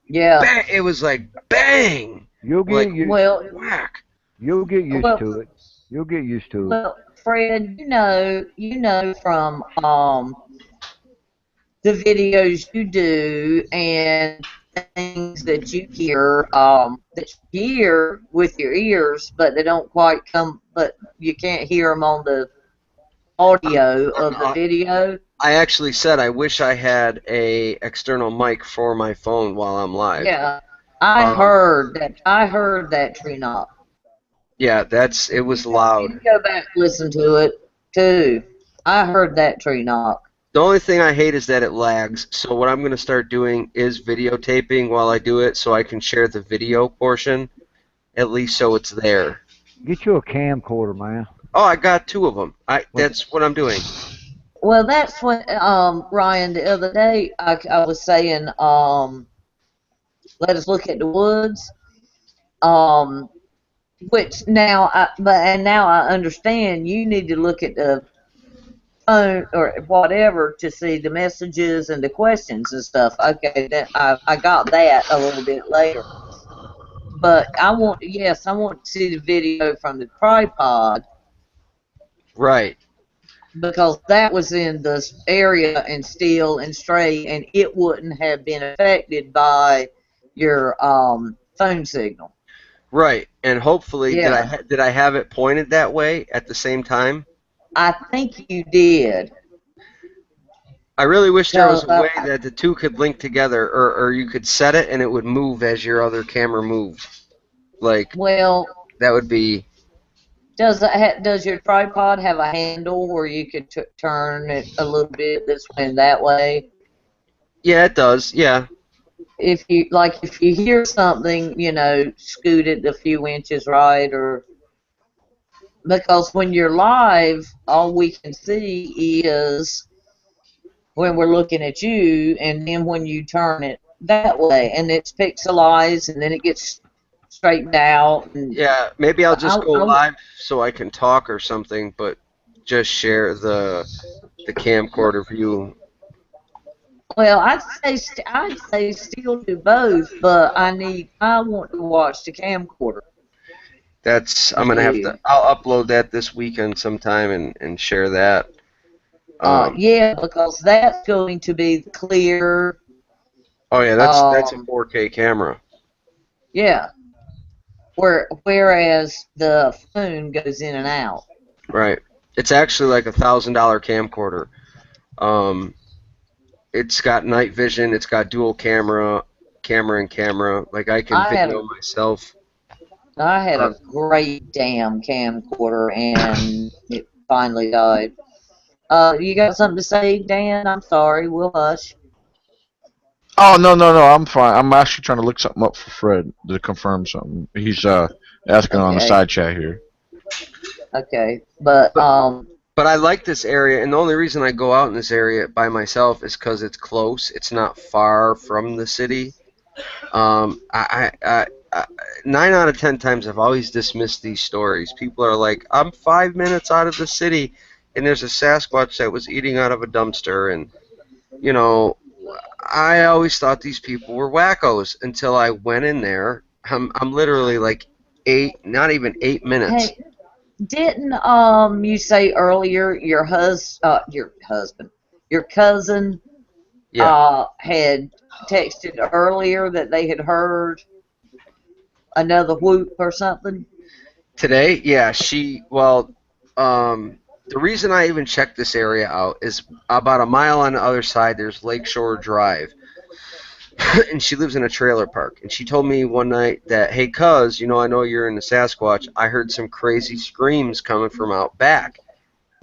Yeah. Bang! It was like bang, You'll like get you Well, whack. you'll get used well, to it. You'll get used to it. well, Fred, you know from the videos you do and things that you hear with your ears, but they don't quite come, but you can't hear them on the audio of the video. I actually said I wish I had a external mic for my phone while I'm live. Yeah, I Um, heard that. I heard that tree knock. yeah, it was loud. You go back and listen to it too. I heard that tree knock. The only thing I hate is that it lags. So what I'm going to start doing is videotaping while I do it so I can share the video portion, at least so it's there. Get you a camcorder, man. Oh, I got 2 of them. That's what I'm doing. Well, that's when Ryan the other day I was saying let us look at the woods. Which now now I understand you need to look at the phone or whatever to see the messages and the questions and stuff. Okay, then I got that a little bit later. But I want to see the video from the tripod Right. because that was in this area and still and straight, and it wouldn't have been affected by your phone signal. Right. And hopefully, Yeah. did I have it pointed that way at the same time? I think you did. I really wish there was Because a way that the two could link together, or you could set it and it would move as your other camera moved. Like, well, that would be. does your tripod have a handle where you could turn it a little bit this way and that way? Yeah, it does. Yeah. If you hear something, scoot it a few inches right, or because when you're live, all we can see is when we're looking at you, and then when you turn it that way, and it's pixelized, and then it gets straightened out. And Yeah, maybe I'll just go I, live so I can talk or something, but just share the camcorder view. well, I'd say still do both, but I want to watch the camcorder I'm gonna have to. view. I'll upload that this weekend sometime and share that. Yeah, because that's going to be clear. Oh yeah, that's a 4K camera. Yeah. Whereas the phone goes in and out. Right. It's actually like $1,000 camcorder. It's got night vision. It's got dual camera. Like I can video myself. I had a great damn camcorder, and it finally died. You got something to say, Dan? I'm sorry. We'll hush. Oh no, I'm fine. I'm actually trying to look something up for Fred to confirm something. He's asking on the Okay. side chat here. Okay, but But I like this area, and the only reason I go out in this area by myself is because it's close. It's not far from the city. 9 out of 10 times I've always dismissed these stories. People are like, I'm 5 minutes out of the city, and there's a Sasquatch that was eating out of a dumpster, and I always thought these people were wackos until I went in there. I'm literally like not even 8 minutes. hey, didn't you say earlier your cousin Yeah. had texted earlier that they had heard another whoop or something? Today, yeah, the reason I even checked this area out is about a mile on the other side, there's Lakeshore Drive. And she lives in a trailer park. And she told me one night that, hey, cuz, I know you're in the Sasquatch. I heard some crazy screams coming from out back,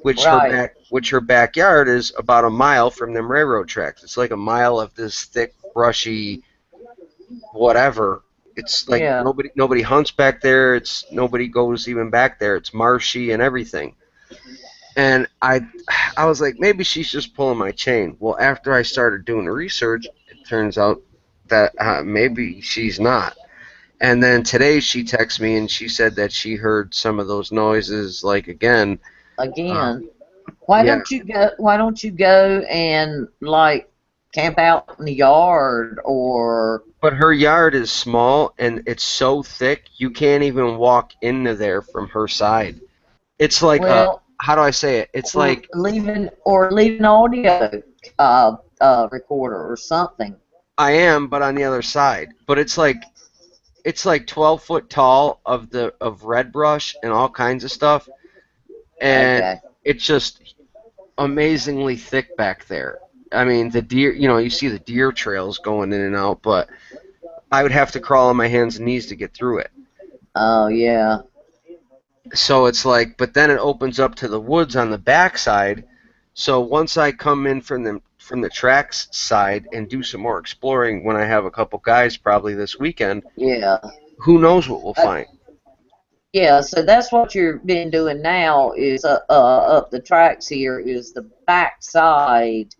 which her backyard is about a mile from them railroad tracks. It's like a mile of this thick, brushy, whatever. It's like nobody hunts back there. Nobody goes even back there. It's marshy and everything. And I was like, maybe she's just pulling my chain. Well, after I started doing the research, it turns out that maybe she's not. And then today she texted me and she said that she heard some of those noises like again. Why don't you go and like camp out in the yard or? But her yard is small and it's so thick you can't even walk into there from her side. It's like how do I say it? It's like leave an audio recorder or something. I am, but on the other side. But it's like 12 foot tall of red brush and all kinds of stuff, and it's just amazingly thick back there. I mean, the deer, you see the deer trails going in and out, but I would have to crawl on my hands and knees to get through it. Oh yeah. So it's like, but then it opens up to the woods on the backside. So once I come in from the tracks side and do some more exploring when I have a couple guys probably this weekend. Yeah. Who knows what we'll find? Yeah, so that's what you've been doing now is up the tracks here is the back side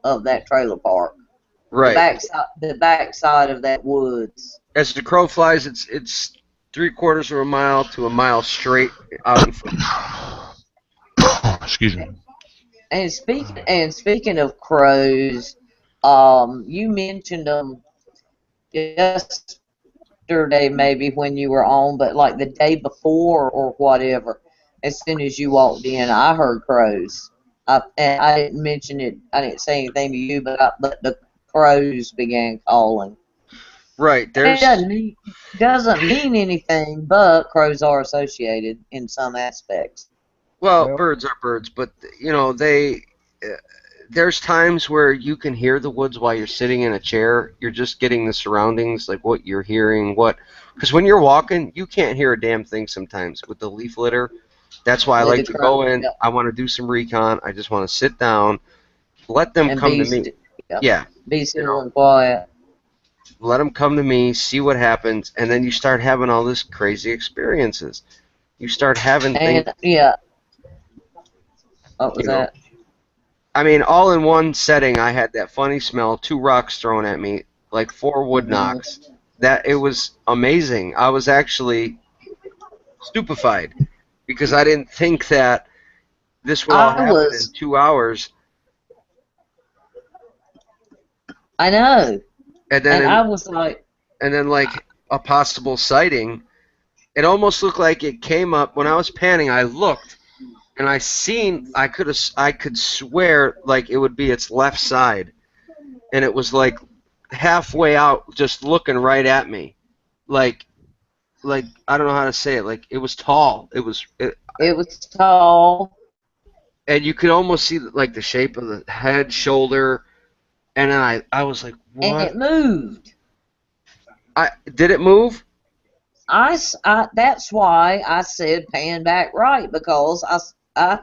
of that trailer park. Right. The back side of that woods. As the crow flies, it's 3/4 of a mile to a mile straight out in front. Excuse me. speaking of crows, you mentioned them yesterday maybe when you were on, but like the day before or whatever, as soon as you walked in, I heard crows. And I didn't mention it. I didn't say anything to you, but the crows began calling. Right. It There's doesn't mean anything, but crows are associated in some aspects. well, Well, birds are birds, but uh, there's times where you can hear the woods while you're sitting in a chair. You're just getting the surroundings, like what you're hearing, because when you're walking, you can't hear a damn thing sometimes with the leaf litter. That's why I With like the to crow, go in. yep, I want to do some recon. I just want to sit down, let them and come to me. yep, Yeah, be you still know, and quiet. let them come to me, see what happens, and then you start having all this crazy experiences. You start having things, And yeah, what you was know. that? I mean, all in one setting, I had that funny smell, two rocks thrown at me, like four wood Hmm. knocks. That it was amazing. I was actually stupefied because I didn't think that this would all I happen in was, 2 hours. I know, And and then I was like, like a possible sighting. It almost looked like it came up when I was panning. I looked and I could swear like it would be its left side, and it was like halfway out, just looking right at me, like I don't know how to say it. Like it was tall. it was tall, And you could almost see like the shape of the head, shoulder, and then I was like, and what? it moved. I did it move? That's why I said pan back right because I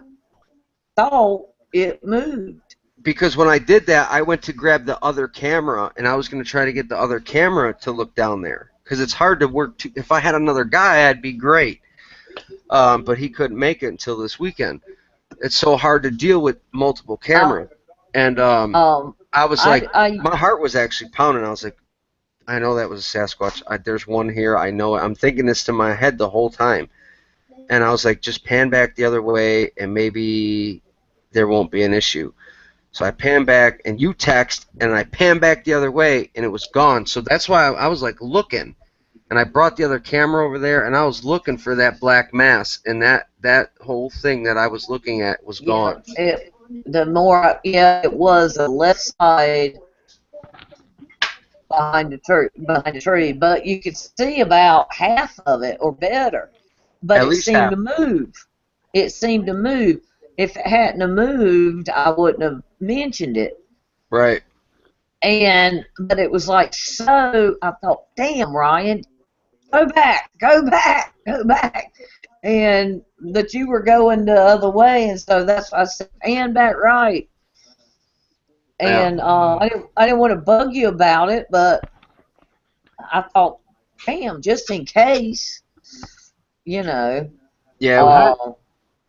thought it moved. Because when I did that, I went to grab the other camera, and I was going to try to get the other camera to look down there because it's hard to work. If I had another guy, I'd be great. But he couldn't make it until this weekend. It's so hard to deal with multiple I cameras, and um I was like, I my heart was actually pounding. I was like, I know that was a Sasquatch. There's one here. I know it. I'm thinking this to my head the whole time, and I was like, just pan back the other way, and maybe there won't be an issue. So I pan back, and you text, and I pan back the other way, and it was gone. So that's why I was like looking, and I brought the other camera over there, and I was looking for that black mass, and that whole thing that I was looking at was yeah gone. it the more yeah it was the left side behind the tree, but you could see about half of it or better. But At it least seemed half. to move. It seemed to move. If it hadn't have moved, I wouldn't have mentioned it. Right. And but it was like so. I thought, damn, Ryan, go back, go back, go back. And that you were going the other way, and so that's why I said, pan back right. Yeah. And I didn't want to bug you about it, but I thought, damn, just in case, you know. Yeah. well, how, Uh,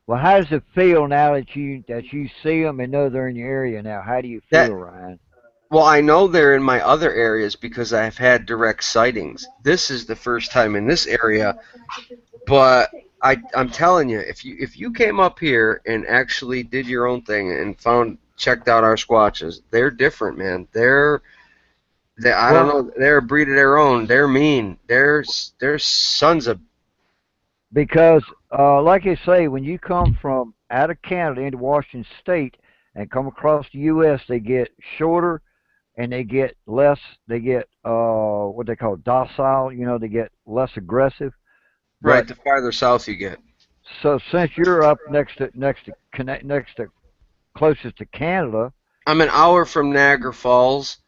well, how does it feel now that you see them and know they're in your area now? How do you That feel, Ryan? Well, I know they're in my other areas because I've had direct sightings. This is the first time in this area, but I'm telling you, if you came up here and actually did your own thing and checked out our squatches, they're different, man. I don't Well, know, they're a breed of their own. They're mean. They're sons of. because like I say, when you come from out of Canada into Washington State and come across the U.S., they get shorter and they get less. They get what they call docile. You know, they get less aggressive. Right, But the farther south you get. so since you're up next to closest to Canada, I'm an hour from Niagara Falls.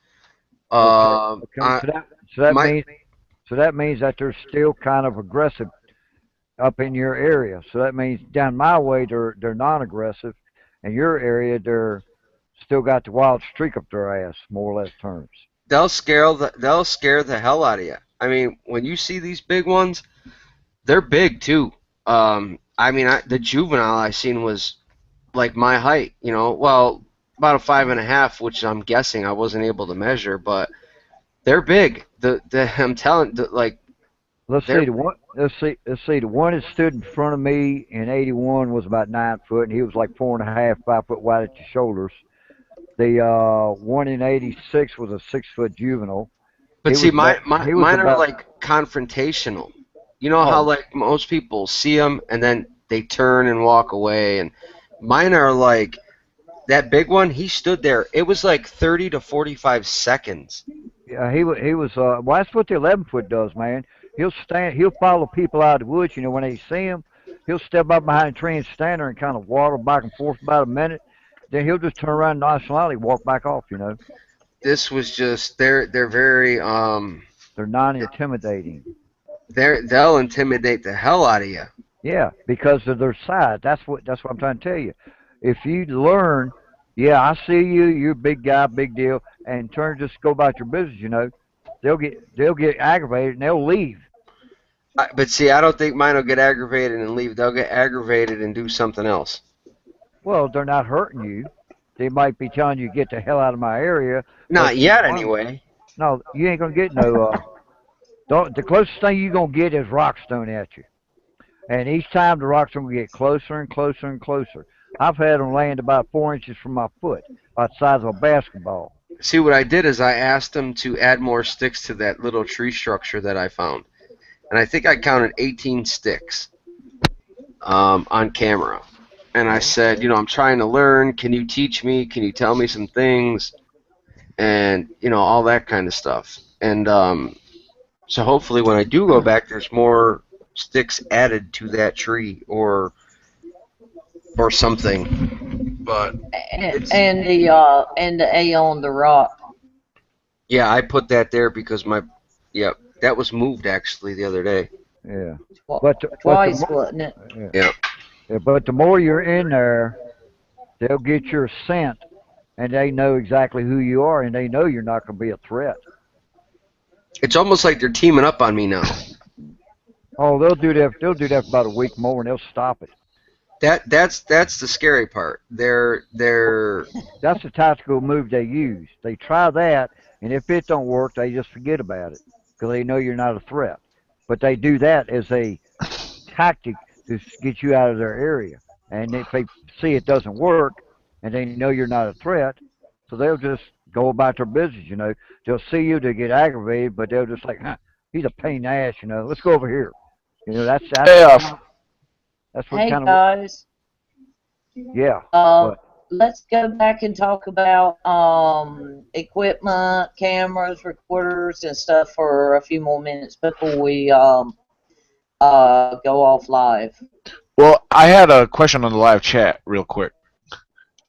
okay, Uh, okay, I so that my means that they're still kind of aggressive up in your area. So that means down my way they're non-aggressive, and your area they're still got the wild streak up their ass, more or less terms. they'll scare the hell out of you. I mean, when you see these big ones, they're big too. I mean, the juvenile I seen was like my height, well, about a 5.5, which I'm guessing I wasn't able to measure, but they're big. I'm telling, like Let's They're see the one. Let's see the one that stood in front of me in '81 was about 9 foot, and he was like 4.5, 5 foot wide at the shoulders. The one in '86 was a 6 foot juvenile. But see, He was mine are about like confrontational. You know how oh like most people see them and then they turn and walk away, and mine are like that big one. He stood there. It was like 30 to 45 seconds. yeah, he was well, that's what the 11 foot does, man. He'll follow people out of the woods. You know, when they see him, he'll step up behind a tree and stand there and kind of waddle back and forth about a minute. Then he'll just turn around nonchalantly, walk back off. You know, This was just they're very they're non-intimidating. they'll intimidate the hell out of you. Yeah, because of their size. That's what I'm trying to tell you. If you learn, yeah, I see you, you're a big guy, big deal, and turn just go about your business. You know, they'll get aggravated and they'll leave. But see, I don't think mine will get aggravated and leave. They'll get aggravated and do something else. Well, they're not hurting you. They might be telling you get the hell out of my area, Not but yet, anyway. no, you ain't gonna get no. The closest thing you're gonna get is rocks thrown at you, and each time the rocks are gonna get closer and closer and closer. I've had them land about 4 inches from my foot, about the size of a basketball. See, what I did is I asked them to add more sticks to that little tree structure that I found. And I think I counted 18 sticks on camera. And I said, you know, I'm trying to learn. Can you teach me? Can you tell me some things? And, you know, all that kind of stuff. And so hopefully when I do go back, there's more sticks added to that tree or something. But And the A on the rock. yeah, I put that there because that was moved actually the other day. Yeah, Tw- but Twice, wasn't it? yeah. Yeah, but the more you're in there, they'll get your scent, and they know exactly who you are, and they know you're not going to be a threat. It's almost like they're teaming up on me now. Oh, they'll do that. They'll do that for about a week more, and they'll stop it. That's the scary part. They're That's the tactical move they use. They try that, and if it don't work, they just forget about it because they know you're not a threat. But they do that as a tactic to get you out of their area. And if they see it doesn't work, and they know you're not a threat, so they'll just go about their business. You know, they'll see you, they get aggravated, but they'll just like, huh, he's a pain in the ass. You know, let's go over here. You know, Yeah. that's what Hey kind of guys, yeah. uh, let's go back and talk about equipment, cameras, recorders, and stuff for a few more minutes before we go off live. Well, I had a question on the live chat, real quick.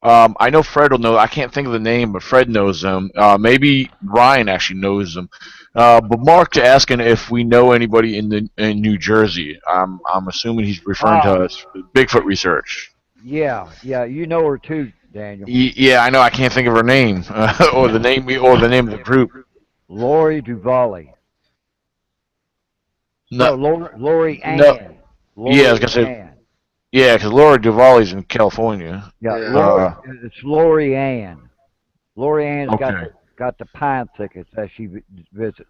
I know Fred will know. I can't think of the name, but Fred knows them. Maybe Ryan actually knows them. But Mark's asking if we know anybody in New Jersey. I'm assuming he's referring to us, Bigfoot research. Yeah, you know her too, Daniel. Yeah, I know. I can't think of her name or the name of the group. Lori Duvali. No, Lori Ann. No. Lori Yeah, I was gonna say. Ann. Yeah, because Laura Duvali's in California. Yeah, Yeah. it's Lori Ann. Lori Ann's Okay. got the pine thickets that she visits.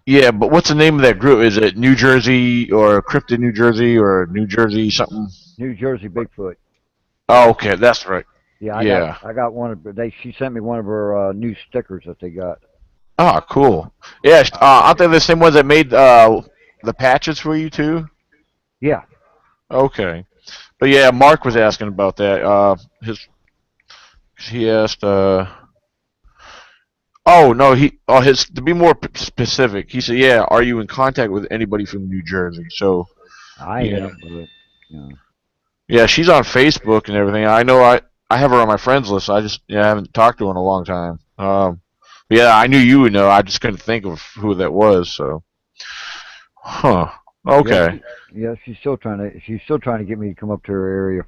Yeah, but what's the name of that group? Is it New Jersey or Cryptid New Jersey or New Jersey something? New Jersey Bigfoot. Oh, okay, that's right. Yeah, Yeah. I got one of she sent me one of her new stickers that they got. Oh, cool. Yeah, aren't they the same ones that made the patches for you too? Yeah. Okay. But yeah, Mark was asking about that. He asked. Oh no, his to be more specific. He said, "Yeah, are you in contact with anybody from New Jersey?" So I yeah, am, but yeah. yeah, she's on Facebook and everything. I know I have her on my friends list. I just I haven't talked to her in a long time. Yeah, I knew you would know. I just couldn't think of who that was. So, huh? Okay. Yeah, she's still trying to get me to come up to her area.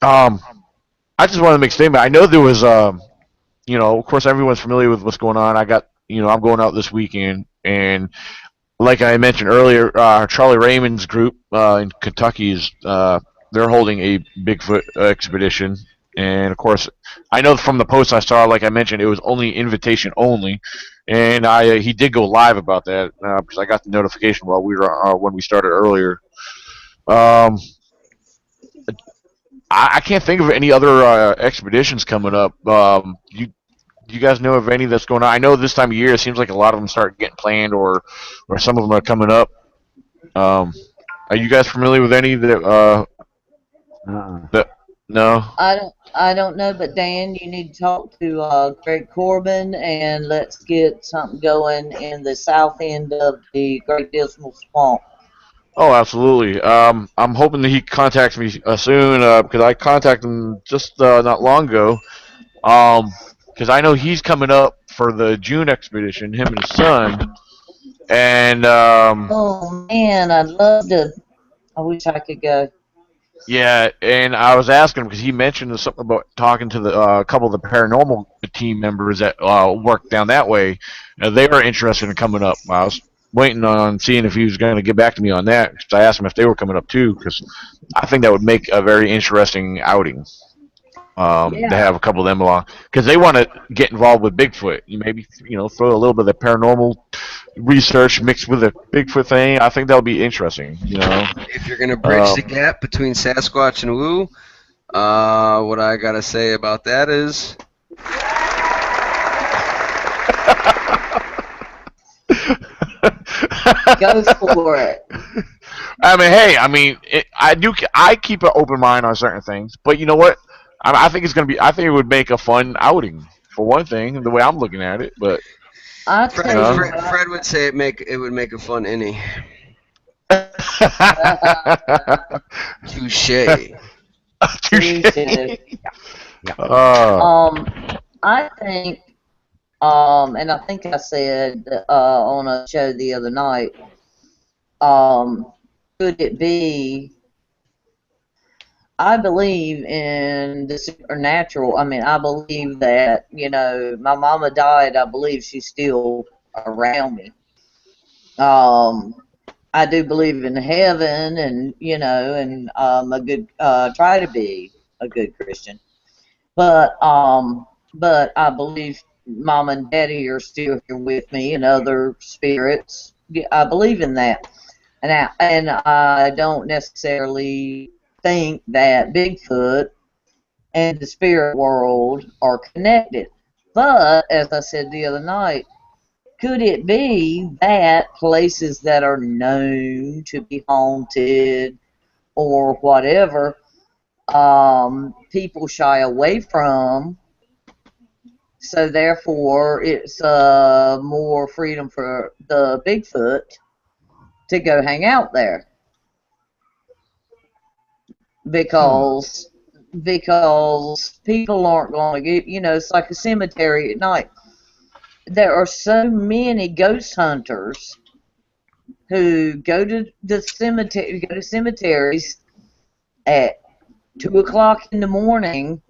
I just wanted to make a statement. I know there was of course everyone's familiar with what's going on. I'm going out this weekend, and like I mentioned earlier, Charlie Raymond's group in Kentucky is they're holding a Bigfoot expedition, and of course I know from the post I saw, like I mentioned, it was only invitation only. and he did go live about that because I got the notification while we were when we started earlier. Um, I can't think of any other expeditions coming up. You guys know of any that's going on? I know this time of year it seems like a lot of them start getting planned, or some of them are coming up. Um, are you guys familiar with any Uh-uh. that no? I don't know, but Dan, you need to talk to Greg Corbin and let's get something going in the south end of the Great Dismal Swamp. Oh, absolutely. I'm hoping that he contacts me soon because I contacted him just not long ago. Because I know he's coming up for the June expedition, him and his son, and Oh man, I'd love to. I wish I could go. yeah, and I was asking him because he mentioned something about talking to the couple of the paranormal team members that work down that way. They were interested in coming up. I was waiting on seeing if he was going to get back to me on that because I asked him if they were coming up too because I think that would make a very interesting outing. To Yeah, have a couple of them along because they want to get involved with Bigfoot. You maybe throw a little bit of the paranormal research mixed with the Bigfoot thing. I think that'll be interesting. If you're gonna bridge the Um, gap between Sasquatch and Woo, what I gotta say about that is go for it. I mean, hey, I keep an open mind on certain things, but you know what? I think it's gonna be. I think it would make a fun outing for one thing, the way I'm looking at it. But I tell Fred, you uh, Fred, what. Fred would say it would make a fun innie. Touche. touche. Touche. Uh, I think, and I think I said on a show the other night, could it be? I believe in the supernatural. I mean, I believe that, my mama died. I believe she's still around me. Um, I do believe in heaven and, and a good, try to be a good Christian. But I believe mom and daddy are still here with me and other spirits. Yeah, I believe in that. And I don't necessarily think that Bigfoot and the spirit world are connected. But as I said the other night, could it be that places that are known to be haunted or whatever, people shy away from, so therefore it's more freedom for the Bigfoot to go hang out there hmm. because people aren't going to get, it's like a cemetery at night. There are so many ghost hunters who go to cemeteries at 2 o'clock in the morning,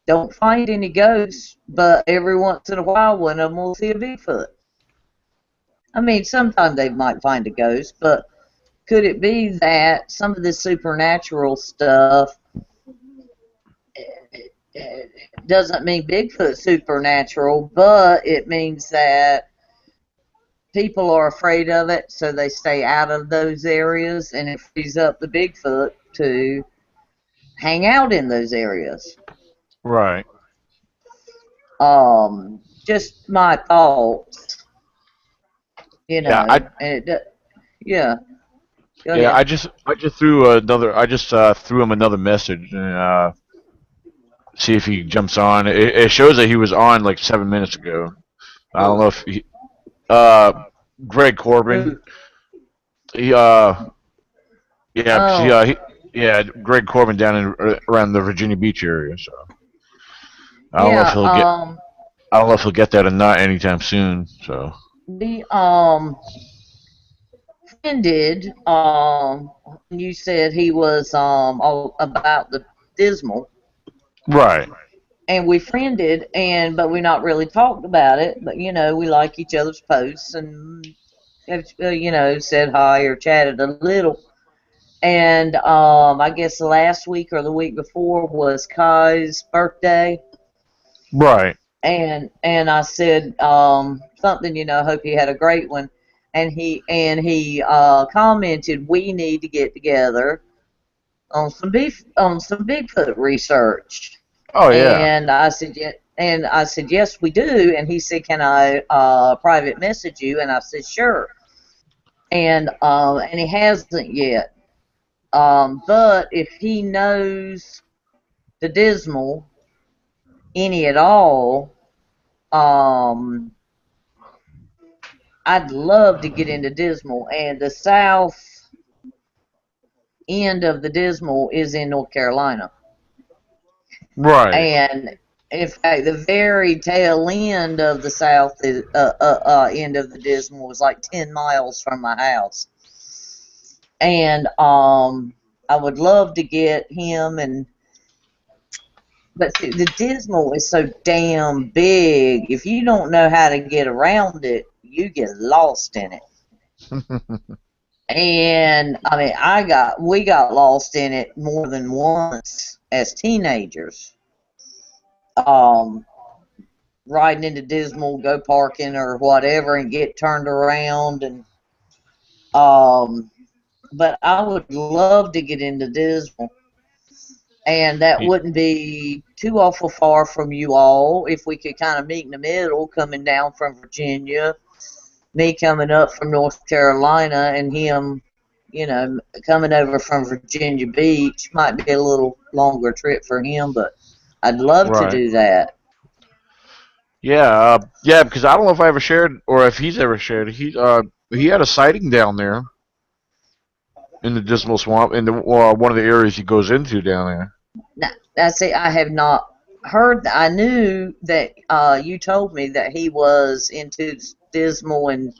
don't find any ghosts, but every once in a while one of them will see a Bigfoot. I mean, sometimes they might find a ghost, but could it be that some of this supernatural stuff doesn't mean Bigfoot supernatural, but it means that people are afraid of it, so they stay out of those areas, and it frees up the Bigfoot to hang out in those areas. Right. Just my thoughts, Yeah. and yeah, go Yeah. ahead. I just threw him another message and see if he jumps on. It shows that he was on like 7 minutes ago. I don't Who? know if uh Greg Corbin. Who? He yeah, 'cause Oh, yeah, Greg Corbin down in around the Virginia Beach area. So I don't know if yeah. he'll get. I don't know if he'll get that or not anytime soon. So The friended you said he was all about the dismal, right, and we friended, but we not really talked about it, but we like each other's posts and said hi or chatted a little. And I guess last week or the week before was Kai's birthday. right. and I said something, hope you had a great one. And he commented, we need to get together on some Bigfoot research. Oh yeah. And I said, yes, we do. And he said, can I private message you? And I said, sure. And he hasn't yet. But if he knows the Dismal any at all, I'd love to get into Dismal. And the south end of the Dismal is in North Carolina. Right. And in fact, the very tail end of the south end of the Dismal was like 10 miles from my house. And I would love to get him but see, the Dismal is so damn big. If you don't know how to get around it, you get lost in it. And I mean, we got lost in it more than once as teenagers. Riding into Dismal, go parking or whatever, and get turned around. And but I would love to get into Dismal, and that wouldn't be too awful far from you all if we could kind of meet in the middle, coming down from Virginia, me coming up from North Carolina, and him, coming over from Virginia Beach. Might be a little longer trip for him, but I'd love to Right. do that. Yeah. Yeah. Because I don't know if I ever shared or if he's ever shared. He had a sighting down there in the Dismal Swamp in the one of the areas he goes into down there. Now, see, I have not heard. I knew that you told me that he was into Dismal and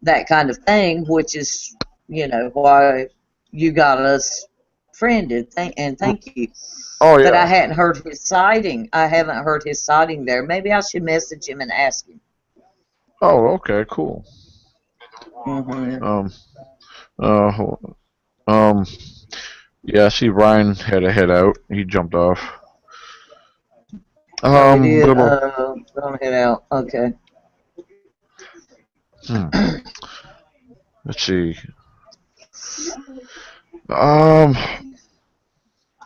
that kind of thing, which is, why you got us friended. Thank you. Oh But I yeah. hadn't heard his sighting. I haven't heard his sighting there. Maybe I should message him and ask him. Oh okay. Cool. Hmm. Um. Hold on. Yeah. I see Ryan had to head out. He jumped off. Oh, you did? Blah, blah. Don't head out. Okay. Hmm. Let's see. Um.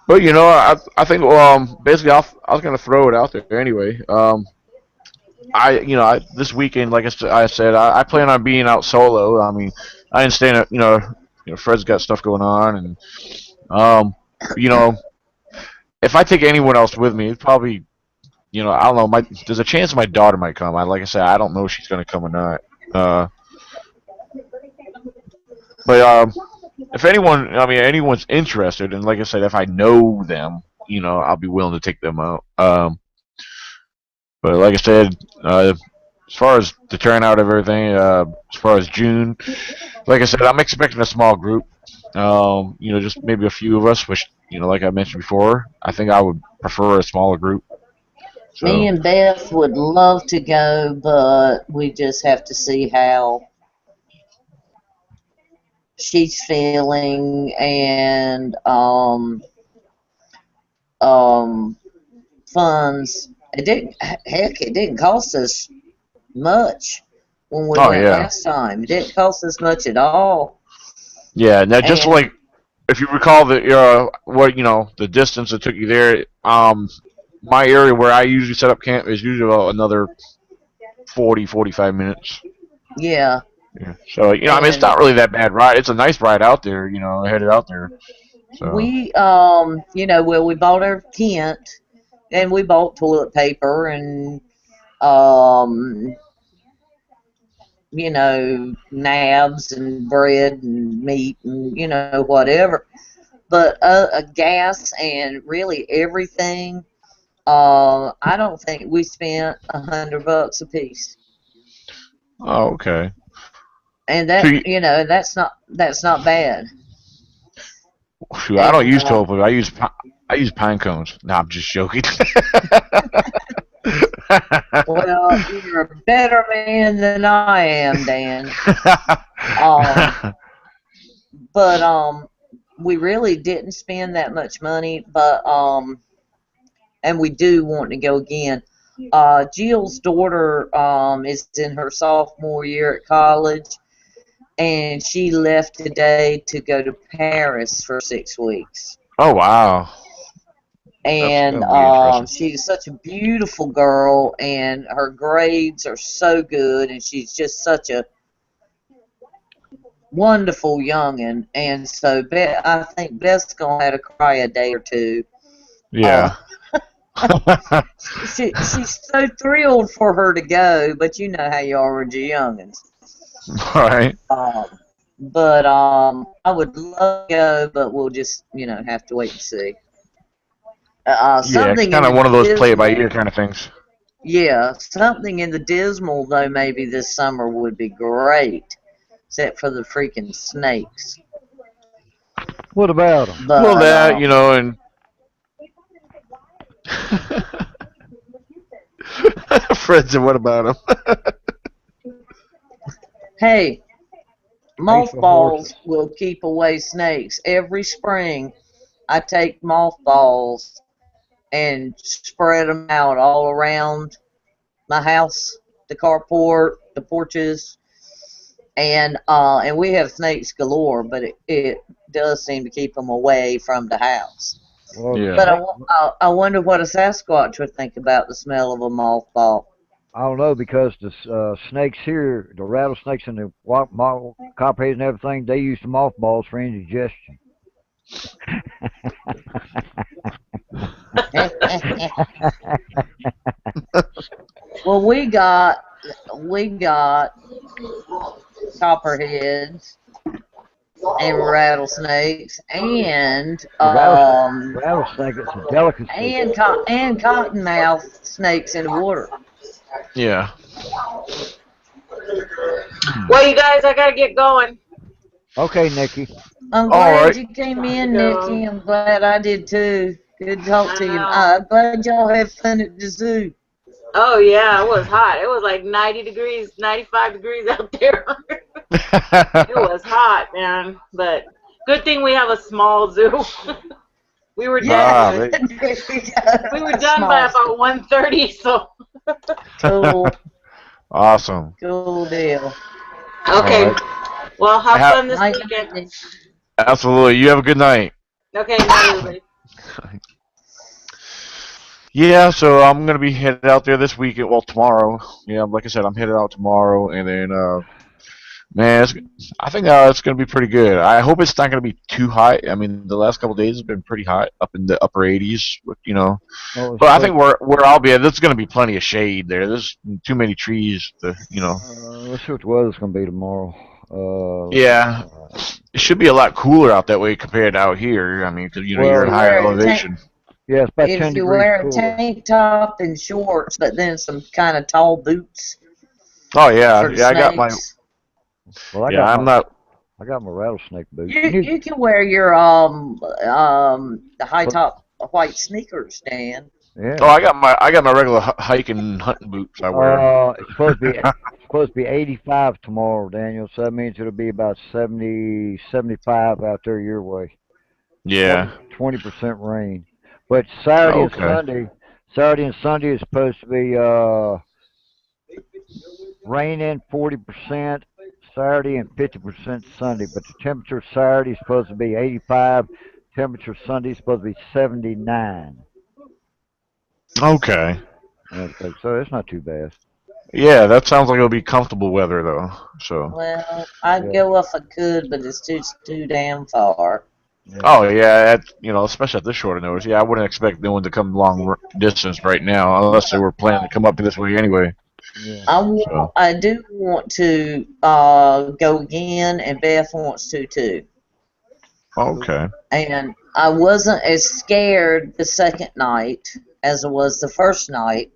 But I think basically I was gonna throw it out there anyway. This weekend, like I said, I plan on being out solo. I mean, I understand that Fred's got stuff going on, and um, you know, if I take anyone else with me, it's probably I don't know. There's a chance my daughter might come. Like I said, I don't know if she's gonna come or not. Uh, but if anyone's interested, and like I said, if I know them, I'll be willing to take them out. But like I said, as far as the turnout of everything, as far as June, like I said, I'm expecting a small group. Just maybe a few of us, which like I mentioned before, I think I would prefer a smaller group. Me So and Beth would love to go, but we just have to see how she's feeling and um funds. It didn't cost us much when we oh went yeah, last time. It didn't cost us much at all. yeah. Now just And like if you recall the distance it took you there, my area where I usually set up camp is usually about another 40-45 minutes. yeah, Yeah. So I mean, it's and not really that bad ride. It's a nice ride out there. Headed out there. So well, we bought our tent and we bought toilet paper and um nabs and bread and meat and whatever. But gas and really everything, I don't think we spent $100 a piece. oh okay. And So that that's not bad. shoot, I don't And use tofu. I use pine cones. No, I'm just joking. well, you're a better man than I am, Dan. Um, but we really didn't spend that much money, but and we do want to go again. Jill's daughter is in her sophomore year at college, and she left today to go to Paris for 6 weeks. Oh wow. And gonna be interesting. she's such a beautiful girl, and her grades are so good, and she's just such a wonderful youngin'. And so I think Beth's gonna have to cry a day or two. Yeah. She's so thrilled for her to go, but you know how you are with your youngins. All right. But I would love to go, but we'll just have to wait and see. Yeah, it's Something kind in of the one of those play it by dismal, ear kind of things. yeah, something in the dismal though maybe this summer would be great, except for the freaking snakes. What about them? Well, But that and Fred said, "What about him?" hey, Ace for mothballs horses. will keep away snakes. Every spring, I take mothballs and spread them out all around my house, the carport, the porches, and we have snakes galore, but it does seem to keep them away from the house. Well, Yeah. But snake, I wonder what a Sasquatch would think about the smell of a mothball. I don't know because the snakes here, the rattlesnakes and the copperheads and everything, they use the mothballs for indigestion. Well, we got copperheads and rattlesnakes and Rattlesnake is a delicacy. and cottonmouth snakes in the water. Yeah. Well, you guys, I gotta get going. Okay, Nikki. I'm All glad right. you came in, Go. Nikki. I'm glad I did too. Good to talk to I you. know. I'm glad y'all had fun at the zoo. Oh yeah, it was hot. It was like 90 degrees, 95 degrees out there. It was hot, man. But good thing we have a small zoo. We were Yeah, done. they- We were done by about 1:30. So Cool, awesome. cool deal. okay. All right. Well, have Ha- fun this Night, weekend. Nikki. Absolutely. You have a good night. Okay, night, everybody. Yeah, so I'm gonna be headed out there this weekend. Well, tomorrow. Yeah, like I said, I'm headed out tomorrow, and then man, I think it's gonna be pretty good. I hope it's not gonna be too hot. I mean, the last couple of days have been pretty hot, up in the upper 80s. Oh, But I think where I'll be at, there's gonna be plenty of shade there. There's too many trees to. let's see what the weather's gonna be tomorrow. Yeah, it should be a lot cooler out that way compared to out here. I mean, because Well, you're at You higher wear a elevation. yeah, it's about if 10 you degrees wear a cooler. tank top and shorts, but then some kind of tall boots Oh yeah, for the yeah. I got my. snakes. Well, Yeah, I'm not. I got my rattlesnake boots. You can wear your the high top white sneakers, Dan. Yeah. Oh, I got my regular hiking and hunting boots I wear. It's supposed to be 85 tomorrow, Daniel. So that means it'll be about 70, 75 out there your way. Yeah. 20% rain. But Saturday and Sunday is supposed to be raining 40% Saturday and 50% Sunday. But the temperature Saturday is supposed to be 85. Temperature Sunday is supposed to be 79. Okay. So it's not too bad. Yeah, that sounds like it'll be comfortable weather though. So. Well, I'd go if I could, but it's too damn far. Yeah. Oh yeah, especially at this short of notice. Yeah, I wouldn't expect no one to come long distance right now unless they were planning to come up this way anyway. Yeah. I do want to go again, and Beth wants to too. Okay. And I wasn't as scared the second night as I was the first night,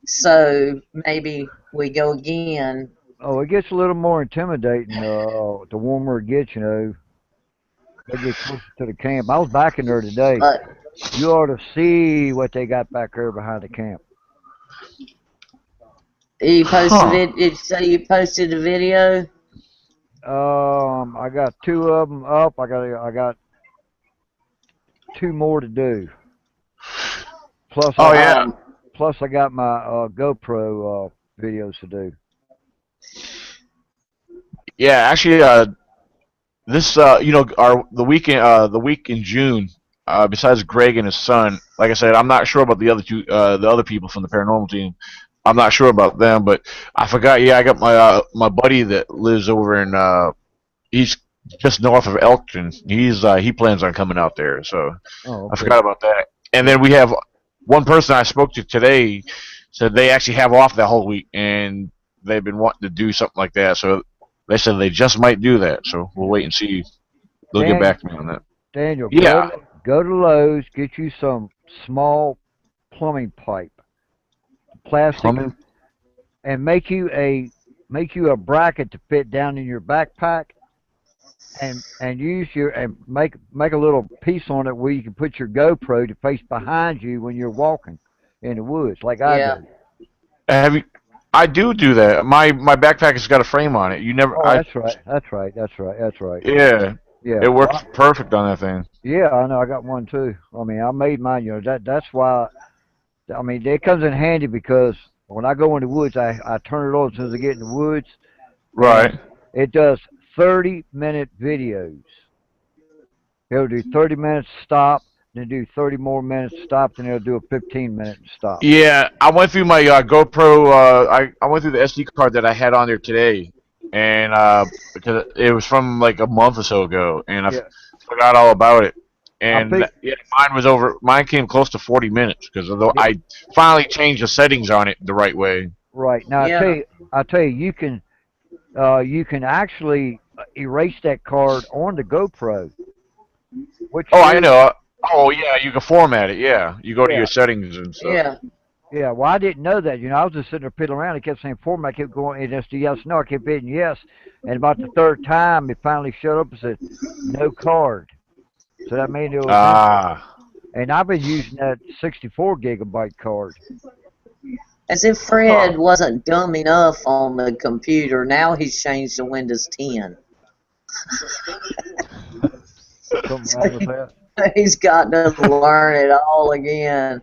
so maybe we go again. Oh, it gets a little more intimidating the warmer it gets, They get closer to the camp. I was back in there today. But You ought to see what they got back there behind the camp. you posted it. Did you say you posted a video? I got 2 of them up. I got 2 more to do. Plus, Oh yeah. plus I got my GoPro videos to do. Yeah, actually, this our the week in June. Besides Greg and his son, like I said, I'm not sure about the other two, the other people from the paranormal team. I'm not sure about them, but I forgot. Yeah, I got my buddy that lives over in he's just north of Elkton. He plans on coming out there, so Oh, I okay. forgot about that. And then we have one person I spoke to today said they actually have off that whole week, and they've been wanting to do something like that. So they said they just might do that. So we'll wait and see. They'll get Dan, back to me on that. Daniel, Yeah, go to Lowe's, get you some small plumbing pipe, plastic, plumbing. and make you a bracket to fit down in your backpack, and use your and make a little piece on it where you can put your GoPro to face behind you when you're walking in the woods, like I Yeah. do. Have you? I do that. My backpack has got a frame on it. You never. Oh, that's right. That's right. That's right. That's right. Yeah, Yeah. it works Well, perfect on that thing. yeah, I know. I got one too. I mean, I made mine. That's why. I mean, it comes in handy because when I go in the woods, I turn it on as soon as I get in the woods, and Right. it does 30-minute videos. It'll do 30 minutes stop, then do 30 more minutes stop, then it'll do a 15-minute stop. Yeah, I went through my GoPro. I went through the SD card that I had on there today, and because it was from like a month or so ago, and I Yeah, forgot all about it. I And think. yeah, mine was over. Mine came close to 40 minutes because although Yeah, I finally changed the settings on it the right way. right now, Yeah. I tell you, you can actually erase that card on the GoPro. What you Oh, I do? know. Oh yeah, you can format it. Yeah, you go to Yeah, your settings and stuff. Yeah. yeah. Well, I didn't know that. I was just sitting there fiddling around. It kept saying format. I kept going, and it's the yes, no. I kept hitting yes, and about the third time, it finally shut up and said no card. So that means it was empty. Ah. And I've been using that 64 gigabyte card. As if Huh. Fred wasn't dumb enough on the computer. Now he's changed to Windows 10. Something So wrong with that? he's got to learn it all again.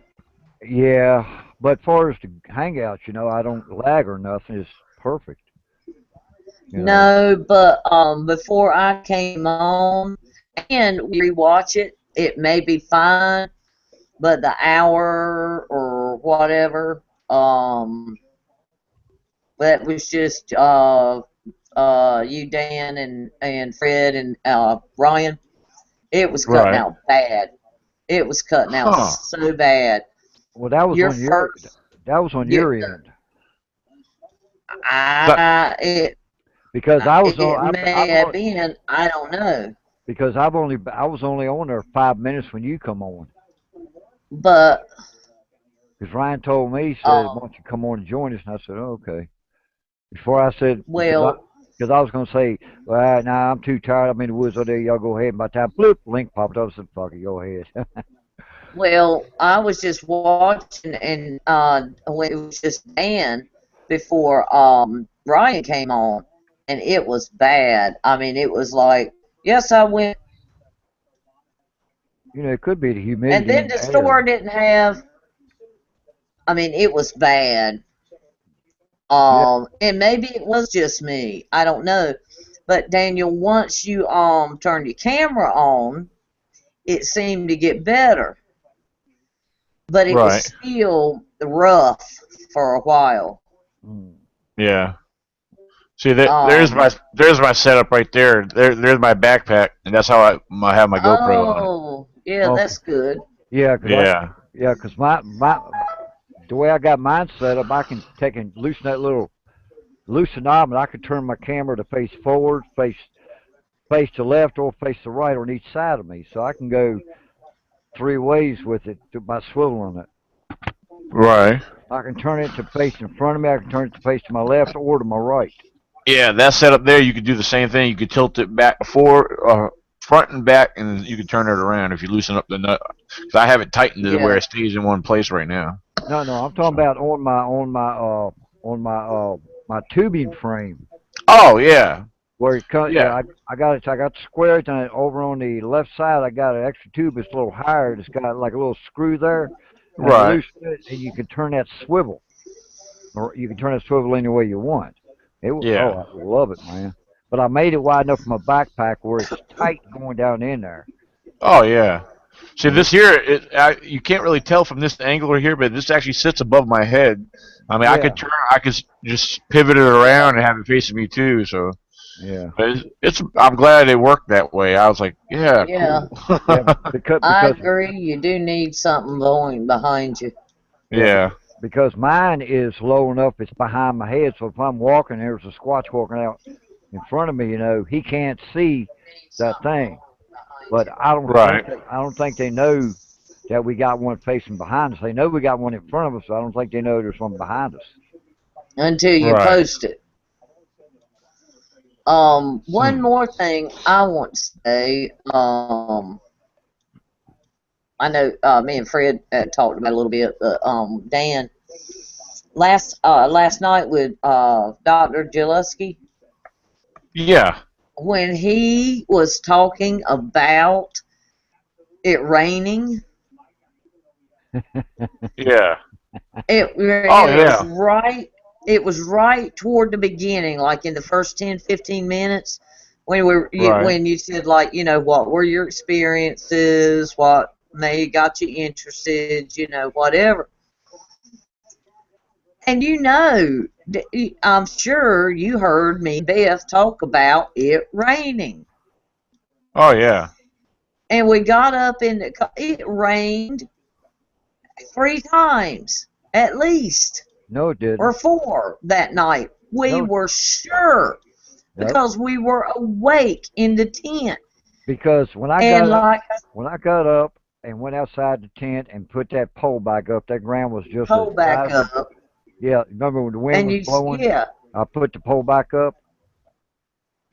Yeah, but far as the hangouts, I don't lag or nothing. It's perfect. You know. No, but before I came on and we rewatch it, it may be fine, but the hour or whatever, that was just you, Dan, and Fred and Ryan. It was cutting Right. out bad. It was cutting out Huh. so bad. Well, that was Your on your first, that was on your, your end That, it because I was it on. may have been. I don't know, Because I was only on there 5 minutes when you come on. but Because Ryan told me, he said, "Why um, don't you come on and join us?" And I said, "Oh, okay." Before I said, well, because I was going to say, well, nah, I'm too tired. I'm in the woods all day. Y'all go ahead. And by the time, bloop, link popped up. I said, fuck it, go ahead. I was just watching, and when it was just Dan before Ryan came on, and it was bad. I mean, it was like, yes, I went, It could be the and humidity then in the the air. store didn't have. I mean, it was bad. Yeah, And maybe it was just me. I don't know. But Daniel, once you turned your camera on, it seemed to get better. But it was right. still rough for a while. mm, Yeah. See, Um there's my setup right there. There's my backpack, and that's how I have my GoPro on it. oh, yeah, okay. that's good. Yeah, Yeah. cause my the way I got mine set up, I can take and loosen knob, and I can turn my camera to face forward, face to left, or face to right on each side of me, so I can go three ways with it by swiveling it. Right. I can turn it to face in front of me. I can turn it to face to my left or to my right. Yeah, that setup there, you could do the same thing. You could tilt it back front and back, and you could turn it around if you loosen up the nut. 'Cause I have it tightened to where Yeah. it stays in one place right now. No, I'm talking So. about on my tubing frame Oh yeah, where it comes. yeah. I got it. I got the square, and over on the left side, I got an extra tube. It's a little higher. It's got like a little screw there. and a Right. loose fit, and you can turn that swivel, or you can turn that swivel any way you want. Yeah. I love it, man. But I made it wide enough for my backpack where it's tight going down in there. Oh yeah. See, And this here, you can't really tell from this angle here, but this actually sits above my head. I mean, yeah, I could just pivot it around and have it facing me too. So, yeah, but I'm glad it worked that way. I was like, yeah, Yeah, cool. yeah. Because I agree. You do need something going behind you. yeah, Yeah. because mine is low enough. It's behind my head, so if I'm walking, there's a Squatch walking out in front of me. He can't see that thing. But Right. I don't think they know that we got one facing behind us. They know we got one in front of us. So I don't think they know there's one behind us. Until you Right. post it. One Hmm. more thing I want to say. I know me and Fred talked about it a little bit, but Dan, last night with Dr. Jaluski, Yeah. when he was talking about it raining, Yeah. Oh it was yeah. right. It was right toward the beginning, like in the first 10, 15 minutes, Right. when you said, like, what were your experiences, what may got you interested, whatever. And I'm sure you heard me and Beth talk about it raining. Oh yeah. And we got up it rained 3 times at least, No, it or didn't. 4 that night. We No, were sure nope. because we were awake in the tent. Because And like when I got up and went outside the tent and put that pole back up, that ground was just as pull dry back as a. up, Yeah, remember when the wind and was blowing? yeah, I put the pole back up.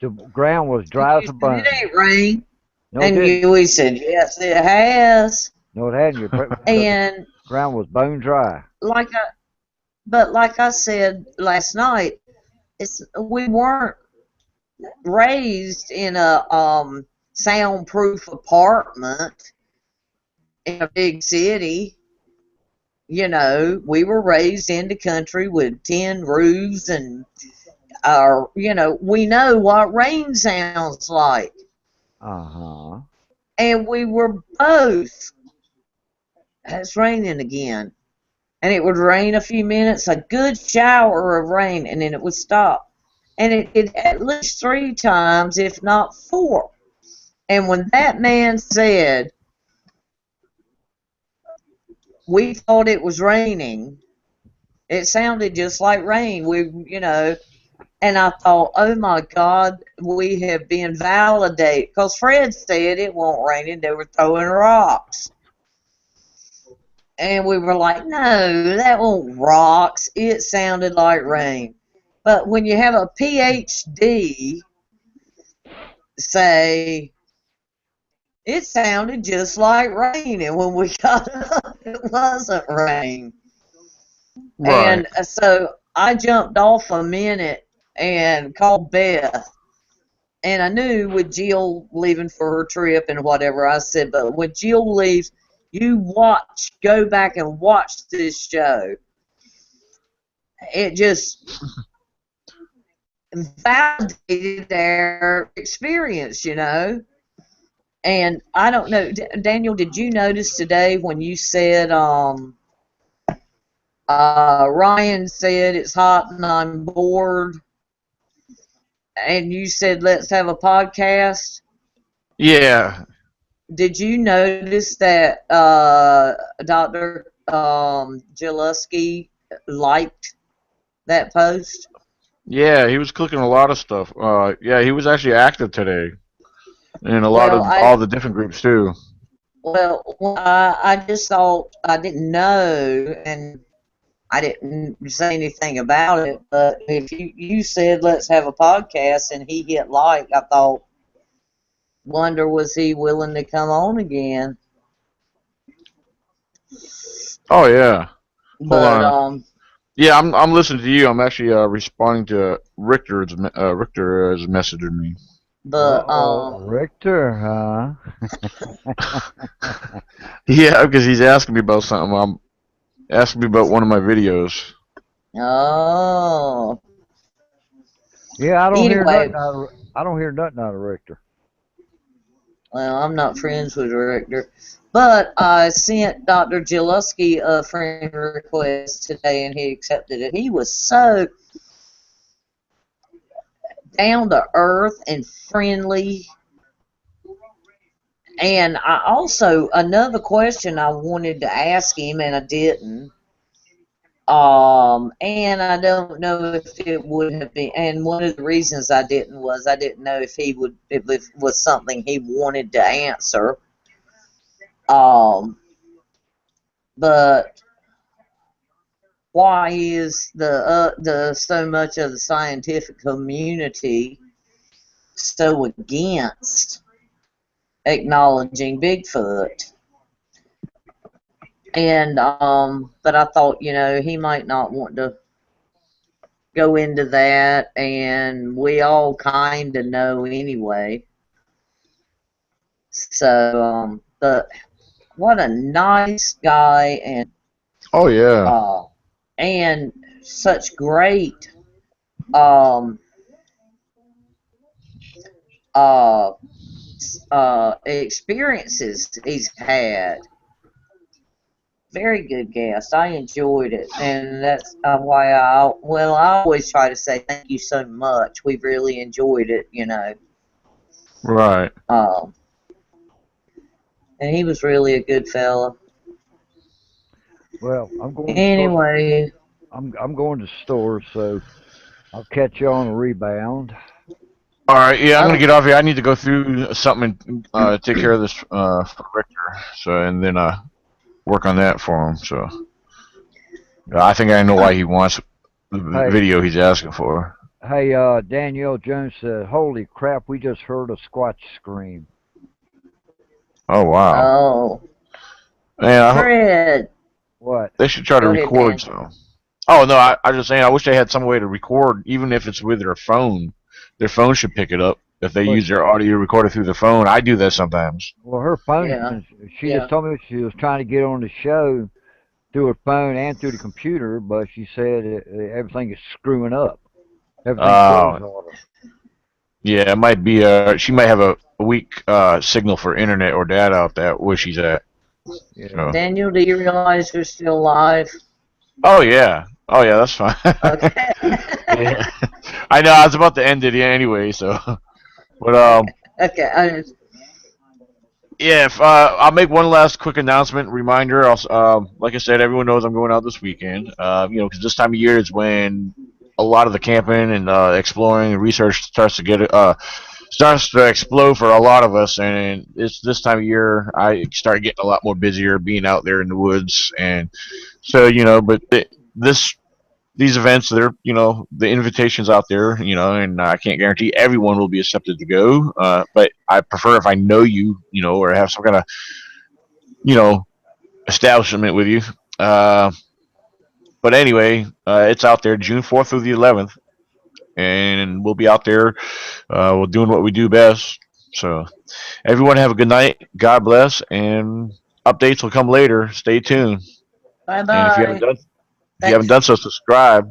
The ground was and dry you as a said it bone. ain't rain, No, it and didn't. we said yes, it has. No, it hadn't. The And ground was bone dry. like I, but like I said last night, we weren't raised in a soundproof apartment in a big city. We were raised in the country with tin roofs, and we know what rain sounds like. Uh huh. And we were both, it's raining again. And it would rain a few minutes, a good shower of rain, and then it would stop. And it did at least 3 times, if not 4. And when that man said, we thought it was raining, it sounded just like rain. And I thought, oh my God, we have been validated. Because Fred said it won't rain, and they were throwing rocks. And we were like, no, that won't rocks. It sounded like rain. But when you have a PhD say, it sounded just like rain, and when we got up, it wasn't rain. Right. And so I jumped off a minute and called Beth. And I knew with Jill leaving for her trip and whatever, I said, but when Jill leaves, go back and watch this show. It just validated their experience. And I don't know, Daniel, did you notice today when you said, Ryan said it's hot and I'm bored, and you said let's have a podcast? Yeah. Did you notice that Dr. Jaluski liked that post? Yeah. He was clicking a lot of stuff. Yeah. He was actually active today in a lot Well, of all the different groups too. I just thought I didn't know, and I didn't say anything about it. But if you said let's have a podcast and he hit like, I thought, wonder was he willing to come on again? Oh yeah. Hold But on. Yeah, I'm listening to you. I'm actually responding to Richter's Richter has messaged me. but Richter, huh? Yeah, because he's asking me about something. Ask me about one of my videos. Oh. Yeah, I don't hear Anyway, nothing out of. I don't hear nothing out of Richter. well, I'm not friends with Richter, but I sent Dr. Jaluski a friend request today, and he accepted it. He was so down to earth and friendly. And I also, another question I wanted to ask him and I didn't. And I don't know if it would have been, and one of the reasons I didn't was I didn't know if if it was something he wanted to answer. But why is the so much of the scientific community so against acknowledging Bigfoot? And but I thought, he might not want to go into that, and we all kind of know anyway. So, but what a nice guy, Oh yeah. and such great um uh experiences he's had. Very good guest. I enjoyed it, and that's why I always try to say thank you so much. We've really enjoyed it, Right. And he was really a good fella. Well, I'm going to Anyway, I'm going to the store, so I'll catch you on a rebound. All right. Yeah, I'm gonna oh, get off here. I need to go through something and take care of this for Richter. So and then work on that for him. So I think I know why he wants the Hey, video he's asking for. hey, Danielle Jones said, "Holy crap, we just heard a Squatch scream." Oh wow. oh, Man, Fred, What? they should try to go ahead, record Dan. some. Oh no, I was just saying I wish they had some way to record, even if it's with their phone. Their phone should pick it up if they But use their audio recorder through the phone. I do that sometimes. well, her phone's Yeah, been. She yeah. just told me she was trying to get on the show through her phone and through the computer, but she said everything is screwing up. Everything froze Uh, on her. yeah, it might be. She might have a weak signal for internet or data out there where she's at. Yeah. So. Daniel, do you realize you're still live? Oh yeah. Oh yeah, that's fine. Okay. Yeah. I know. I was about to end it anyway. So, but Okay. yeah. If, I'll make one last quick announcement, reminder. Like I said, everyone knows I'm going out this weekend. Because this time of year is when a lot of the camping and exploring and research starts to explode for a lot of us, and it's this time of year I start getting a lot more busier being out there in the woods, and so but this these events, they're the invitations out there, and I can't guarantee everyone will be accepted to go, but I prefer if I know or have some kind of you know establishment with you. Uh, but anyway, it's out there June 4th through the 11th, and we'll be out there. We're doing what we do best. So everyone have a good night. God bless, and updates will come later. Stay tuned. Bye And if you haven't bye. done if you haven't Thanks. done so, subscribe.